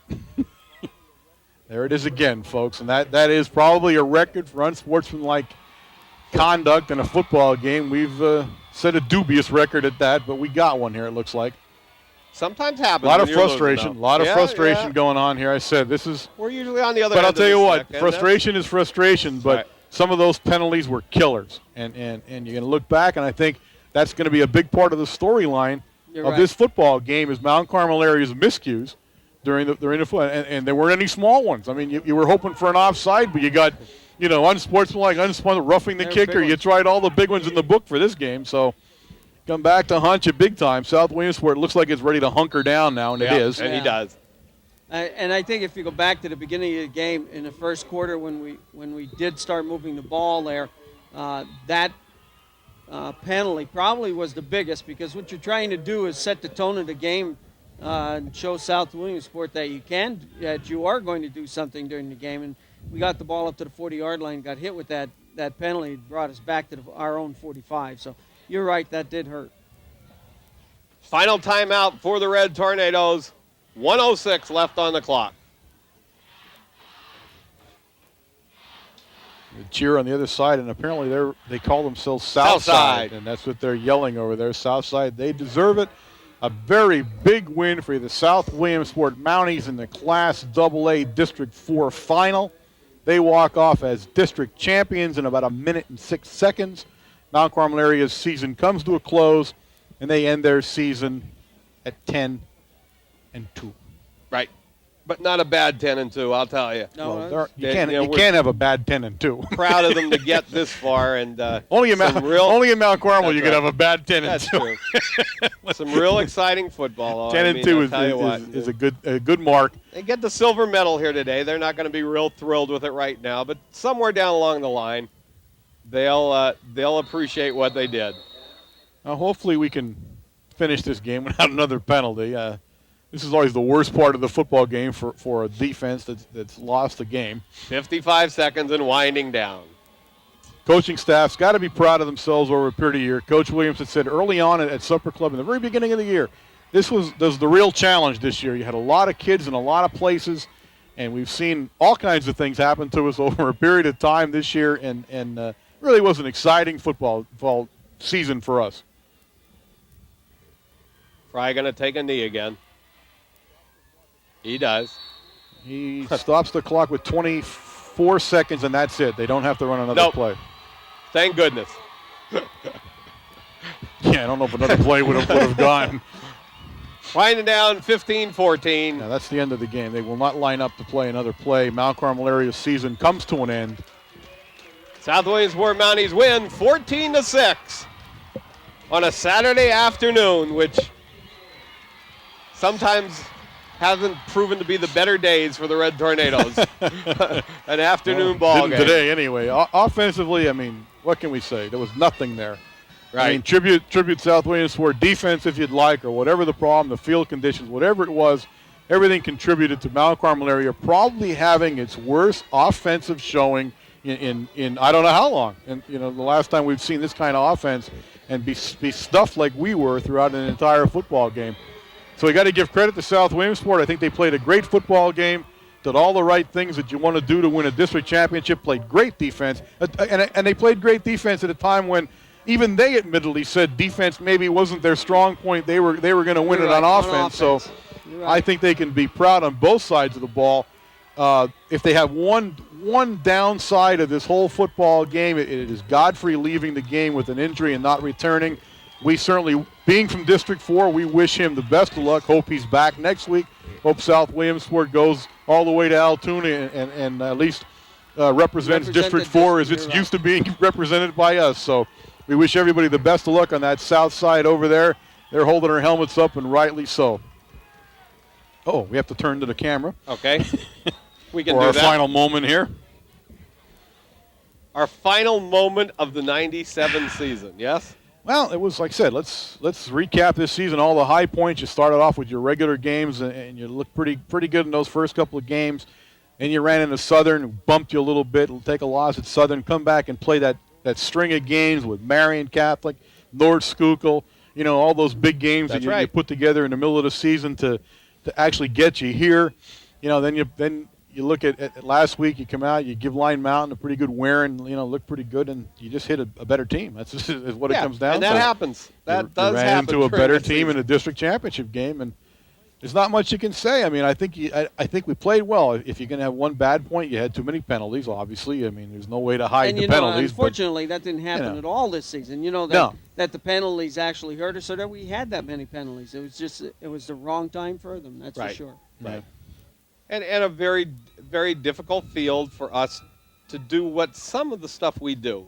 There it is again, folks. And that is probably a record for unsportsmanlike conduct in a football game. We've set a dubious record at that, but we got one here, it looks like. Sometimes happens. A lot of when you're frustration. losing, A lot of though. frustration Yeah. going on here. I said this is. We're usually on the other But end I'll of tell you the what, stick, and frustration is frustration, but Right. some of those penalties were killers. And you're going to look back, and I think that's going to be a big part of the storyline of this football game is Mount Carmel area's miscues during the and there weren't any small ones. I mean, you were hoping for an offside, but you got, unsportsmanlike, roughing the They're kicker. big You ones. tried all the big ones in the book for this game, so come back to haunt you big time. South Williamsport looks like it's ready to hunker down now, and Yeah, it is. And he Yeah. does. And I think if you go back to the beginning of the game in the first quarter when we did start moving the ball there, that penalty probably was the biggest, because what you're trying to do is set the tone of the game and show South Williamsport that you are going to do something during the game. And we got the ball up to the 40-yard line, got hit with that penalty, brought us back to our own 45. So you're right, that did hurt. Final timeout for the Red Tornadoes. 1:06 left on the clock. The cheer on the other side, and apparently they call themselves Southside, Southside. and that's what they're yelling over there. Southside, they deserve it. A very big win for the South Williamsport Mounties in the Class AA District 4 final. They walk off as district champions in about a minute and 6 seconds. Mount Carmel area's season comes to a close, and they end their season at 10-2. Right. But not a bad 10-2, I'll tell you. No, Well, you we're can't have a bad 10-2. proud of them to get this far, and Only in Mount Carmel you That's could right. have a bad 10-2. That's true. Some real exciting football. 10-2 is a good mark. They get the silver medal here today. They're not going to be real thrilled with it right now, but somewhere down along the line, they'll appreciate what they did. Hopefully we can finish this game without another penalty. This is always the worst part of the football game for a defense that's lost the game. 55 seconds and winding down. Coaching staff's got to be proud of themselves over a period of year. Coach Williams had said early on at Supper Club in the very beginning of the year, this was the real challenge this year. You had a lot of kids in a lot of places, and we've seen all kinds of things happen to us over a period of time this year, and really was an exciting football season for us. Fry going to take a knee again. He does. He stops the clock with 24 seconds, and that's it. They don't have to run another Nope. play. Thank goodness. Yeah, I don't know if another play would have gone. Winding down 15-14. Now, that's the end of the game. They will not line up to play another play. Mount Carmel area's season comes to an end. South Williamsport Mounties win 14-6 on a Saturday afternoon, which sometimes hasn't proven to be the better days for the Red Tornadoes. An afternoon ball Didn't game. today, anyway. Offensively, I mean, what can we say? There was nothing there. Right. I mean, tribute South Williamsport defense if you'd like, or whatever the problem, the field conditions, whatever it was, everything contributed to Mount Carmel area probably having its worst offensive showing in I don't know how long. And, the last time we've seen this kind of offense and be stuffed like we were throughout an entire football game. So we got to give credit to South Williamsport. I think they played a great football game, did all the right things that you want to do to win a district championship, played great defense. And they played great defense at a time when even they admittedly said defense maybe wasn't their strong point. They were going to win it on offense. So I think they can be proud on both sides of the ball. If they have one downside of this whole football game, it is Godfrey leaving the game with an injury and not returning. We certainly, being from District 4, we wish him the best of luck. Hope he's back next week. Hope South Williamsport goes all the way to Altoona and at least represents District 4 as it's used to being represented by us. So we wish everybody the best of luck on that south side over there. They're holding their helmets up, and rightly so. Oh, we have to turn to the camera. Okay. We can for do our that. final moment here. Our final moment of the 97 season, yes? Well, it was like I said. Let's recap this season. All the high points. You started off with your regular games, and you looked pretty good in those first couple of games. And you ran into Southern, bumped you a little bit. Take a loss at Southern, come back and play that string of games with Marion Catholic, North Schuylkill. You know, all those big games that you put together in the middle of the season to actually get you here. You know, then you look at last week. You come out, you give Line Mountain a pretty good wearing. You know, look pretty good, and you just hit a better team. That's just is what it comes down to. And that happens. That does ran happen. Into a better team in a district championship game, and there's not much you can say. I mean, I think we played well. If you're going to have one bad point, you had too many penalties. Obviously, I mean, there's no way to hide the penalties. Unfortunately, that didn't happen at all this season. You know that the penalties actually hurt us, so that we had that many penalties. It was the wrong time for them. That's for sure. Right. And a very, very difficult field for us to do what some of the stuff we do.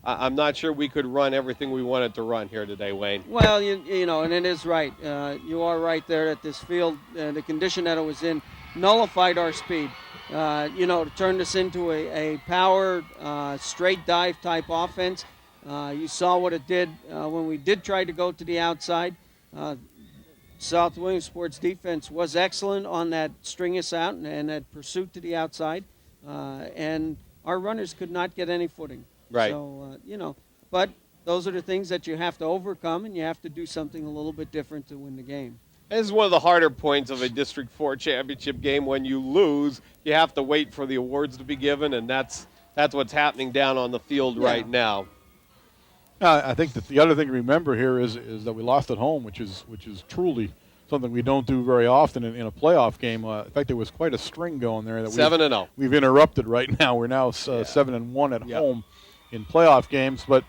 I'm not sure we could run everything we wanted to run here today, Wayne. Well, you know, and it is right. You are right there that this field, the condition that it was in, nullified our speed. You know, to turn this into a power, straight dive type offense. You saw what it did when we did try to go to the outside. South Williamsport's defense was excellent on that string us out and that pursuit to the outside. And our runners could not get any footing. Right. So, you know, but those are the things that you have to overcome, and you have to do something a little bit different to win the game. This is one of the harder points of a District 4 championship game. When you lose, you have to wait for the awards to be given, and that's what's happening down on the field right now. I think that the other thing to remember here is that we lost at home, which is truly something we don't do very often in a playoff game. In fact, there was quite a string going there that 7-0. We've interrupted right now. We're now 7-1 at home in playoff games. But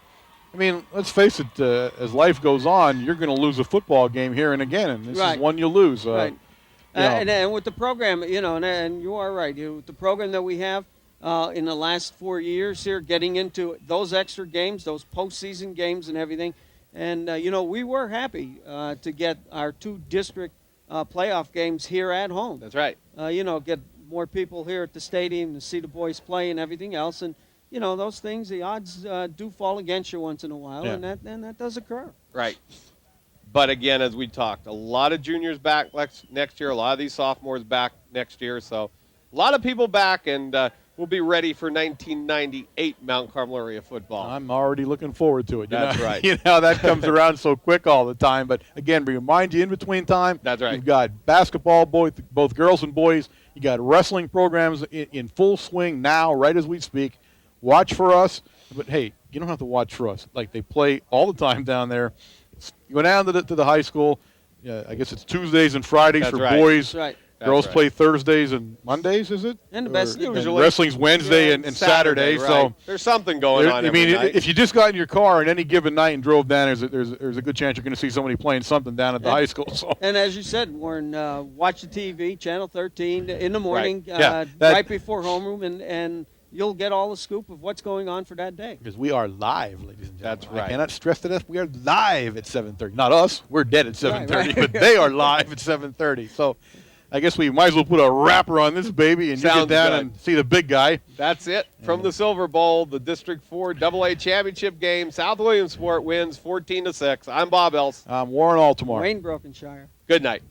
I mean, let's face it. As life goes on, you're going to lose a football game here and again, and this is one you lose. Right. And with the program, you know, and you are right. With the program that we have. In the last 4 years here, getting into those extra games, those postseason games and everything. And, you know, we were happy to get our 2 district playoff games here at home. That's right. You know, get more people here at the stadium to see the boys play and everything else. And, you know, those things, the odds do fall against you once in a while, and that does occur. Right. But, again, as we talked, a lot of juniors back next year, a lot of these sophomores back next year. So a lot of people back, and we'll be ready for 1998 Mount Carmel area football. I'm already looking forward to it. That's right. You know, that comes around so quick all the time. But, again, remind you in between time. That's right. You've got basketball, both girls and boys. You got wrestling programs in full swing now, right as we speak. Watch for us. But, hey, you don't have to watch for us. Like, they play all the time down there. You go down to the high school. Yeah, I guess it's Tuesdays and Fridays for boys. That's right. Girls play Thursdays and Mondays, is it? And the best usually wrestling's Wednesday and Saturday. Right. So there's something going on. I mean, every night. if you just got in your car on any given night and drove down, there's a good chance you're going to see somebody playing something down at the high school. So. And as you said, Warren, watch the TV, Channel 13 in the morning, right, right before homeroom, and you'll get all the scoop of what's going on for that day. Because we are live, ladies and gentlemen. That's right. I cannot stress to this. We are live at 7:30. Not us. We're dead at 7:30, right. but they are live at 7:30. So I guess we might as well put a wrapper on this baby and you get down and see the big guy. That's it. From the Silver Bowl, the District 4 AA championship game, South Williamsport wins 14-6. I'm Bob Else. I'm Warren Altamar. Wayne Brokenshire. Good night.